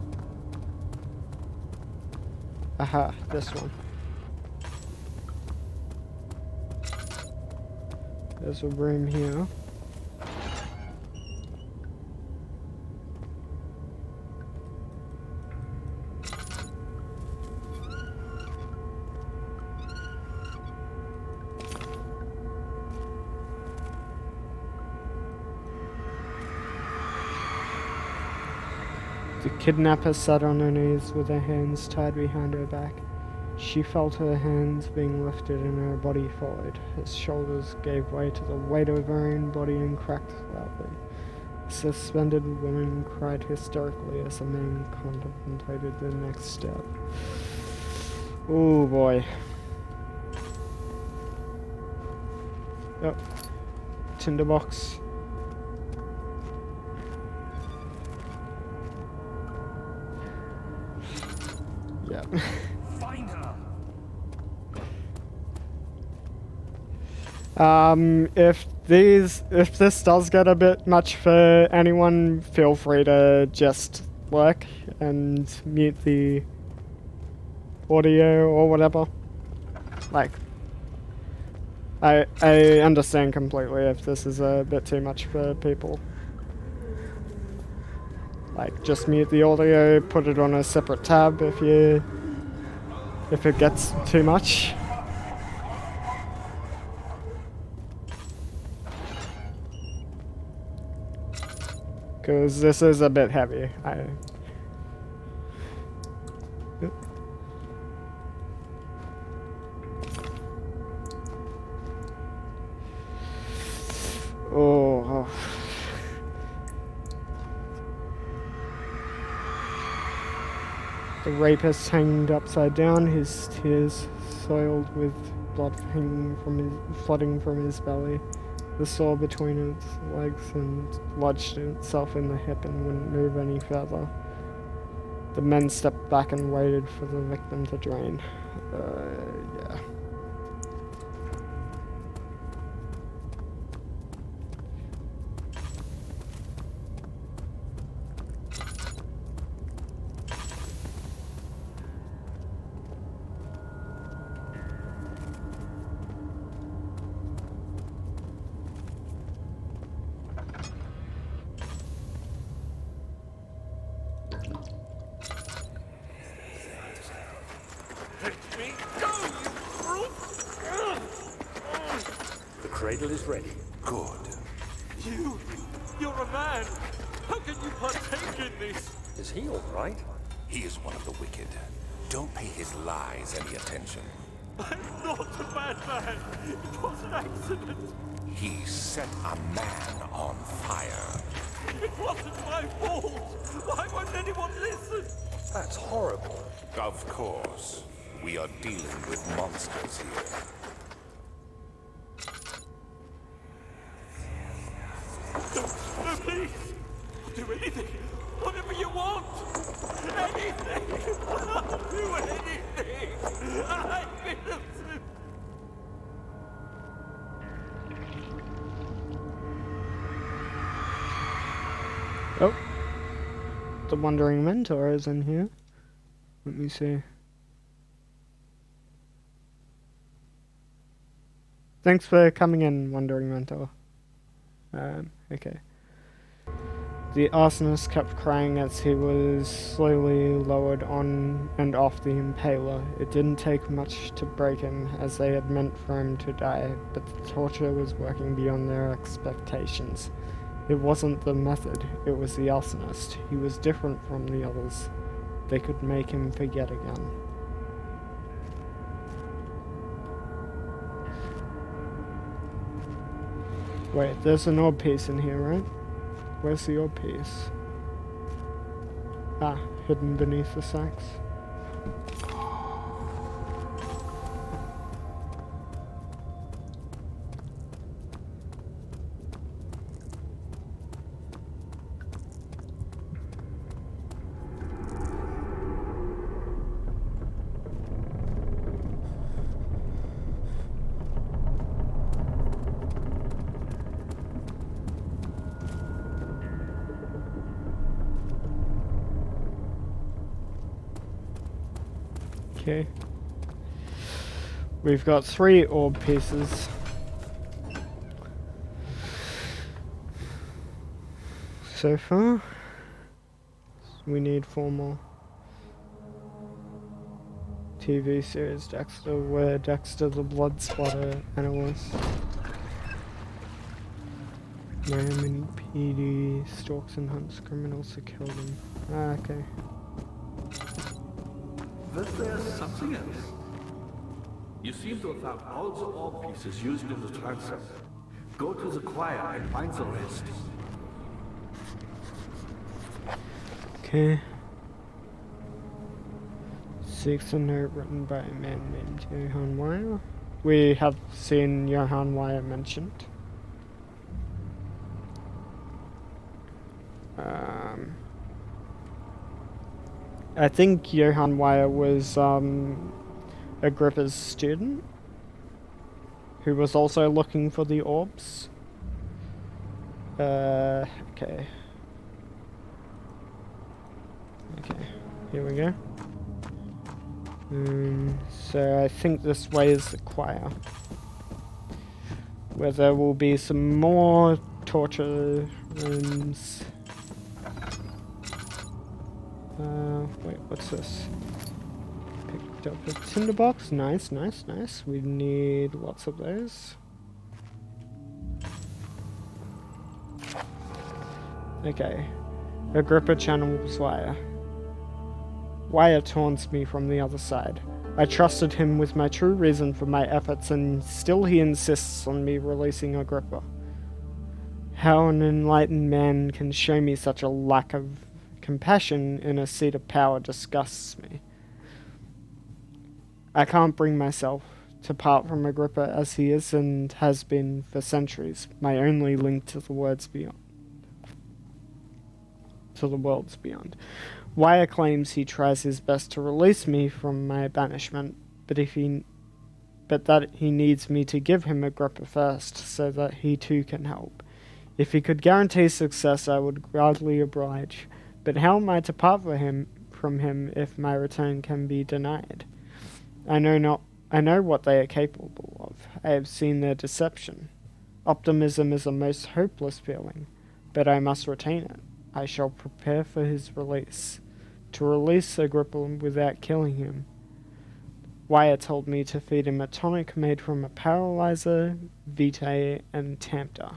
Aha, this one. There's a room here. The kidnapper sat on her knees with her hands tied behind her back. She felt her hands being lifted and her body followed. Her shoulders gave way to the weight of her own body and cracked loudly. The suspended woman cried hysterically as the man contemplated the next step. Oh boy. Oh. Tinderbox. Yeah. Find her. If this does get a bit much for anyone, feel free to just lurk and mute the audio or whatever. Like, I understand completely if this is a bit too much for people. Like, just mute the audio, put it on a separate tab if it gets too much. Because this is a bit heavy. Oh. The rapist hanged upside down, his tears soiled with blood flooding from his belly. The saw between its legs and lodged itself in the hip and wouldn't move any further. The men stepped back and waited for the victim to drain. Yeah. The cradle is ready. Good. You're a man. How can you partake in this? Is he all right? He is one of the wicked. Don't pay his lies any attention. I'm not a bad man. It was an accident. He set a man on fire. It wasn't my fault. Why won't anyone listen? That's horrible. Of course. We are dealing with monsters here. No, please. Do anything. Whatever you want. Anything. I'll do anything. I'm innocent. Oh. The Wandering Mentor is in here. Let me see. Thanks for coming in, Wandering Mentor. Okay. The arsonist kept crying as he was slowly lowered on and off the impaler. It didn't take much to break him, as they had meant for him to die, but the torture was working beyond their expectations. It wasn't the method, it was the arsonist. He was different from the others. They could make him forget again. Wait, there's an orb piece in here, right? Where's the orb piece? Ah, hidden beneath the sacks. Okay. We've got 3 orb pieces. So far. We need 4 more. TV series Dexter, where Dexter the blood spotter analyst. Miami PD stalks and hunts criminals to kill them. Ah, okay. But there's something else. You seem to have found all the orb pieces used in the transept. Go to the choir and find the rest. Okay. Seeks a note written by a man named Johann Wire. We have seen Johann Wire mentioned. I think Johann Wire was Agrippa's student, who was also looking for the orbs. Okay. Okay, here we go. So I think this way is the choir, where there will be some more torture rooms. Wait, what's this? Picked up a tinderbox. Nice, nice, nice. We need lots of those. Okay. Agrippa channels Wire. Wire taunts me from the other side. I trusted him with my true reason for my efforts, and still he insists on me releasing Agrippa. How an enlightened man can show me such a lack of compassion in a seat of power disgusts me. I can't bring myself to part from Agrippa as he is and has been for centuries, my only link to the worlds beyond. Wire claims he tries his best to release me from my banishment, but that he needs me to give him Agrippa first, so that he too can help. If he could guarantee success, I would gladly oblige, but how am I to part from him if my return can be denied? I know what they are capable of. I have seen their deception. Optimism is a most hopeless feeling, but I must retain it. I shall prepare for his release. To release Agrippa without killing him. Wyatt told me to feed him a tonic made from a paralyzer, vitae, and tempter.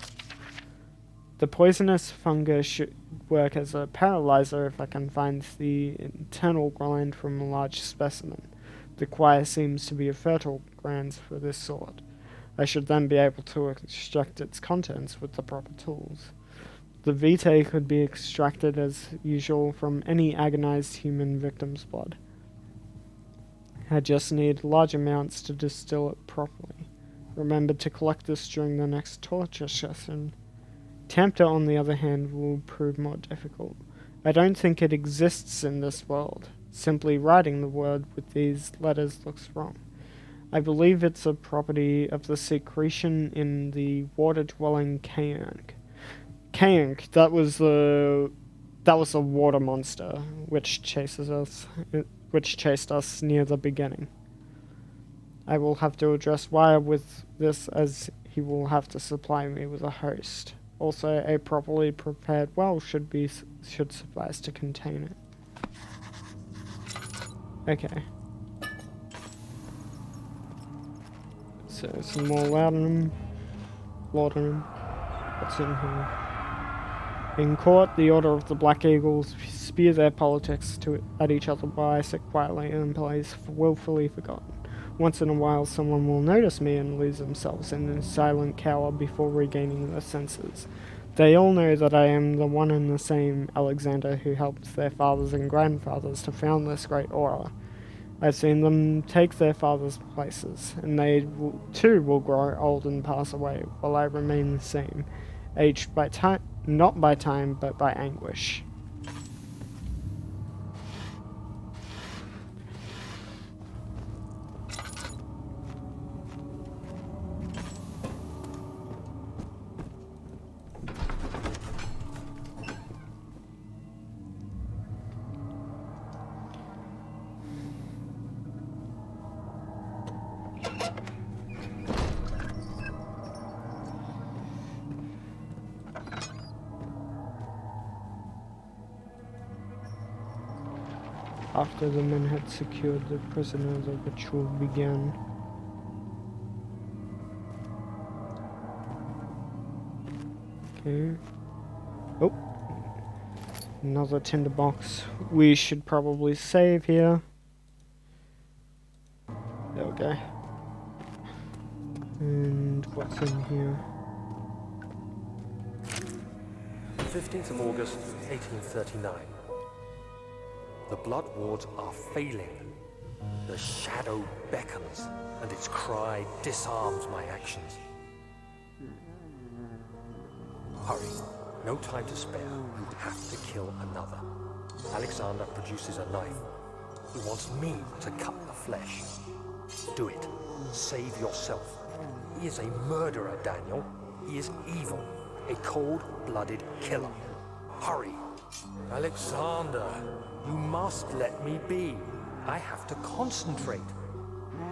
The poisonous fungus should work as a paralyzer if I can find the internal grind from a large specimen. The choir seems to be a fertile ground for this sort. I should then be able to extract its contents with the proper tools. The vitae could be extracted as usual from any agonized human victim's blood. I just need large amounts to distill it properly. Remember to collect this during the next torture session. Tempter, on the other hand, will prove more difficult. I don't think it exists in this world. Simply writing the word with these letters looks wrong. I believe it's a property of the secretion in the water-dwelling Kayank. Kayank, that was a water monster which chased us near the beginning. I will have to address Wire with this, as he will have to supply me with a host. Also, a properly prepared well should suffice to contain it. Okay. So some more laudanum. What's in here? In court, the Order of the Black Eagles spew their politics at each other while I sit quietly in place, willfully forgotten. Once in a while, someone will notice me and lose themselves in a silent cower before regaining their senses. They all know that I am the one and the same Alexander who helped their fathers and grandfathers to found this great order. I've seen them take their fathers' places, and they too will grow old and pass away, while I remain the same, aged by time, not by time, but by anguish. After the men had secured the prisoner, the ritual began. Okay. Oh! Another tinderbox. We should probably save here. There we go. And what's in here? 15th of August, 1839. The blood wards are failing. The shadow beckons, and its cry disarms my actions. Hurry. No time to spare. You have to kill another. Alexander produces a knife. He wants me to cut the flesh. Do it. Save yourself. He is a murderer, Daniel. He is evil. A cold-blooded killer. Hurry. Alexander, you must let me be. I have to concentrate.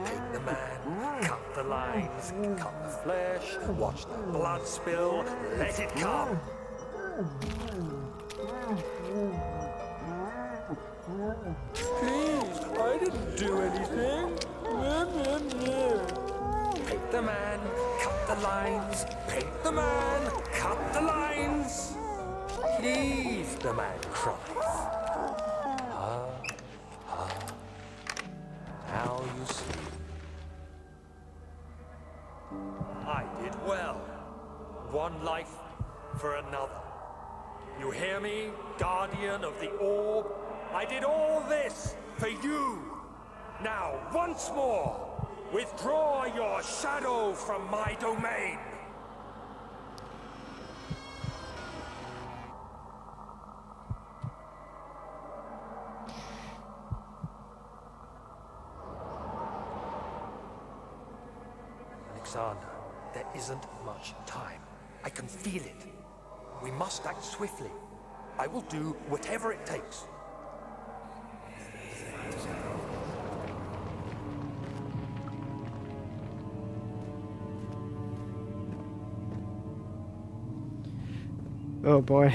Take the man, cut the lines, cut the flesh, watch the blood spill, let it come. Please, I didn't do anything. Pick the man, cut the lines. Pick the man, cut the lines. Please, the man cries. Now you see. I did well. One life for another. You hear me, Guardian of the Orb? I did all this for you. Now, once more, withdraw your shadow from my domain. Alexander, there isn't much time. I can feel it. We must act swiftly. I will do whatever it takes. Oh boy.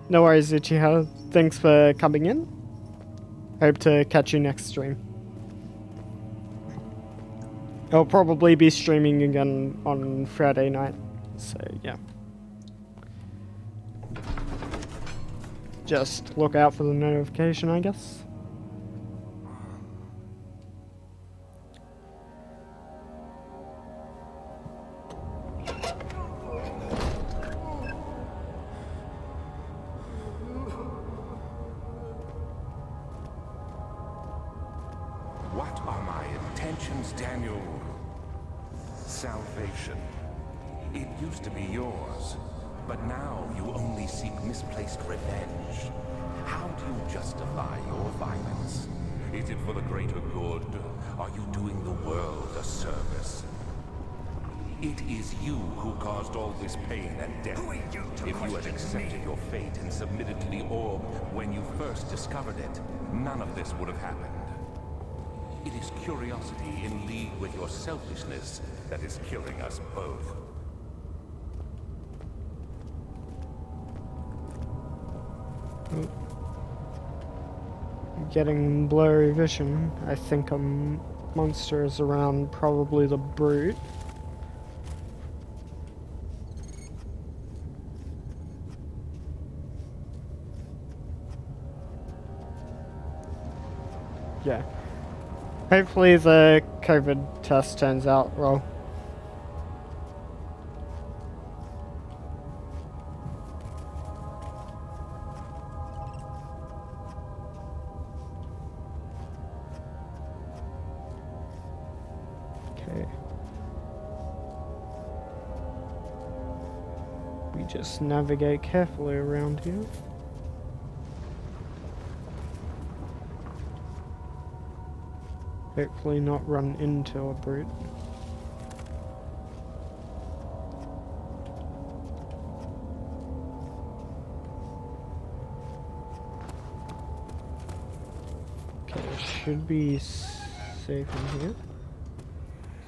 No worries, Ichiha. Thanks for coming in. Hope to catch you next stream. I'll probably be streaming again on Friday night, so yeah. Just look out for the notification, I guess. What are my intentions, Daniel? Salvation. It used to be yours, but now you only seek misplaced revenge. How do you justify your violence? Is it for the greater good? Are you doing the world a service? It is you who caused all this pain and death. If you had accepted your fate and submitted to the orb when you first discovered it, none of this would have happened. It is curiosity in league with your selfishness that is killing us both. Getting blurry vision. I think a monster is around, probably the brute. Yeah. Hopefully the COVID test turns out well. Okay. We just navigate carefully around here. Hopefully not run into a brute. Okay, should be safe in here.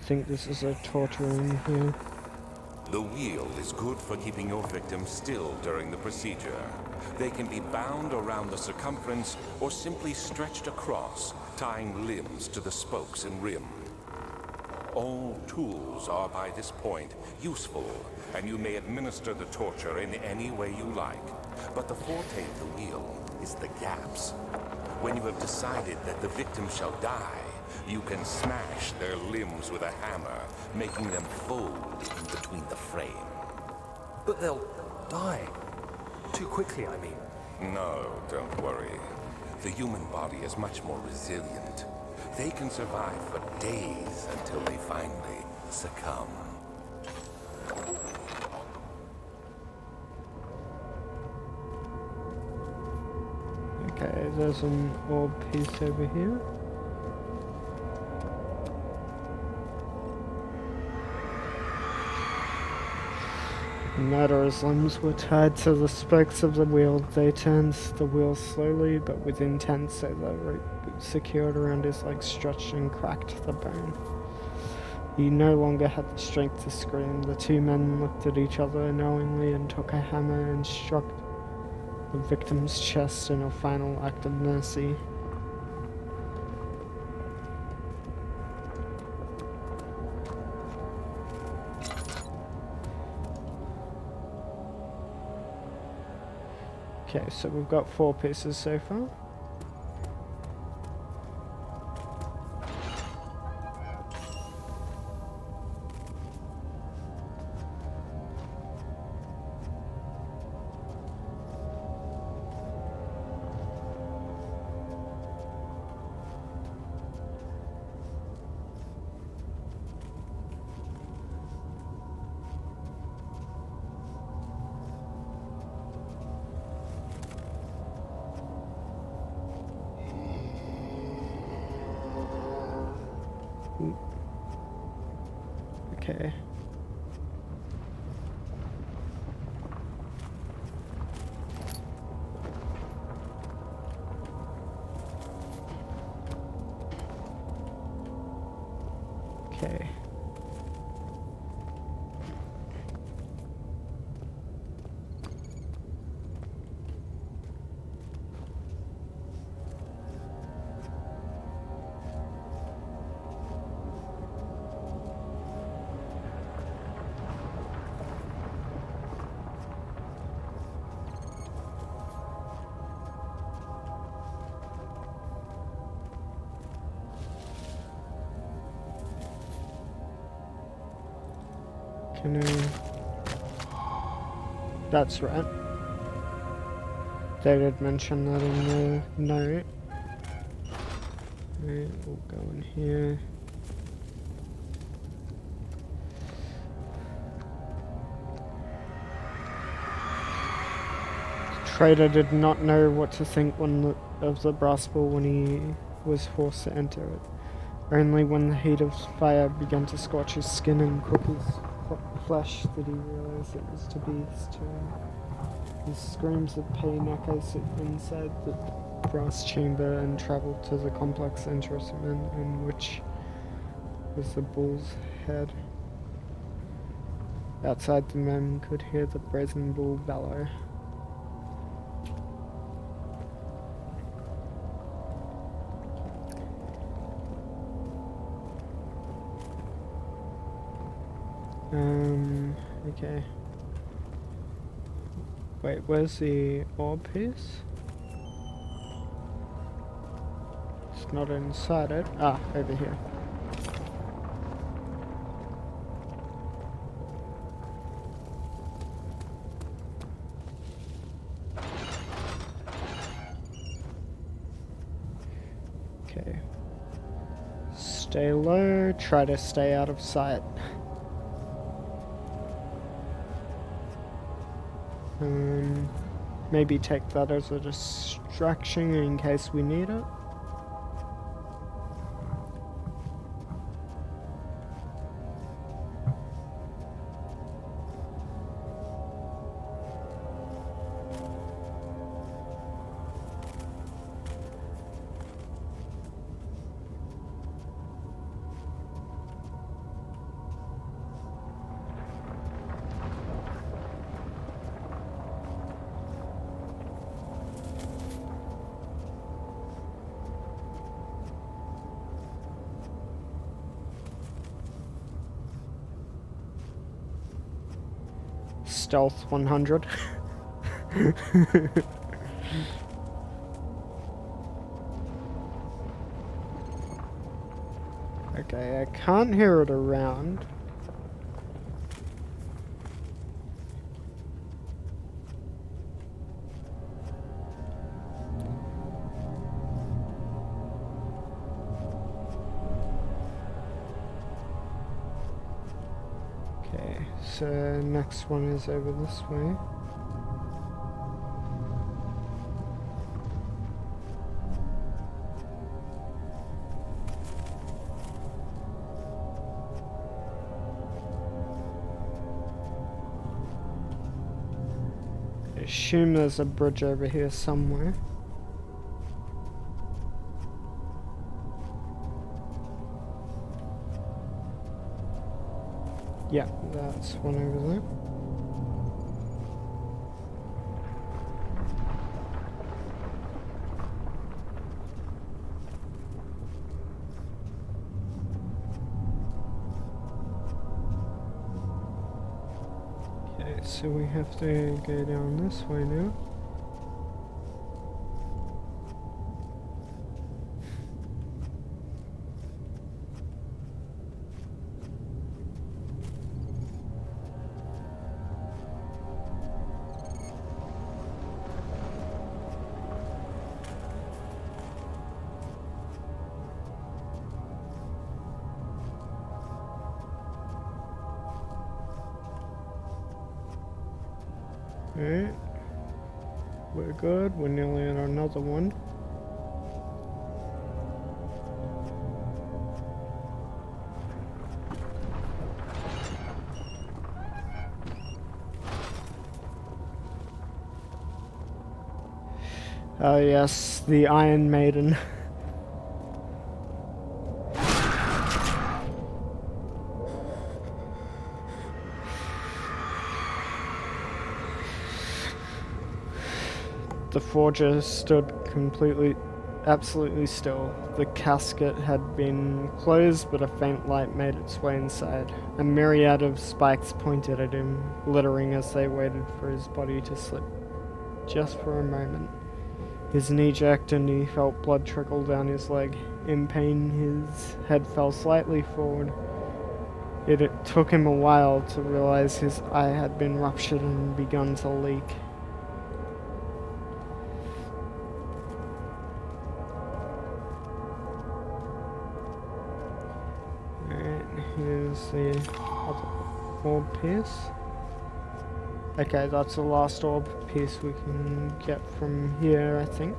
I think this is a torture room here. The wheel is good for keeping your victims still during the procedure. They can be bound around the circumference or simply stretched across, tying limbs to the spokes and rim. All tools are by this point useful, and you may administer the torture in any way you like. But the forte of the wheel is the gaps. When you have decided that the victim shall die, you can smash their limbs with a hammer, making them fold in between the frame. But they'll die. Too quickly, I mean. No, don't worry. The human body is much more resilient. They can survive for days until they finally succumb. Okay, there's an orb piece over here. Murderer's limbs were tied to the spokes of the wheel. They turned the wheel slowly, but with intent, so the rope secured around his legs stretched and cracked the bone. He no longer had the strength to scream. The two men looked at each other knowingly and took a hammer and struck the victim's chest in a final act of mercy. Okay, so we've got 4 pieces so far. Okay. Okay. Can I... That's right. They did mention that in the note. Right, we'll go in here. The trader did not know what to think of the brass ball when he was forced to enter it. Only when the heat of fire began to scorch his skin and cook his flesh did he realize it was to be his turn. His screams of pain echoed inside the brass chamber and travelled to the complex instrument in which was the bull's head. Outside, the men could hear the brazen bull bellow. Okay. Wait, where's the orb piece? It's not inside it. Ah, over here. Okay. Stay low, try to stay out of sight. Maybe take that as a distraction in case we need it. Stealth 100. Okay, I can't hear it around. So next one is over this way. I assume there's a bridge over here somewhere. Yeah, that's one over there. Okay, so we have to go down this way now. Alright, we're good, we're nearly at another one. Oh yes, the Iron Maiden. The forger stood absolutely still. The casket had been closed, but a faint light made its way inside. A myriad of spikes pointed at him, glittering as they waited for his body to slip. Just for a moment. His knee jerked and he felt blood trickle down his leg. In pain, his head fell slightly forward. It took him a while to realize his eye had been ruptured and begun to leak. Here's the other orb piece. Okay, that's the last orb piece we can get from here, I think.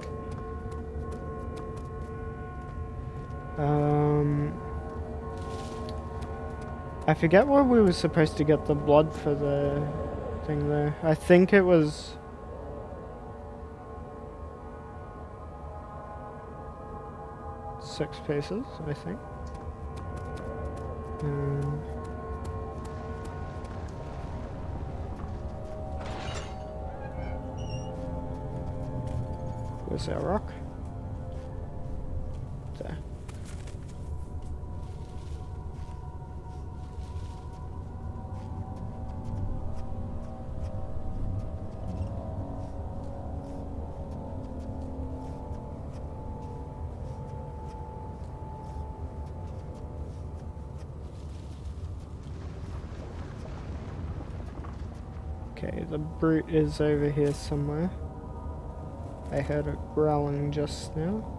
I forget where we were supposed to get the blood for the thing there. I think it was... six pieces, I think. Where's that rock? There. Okay, the brute is over here somewhere. I heard it growling just now.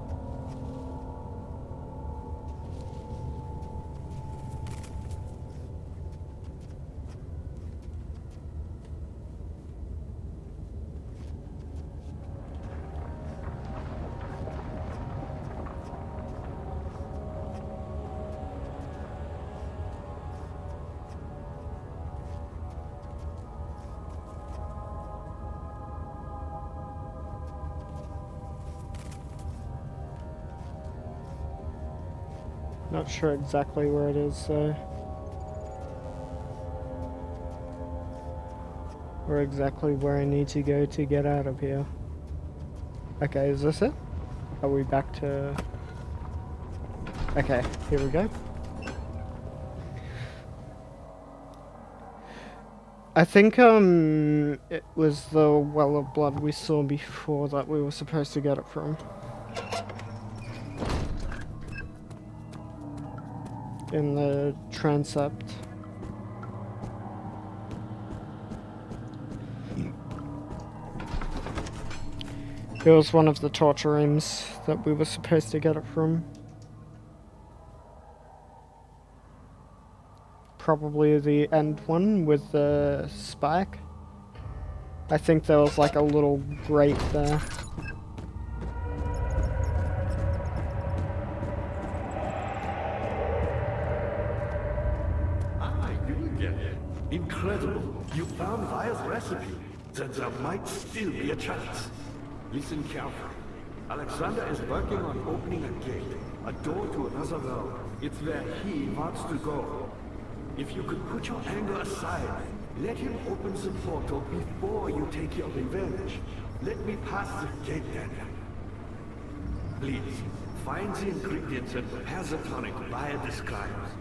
Not sure exactly where it is, though. Or exactly where I need to go to get out of here. Okay, is this it? Are we back to... Okay, here we go. I think, it was the well of blood we saw before that we were supposed to get it from. In the transept. It was one of the torture rooms that we were supposed to get it from. Probably the end one with the spike. I think there was like a little grate there. Incredible. You found Vaya's recipe. Then there might still be a chance. Listen carefully. Alexander is working on opening a gate, a door to another realm. It's where he wants to go. If you could put your anger aside, let him open the portal before you take your revenge. Let me pass the gate then. Please, find the ingredients and prepare the tonic Vaya describes.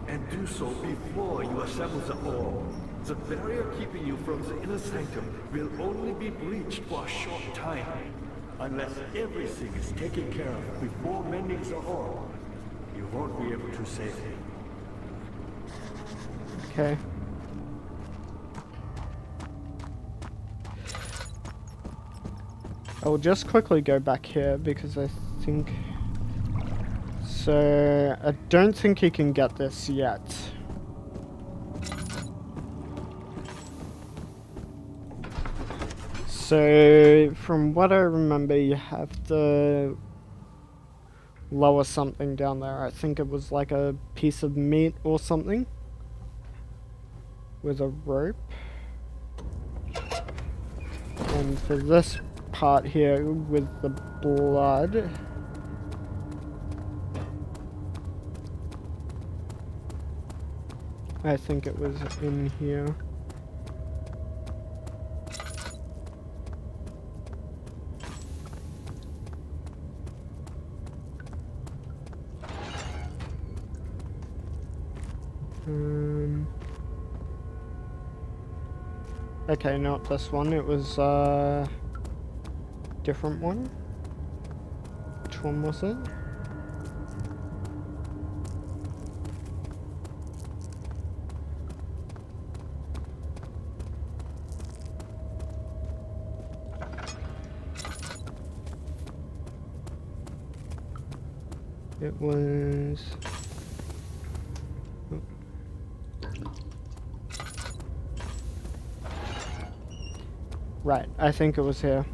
And do so before you assemble the orb. The barrier keeping you from the inner sanctum will only be breached for a short time. Unless everything is taken care of before mending the orb, you won't be able to save him. Okay. I will just quickly go back here because I think... So, I don't think you can get this yet. So, from what I remember, you have to lower something down there. I think it was like a piece of meat or something. With a rope. And for this part here with the blood. I think it was in here. Okay, not this one. It was different one. Which one was it? It was... Right, I think it was here.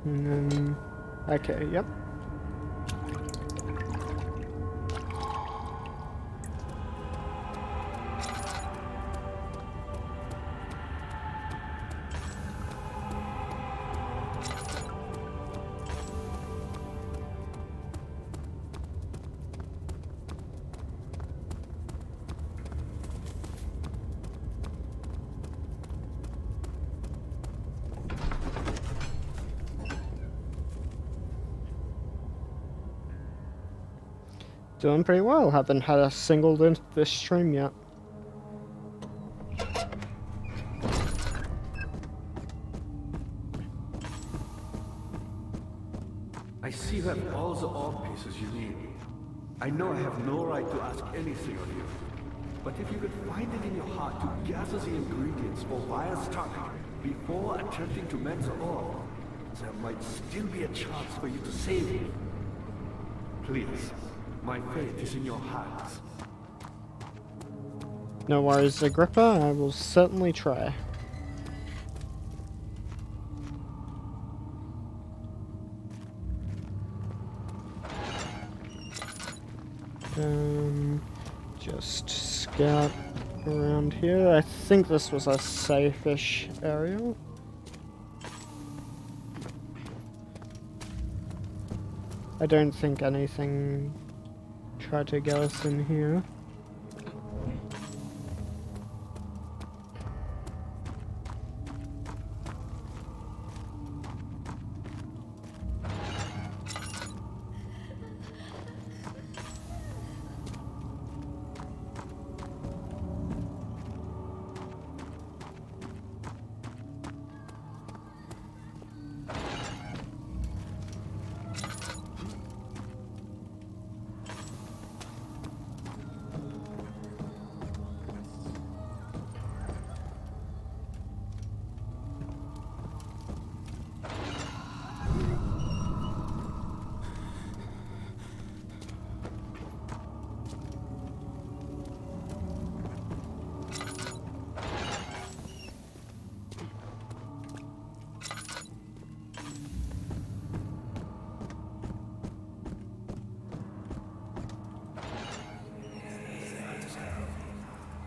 And then... Okay, yep. Doing pretty well. Haven't had a single this stream yet. I see you have all the orb pieces you need. I know I have no right to ask anything of you, but if you could find it in your heart to gather the ingredients for Vire's tonic before attempting to make the orb, there might still be a chance for you to save him. Please, my fate is in your hands. No worries, Agrippa. I will certainly try. Just scout around here. I think this was a safe-ish area. I don't think anything tried to get us in here.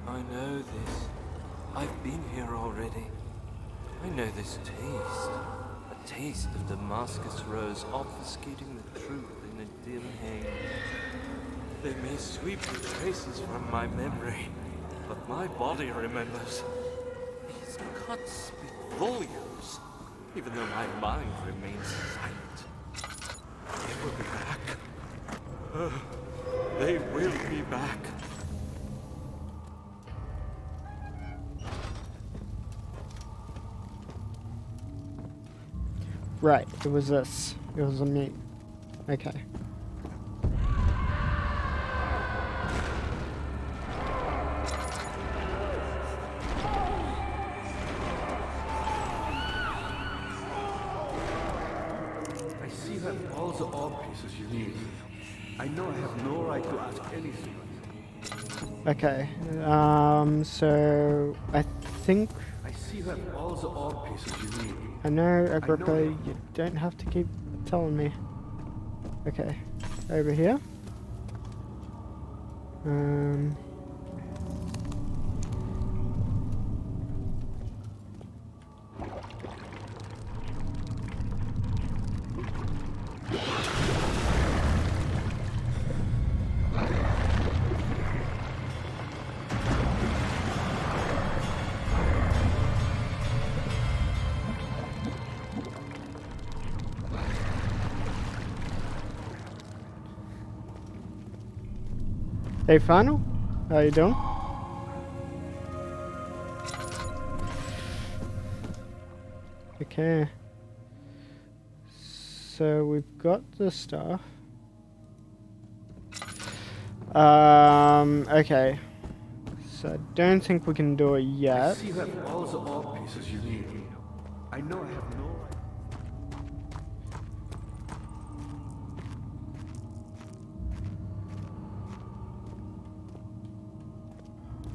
I know this. I've been here already. I know this taste. A taste of Damascus rose obfuscating the truth in a dim haze. They may sweep the traces from my memory, but my body remembers. These cuts speak volumes, even though my mind remains silent. They will be back. They will be back. Right, it was this. It was a me. Okay. I see you have all the orb pieces you need. I know I have no right to ask anything of you. Okay. So I think I see you have all the orb pieces you need. I know, Agrippa, you don't have to keep telling me. Okay, over here. Hey, Final? How you doing? Okay. So we've got the stuff. Okay. So I don't think we can do it I yet. see you have all the art pieces you need. I know I have no...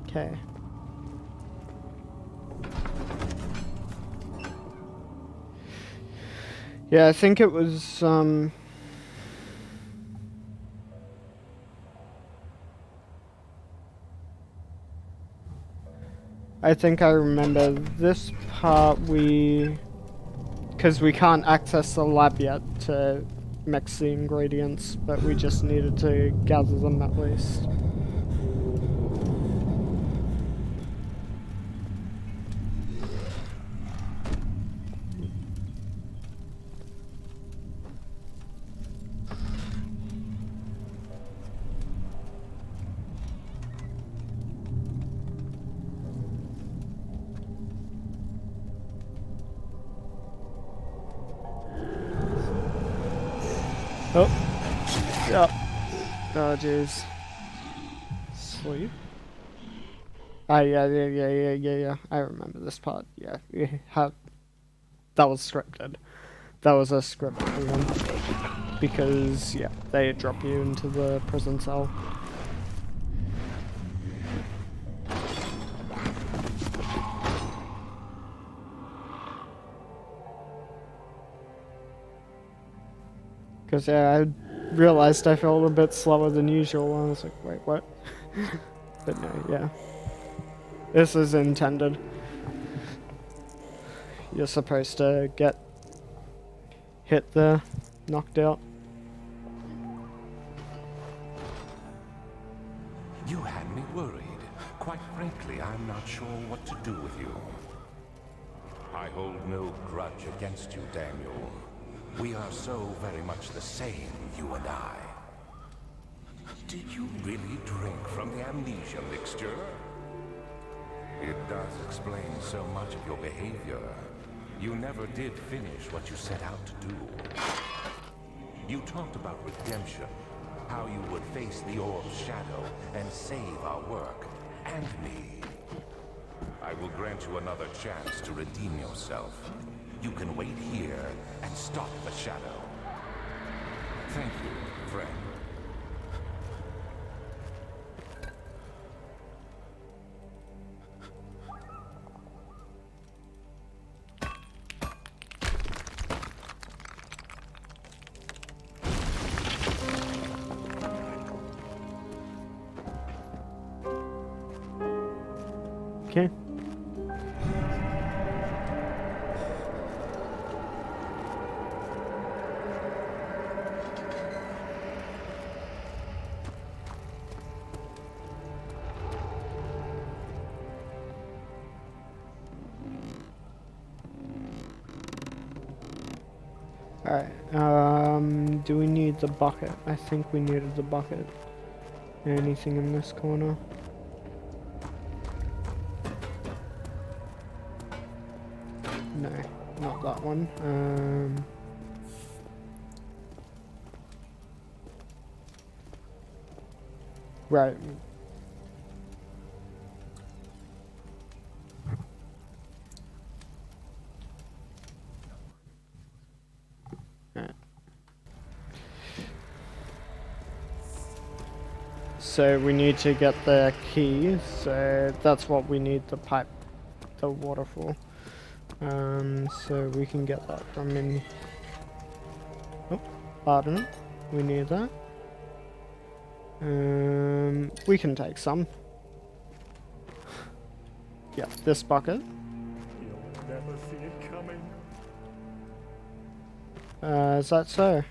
Okay. Yeah, I think it was, I think I remember this part because we can't access the lab yet to mix the ingredients, but we just needed to gather them at least. Oh. Yep. Oh, jeez. Sleep? Ah, yeah. I remember this part. Yeah. That was scripted. That was a scripted one. Because, yeah, they drop you into the prison cell. Because, yeah, I realized I felt a bit slower than usual, and I was like, wait, what? But no, yeah. This is intended. You're supposed to get hit there, knocked out. You had me worried. Quite frankly, I'm not sure what to do with you. I hold no grudge against you, Daniel. We are so very much the same, you and I. Did you really drink from the amnesia mixture? It does explain so much of your behavior. You never did finish what you set out to do. You talked about redemption, how you would face the orb's shadow and save our work, and me. I will grant you another chance to redeem yourself. You can wait here and stop the shadow. Thank you, friend. Okay. Alright, do we need the bucket? I think we needed the bucket. Anything in this corner? No, not that one. Right. So we need to get the key, so that's what we need the pipe, the water for. So we can get that from in... Oh, pardon, we need that. We can take some. Yeah, this bucket. You'll never see it coming. Is that so?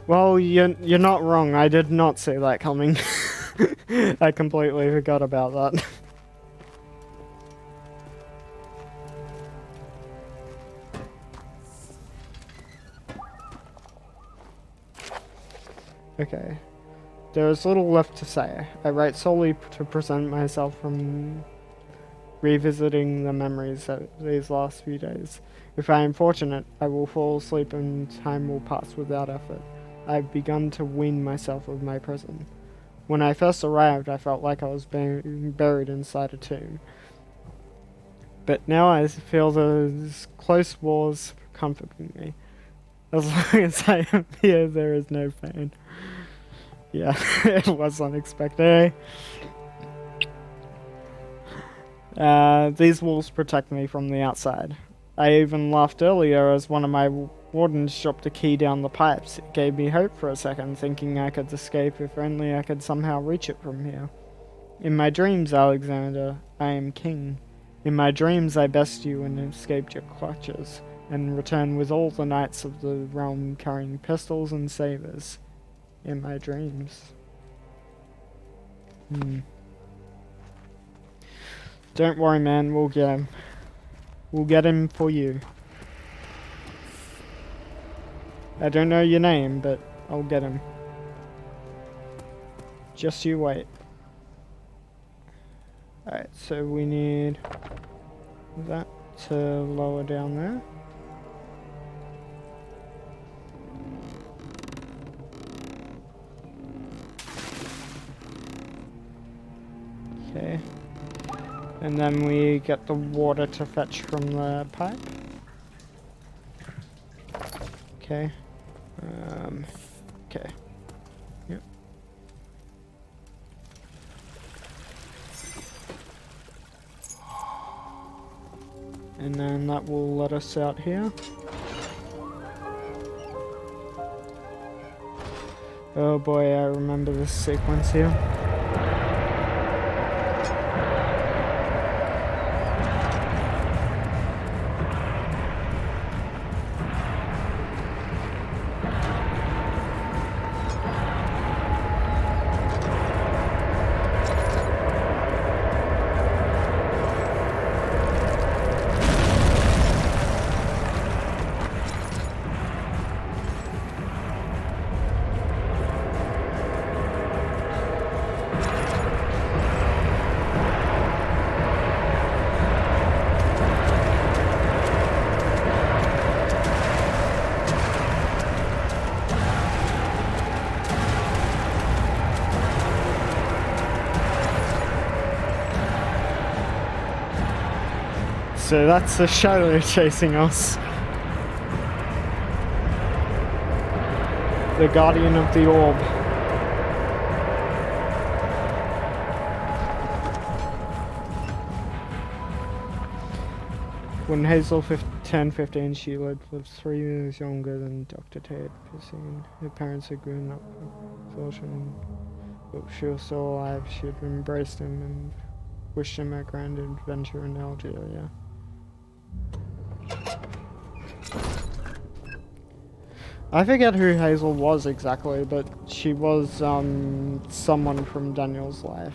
Well, you're not wrong. I did not see that coming. I completely forgot about that. Okay. There is little left to say. I write solely to present myself from revisiting the memories of these last few days. If I am fortunate, I will fall asleep and time will pass without effort. I have begun to wean myself of my prison. When I first arrived, I felt like I was being buried inside a tomb. But now I feel those close walls comforting me. As long as I am here, there is no pain. Yeah, it was unexpected. These walls protect me from the outside. I even laughed earlier as one of my wardens dropped a key down the pipes. It gave me hope for a second, thinking I could escape if only I could somehow reach it from here. In my dreams, Alexander, I am king. In my dreams, I bested you and escaped your clutches, and returned with all the knights of the realm carrying pistols and sabers. In my dreams. Don't worry, man, we'll get him. We'll get him for you. I don't know your name, but I'll get him. Just you wait. Alright, so we need that to lower down there. Okay. And then we get the water to fetch from the pipe. Okay. Okay. Yep. And then that will let us out here. Oh boy, I remember this sequence here. So that's the shadow chasing us. The guardian of the orb. When Hazel turned 15, she was 3 years younger than Dr. Ted Pissing. Her parents had grown up with caution, but she was still alive. She had embraced him and wished him a grand adventure in Algeria. I forget who Hazel was exactly, but she was someone from Daniel's life.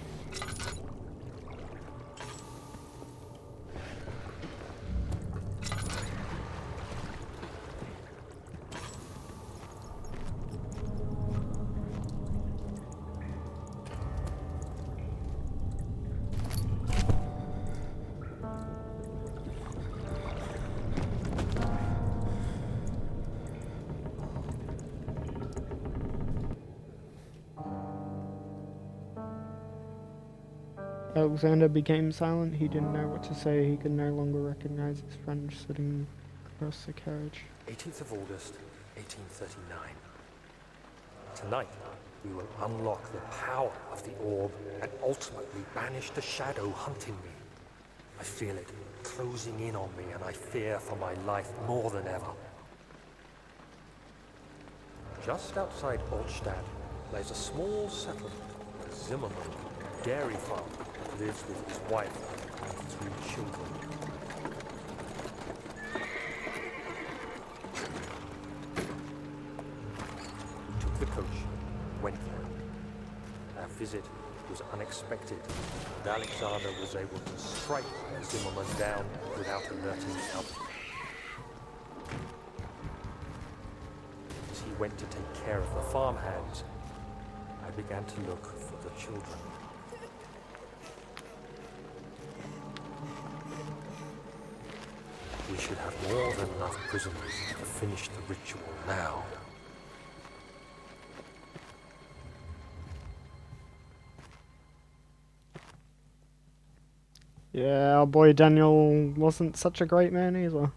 Alexander became silent. He didn't know what to say. He could no longer recognize his friend sitting across the carriage. 18th of August, 1839. Tonight, we will unlock the power of the orb and ultimately banish the shadow hunting me. I feel it closing in on me and I fear for my life more than ever. Just outside Altstadt lies a small settlement, a Zimmerman dairy farm. Lives with his wife and 3 children. To coach went there. Our visit was unexpected, and Alexander was able to strike Zimmerman down without alerting the others. As he went to take care of the farmhands, I began to look for the children. We should have more than enough prisoners to finish the ritual now. Yeah, our boy Daniel wasn't such a great man either.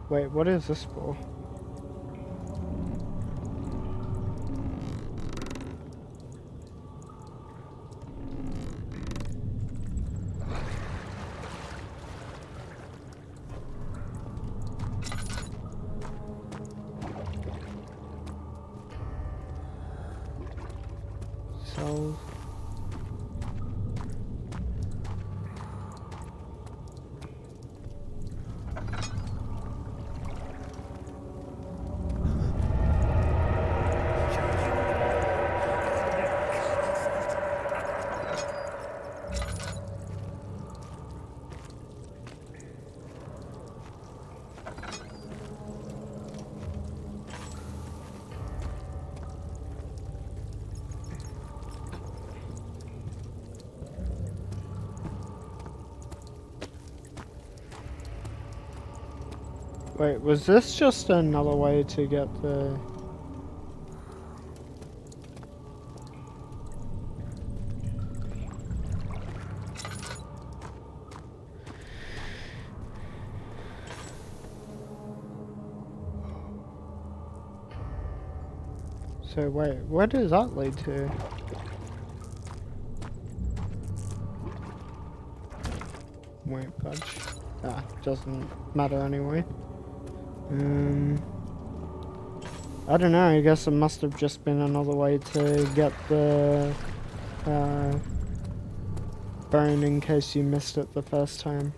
Wait, what is this for? So wait, was this just another way to get the... So wait, where does that lead to? Wait, fudge. Ah, doesn't matter anyway. I don't know, I guess it must have just been another way to get the bone in case you missed it the first time.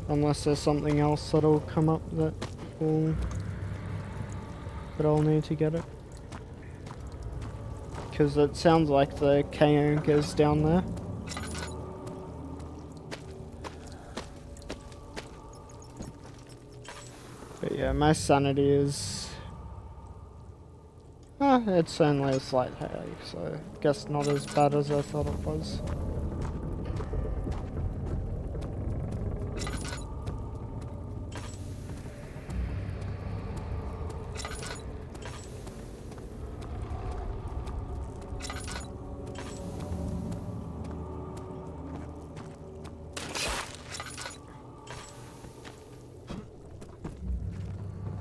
Unless there's something else that'll come up that I'll need to get it. Because it sounds like the K-Anchor's down there. But yeah, my sanity is... it's only a slight headache, so I guess not as bad as I thought it was.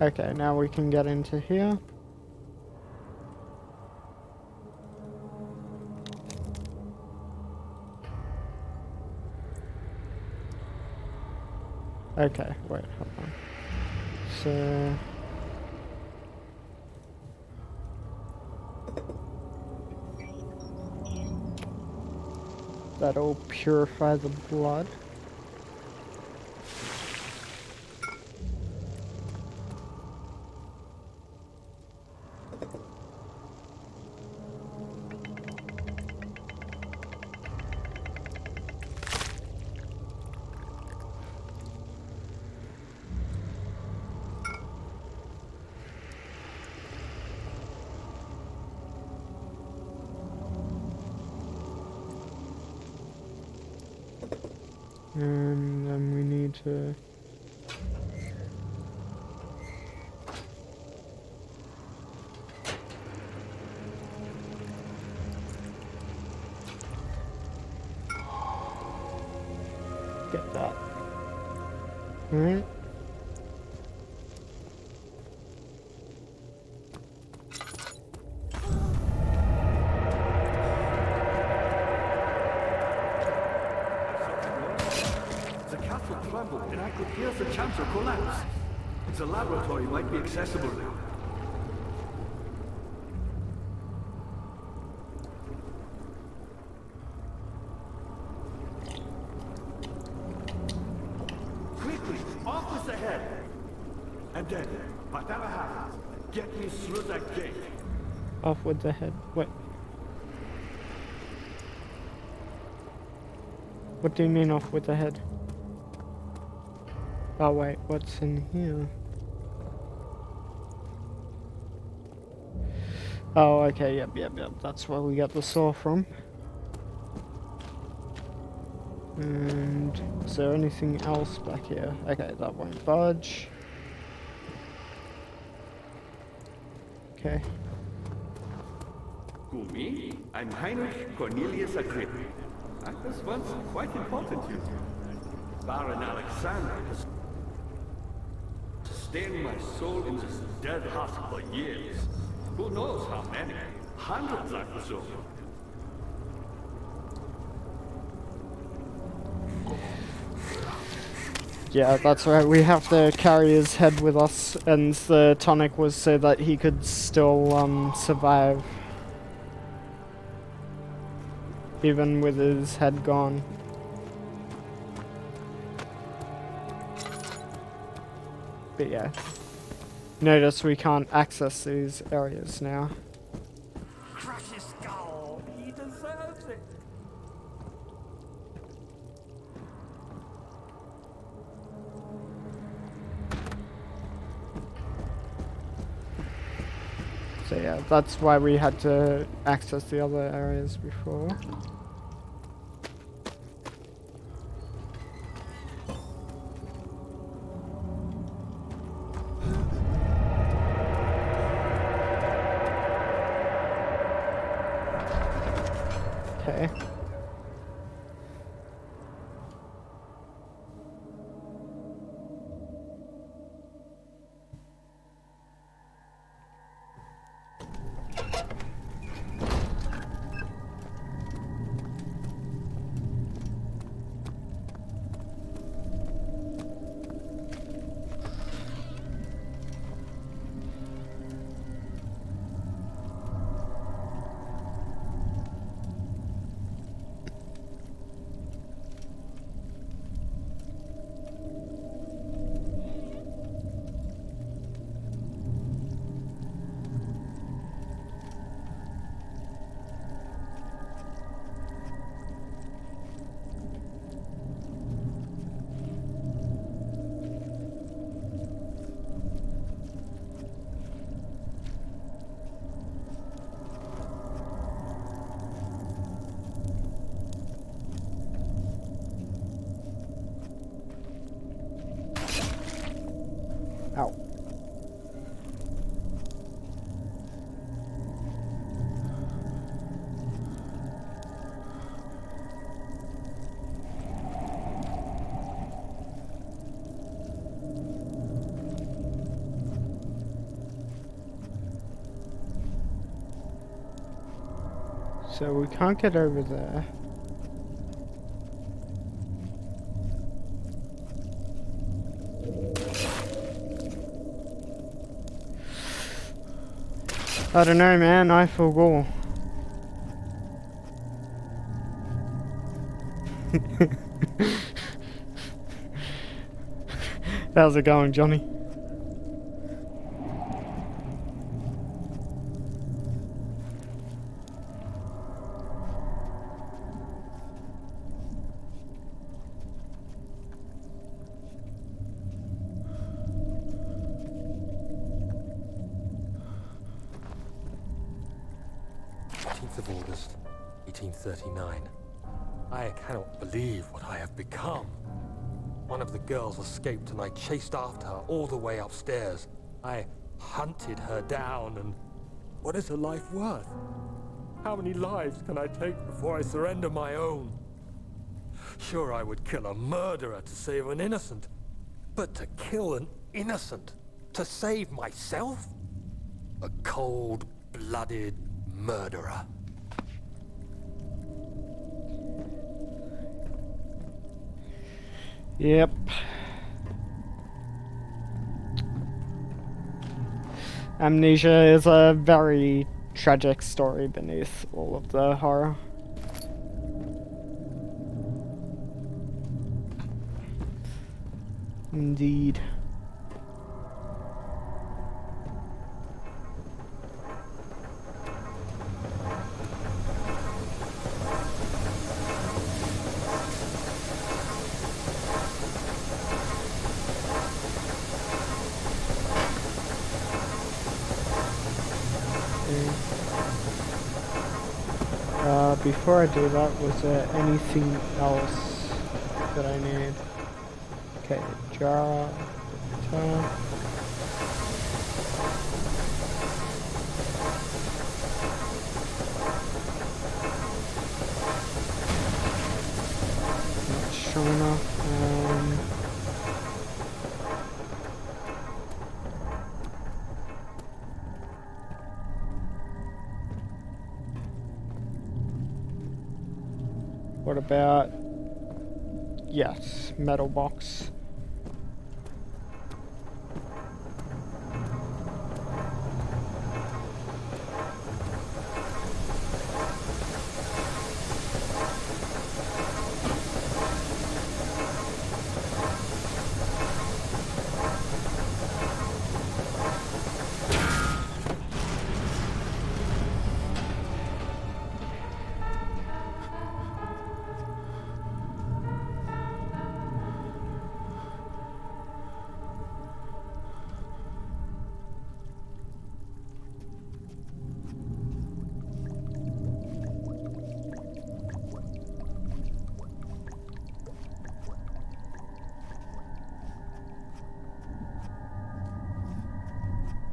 Okay, now we can get into here. Okay, wait, hold on. So... that'll purify the blood. And then we need to... get that. Alright. crumble, and I could hear the Chancel collapse. The laboratory might be accessible now. Quickly, off with the head! And then, whatever happens, get me through that gate. Off with the head. Wait. What do you mean off with the head? Oh wait, what's in here? Oh, okay, yep. That's where we got the saw from. And is there anything else back here? Okay, that won't budge. Okay. Who, me? I'm Heinrich Cornelius Agrippa. I was once quite important to you. Baron Alexander has sustained my soul in this dead hut for years. Who knows how many? Hundreds, I presume. Yeah, that's right. We have to carry his head with us, and the tonic was so that he could still survive. Even with his head gone. But yeah. Notice we can't access these areas now. Crush his skull. He deserves it. So yeah, that's why we had to access the other areas before. Okay. Ow. So we can't get over there. I don't know, man. I feel gore. How's it going, Johnny? Of August, 1839. I cannot believe what I have become. One of the girls escaped and I chased after her all the way upstairs. I hunted her down and what is her life worth? How many lives can I take before I surrender my own? Sure, I would kill a murderer to save an innocent, but to kill an innocent to save myself? A cold-blooded murderer. Yep. Amnesia is a very tragic story beneath all of the horror. Indeed. Before I do that, was there anything else that I need? Okay, jar, guitar. Not strong enough. What about, yes, metal box.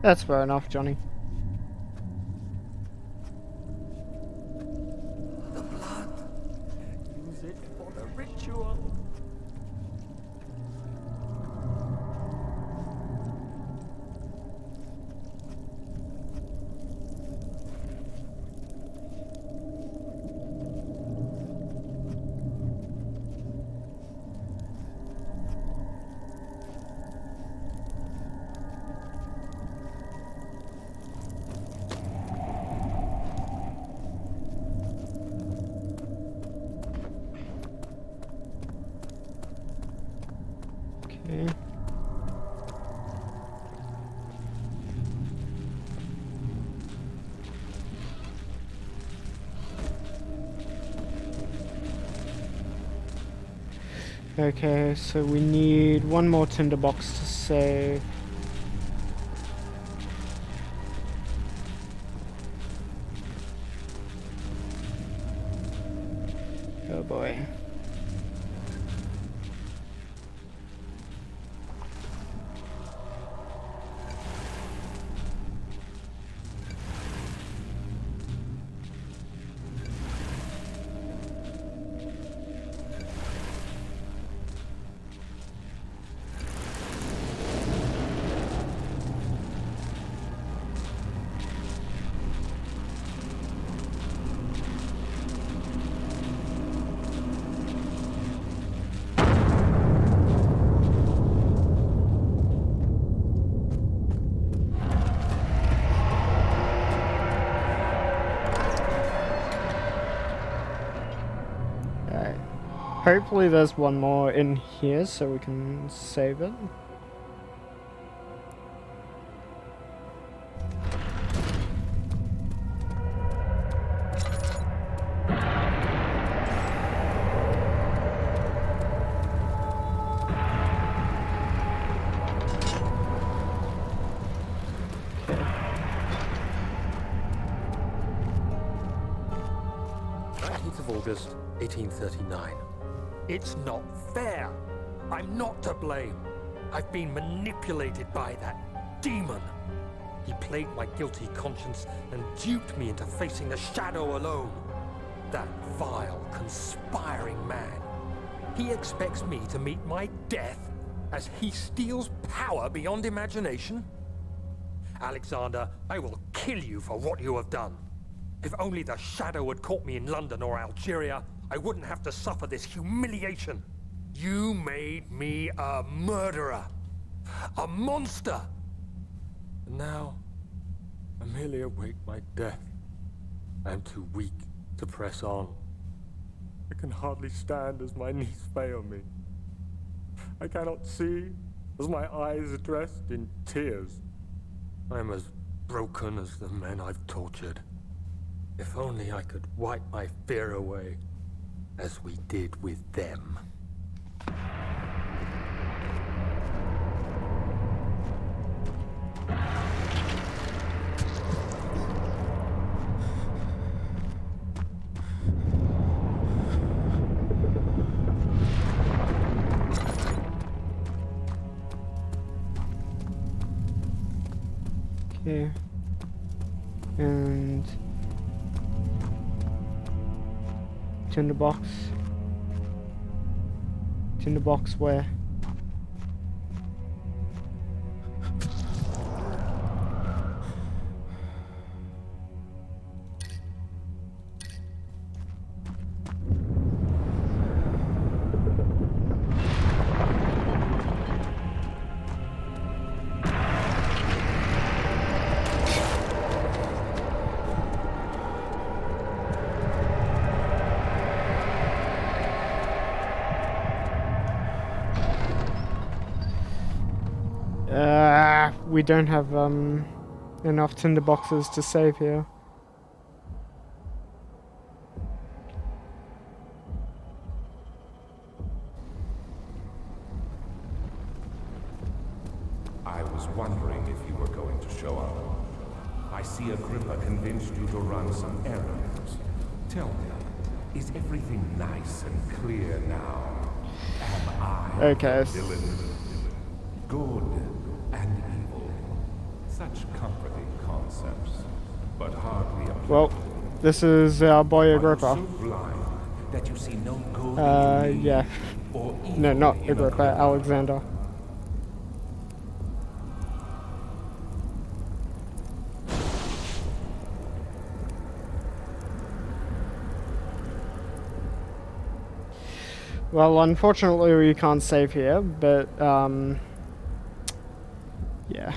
That's fair enough, Johnny. The blood. Use it for the ritual. Okay. Okay, so we need one more tinderbox to save. Oh boy. Hopefully there's one more in here so we can save it. August 1839. It's not fair. I'm not to blame. I've been manipulated by that demon. He played my guilty conscience and duped me into facing the shadow alone. That vile, conspiring man. He expects me to meet my death as he steals power beyond imagination? Alexander, I will kill you for what you have done. If only the shadow had caught me in London or Algeria, I wouldn't have to suffer this humiliation. You made me a murderer. A monster. And now, I merely await my death. I am too weak to press on. I can hardly stand as my knees fail me. I cannot see as my eyes are dressed in tears. I am as broken as the men I've tortured. If only I could wipe my fear away, as we did with them. Okay. And tinderbox. Tinderbox where? We don't have enough tinderboxes to save here. I was wondering if you were going to show up. I see Agrippa convinced you to run some errands. Tell me, is everything nice and clear now? Am I Okay. the villain? Good and evil. Such comforting concepts, but hardly applicable. Well, this is our boy Are you Agrippa. so blind that you see no good in me Yeah. or No, evil not in Agrippa, Alexander. Well, unfortunately we can't save here, but yeah.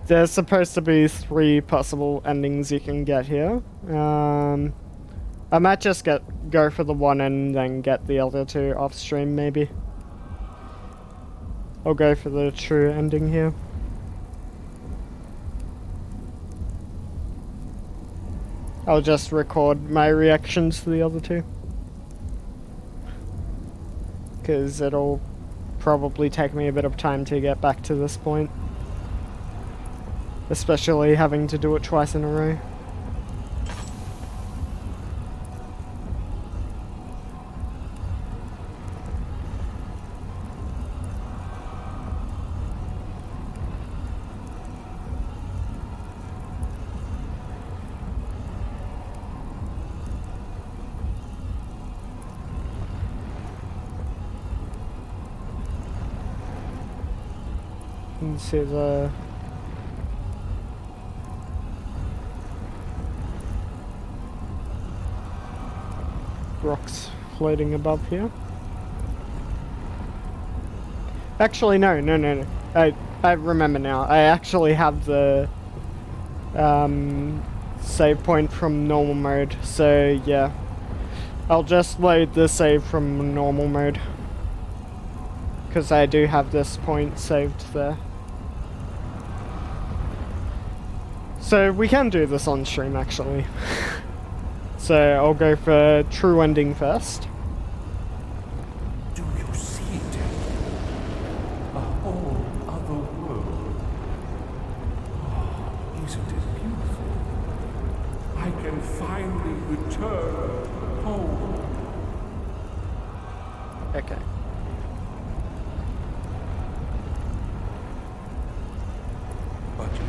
There's supposed to be 3 possible endings you can get here. I might just go for the one and then get the other 2 off stream, maybe. I'll go for the true ending here. I'll just record my reactions to the other 2. Because it'll probably take me a bit of time to get back to this point. Especially having to do it twice in a row. You can see the rocks floating above here. Actually, no. I remember now. I actually have the save point from normal mode, so yeah. I'll just load the save from normal mode. Because I do have this point saved there. So we can do this on stream actually. So I'll go for true ending first. Do you see it? A whole other world. Oh, isn't it beautiful? I can finally return home. Okay. But you...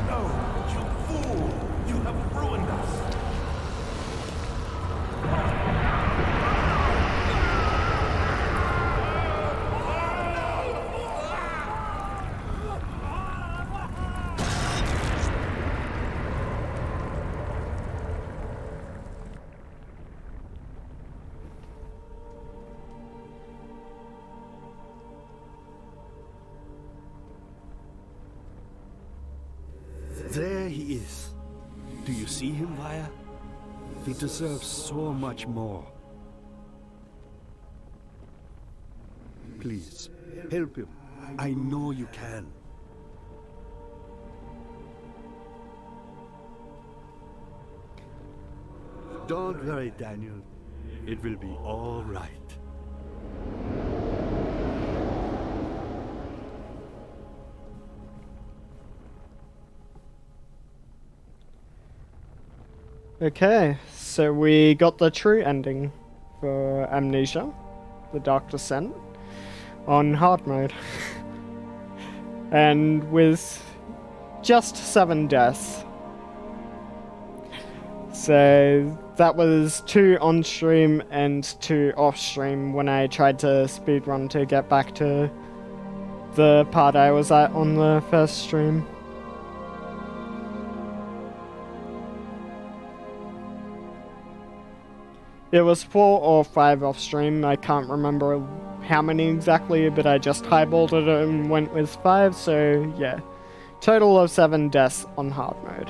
no, you fool! You have ruined us! is. Do you see him, Vaya? He deserves so much more. Please, help him. I know you can. Don't worry, Daniel. It will be all right. Okay, so we got the true ending for Amnesia, the Dark Descent, on hard mode. And with just 7 deaths. So that was 2 on stream and 2 off stream when I tried to speedrun to get back to the part I was at on the first stream. It was 4 or 5 off stream, I can't remember how many exactly, but I just highballed it and went with 5, so yeah. Total of 7 deaths on hard mode.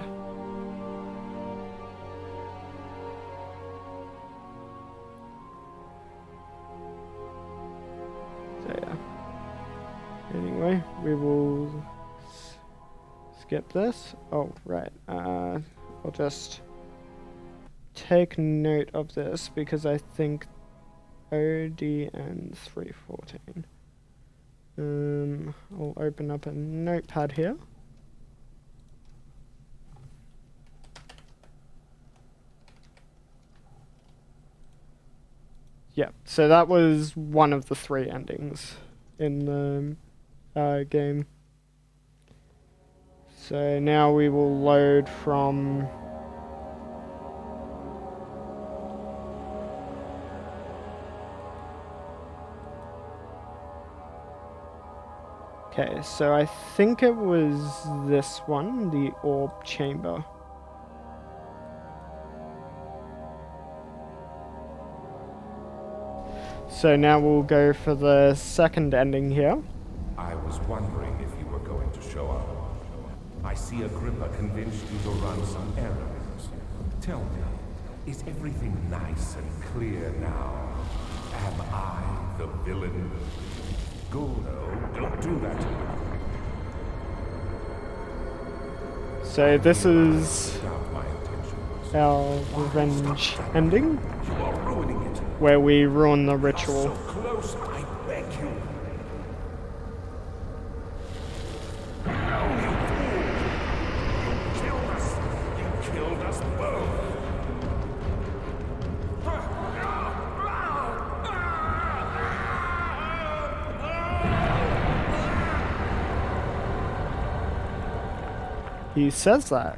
So yeah. Anyway, we will skip this. Oh, right. I'll just take note of this because I think OD and 314. I'll open up a notepad here. Yeah, so that was one of the 3 endings in the game. So now we will load from okay, so I think it was this one, the orb chamber. So now we'll go for the second ending here. I was wondering if you were going to show up. I see Agrippa convinced you to run some errands. Tell me, is everything nice and clear now? Am I the villain? Goldo, don't do that to me. So this is our revenge ending, where we ruin the ritual. So close, I beg you. You killed us. You killed us both. He says that.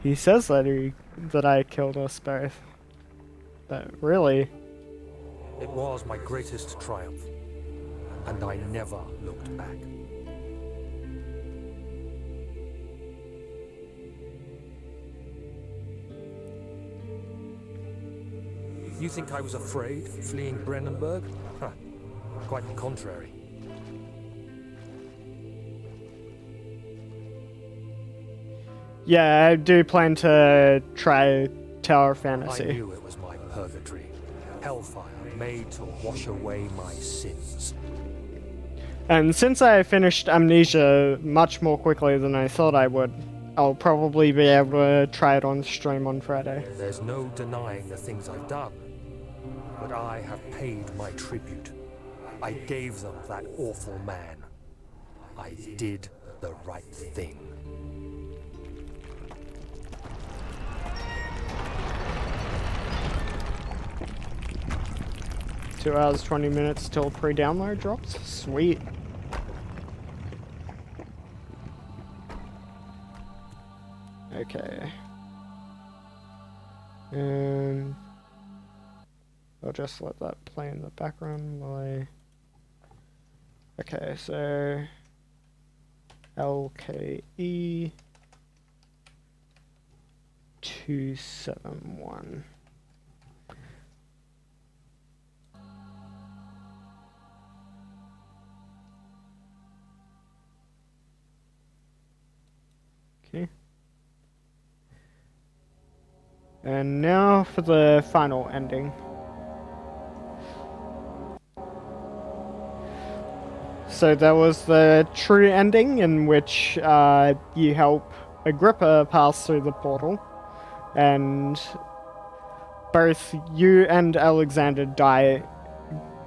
He says that I killed us both. But really, It was my greatest triumph, and I never looked back. You think I was afraid, fleeing Brennenburg? Huh. Quite the contrary. yeah, I do plan to try Tower Fantasy. I knew it was my purgatory. Hellfire made to wash away my sins. And since I finished Amnesia much more quickly than I thought I would, I'll probably be able to try it on stream on Friday. There's no denying the things I've done, but I have paid my tribute. I gave them that awful man. I did the right thing. 2 hours, 20 minutes till pre-download drops. Sweet. Okay. And I'll just let that play in the background while I... Okay, so LKE 271. Okay. And now for the final ending. So there was the true ending in which you help Agrippa pass through the portal, and both you and Alexander die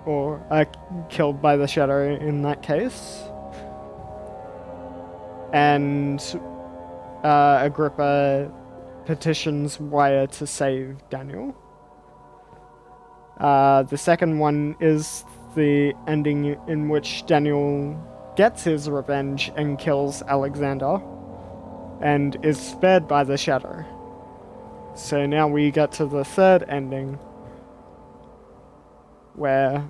or are killed by the shadow in that case. And Agrippa petitions Wire to save Daniel. The second one is the ending in which Daniel gets his revenge and kills Alexander and is spared by the shadow. So now we get to the third ending where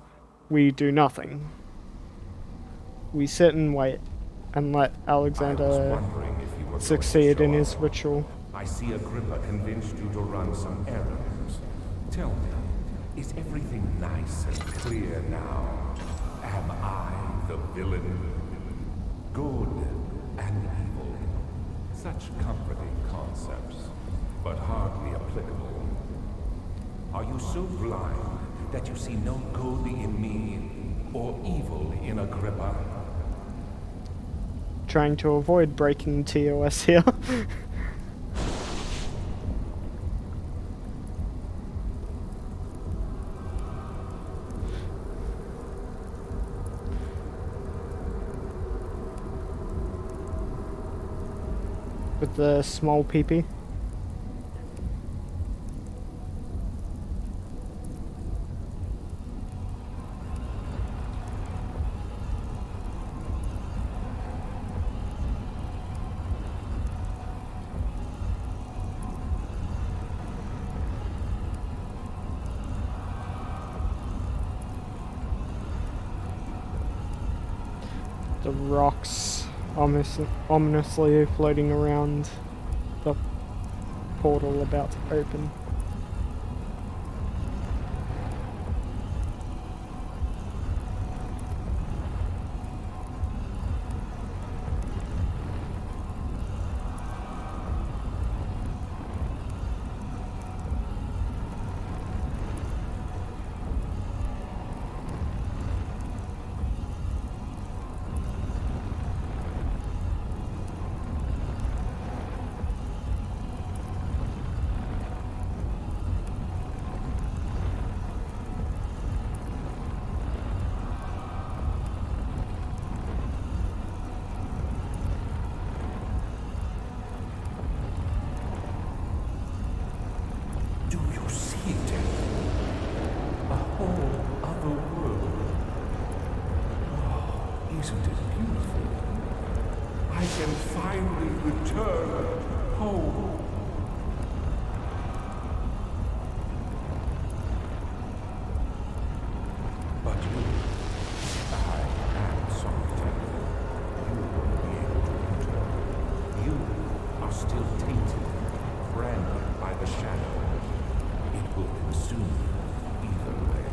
we do nothing. We sit and wait and let Alexander succeed in his ritual. I see Agrippa convinced you to run some errands. Tell me, is everything nice and clear now? Am I the villain? Good and evil. Such comforting concepts, but hardly applicable. Are you so blind that you see no good in me or evil in Agrippa? Trying to avoid breaking TOS here. With the small peepee. The rocks ominously floating around the portal about to open. Isn't it beautiful? I can finally return home. But you, I am sorry. You won't be able to return. You are still tainted, branded by the shadow. It will consume you either way.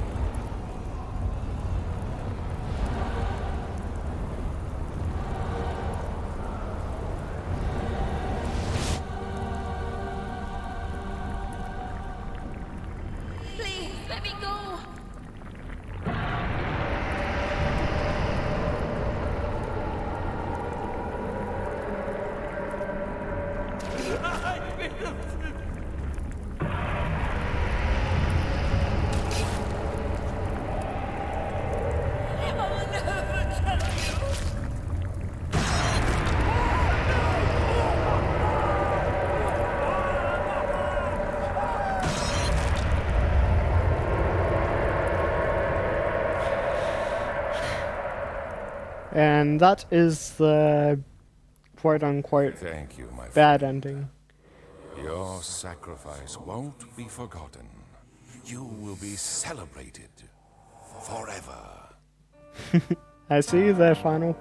And that is the quote-unquote Thank you, my bad friend. ending. Your sacrifice won't be forgotten. You will be celebrated forever. I see you there, Final.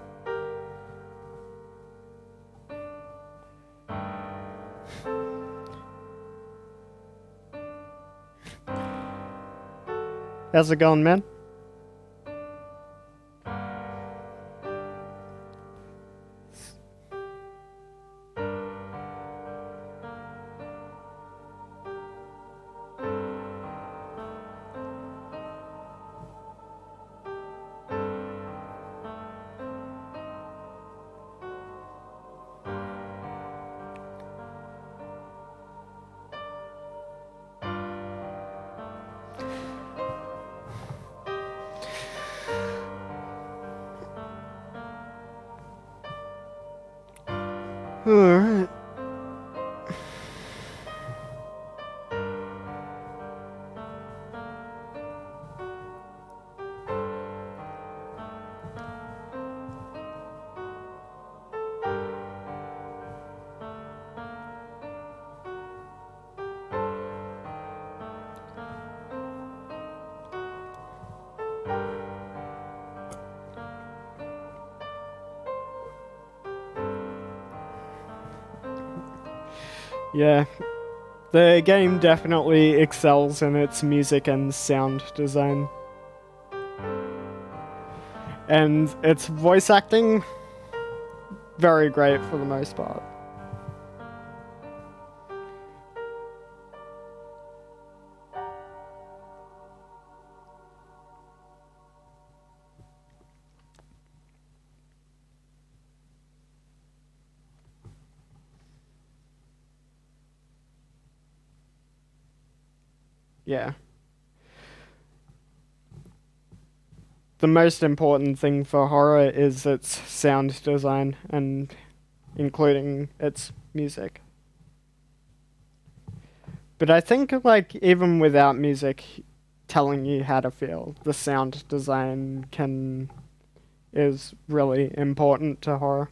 How's it going, man? Yeah, the game definitely excels in its music and sound design. And its voice acting, very great for the most part. Yeah. The most important thing for horror is its sound design and including its music. But I think like even without music telling you how to feel, the sound design is really important to horror.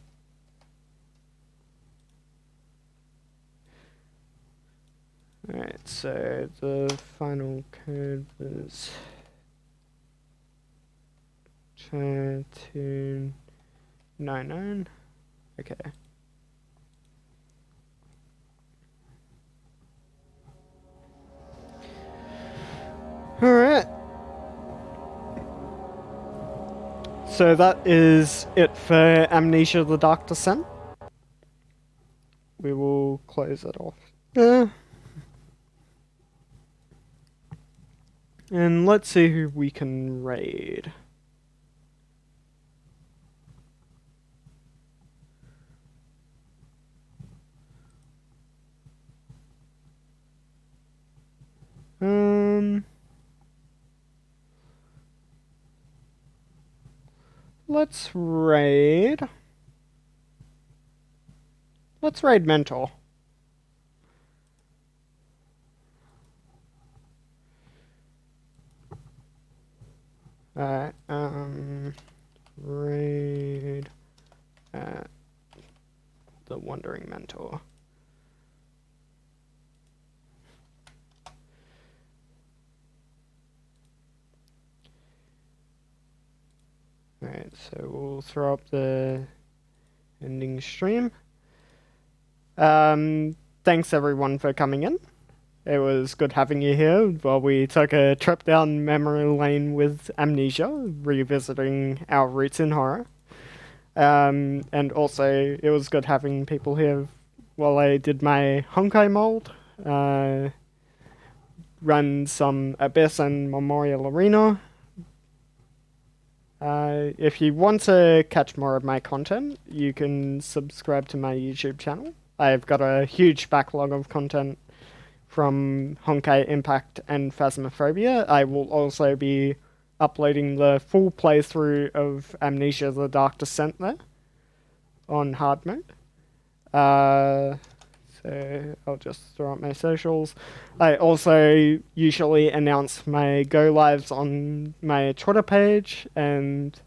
Alright, so the final code was 299. Okay. Alright. So that is it for Amnesia the Dark Descent. We will close it off. And let's see who we can raid. Let's raid. Let's raid Mentor. Alright, raid at the Wandering Mentor. Alright, so we'll throw up the ending stream. Thanks everyone for coming in. It was good having you here while we took a trip down memory lane with Amnesia, revisiting our roots in horror. And also, it was good having people here while I did my Honkai mold, run some Abyss and Memorial Arena. If you want to catch more of my content, you can subscribe to my YouTube channel. I've got a huge backlog of content from Honkai Impact and Phasmophobia. I will also be uploading the full playthrough of Amnesia the Dark Descent there on hard mode. So I'll just throw up my socials. I also usually announce my go lives on my Twitter page, and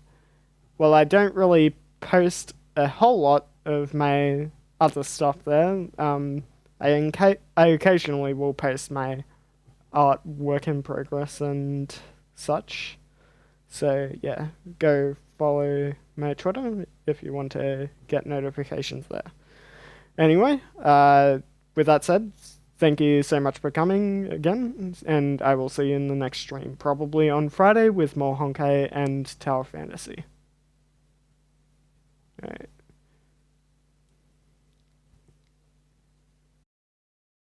well, I don't really post a whole lot of my other stuff there. I occasionally will post my art work in progress and such. So yeah, go follow my Twitter if you want to get notifications there. Anyway, with that said, thank you so much for coming again, and I will see you in the next stream, probably on Friday with more Honkai and Tower Fantasy.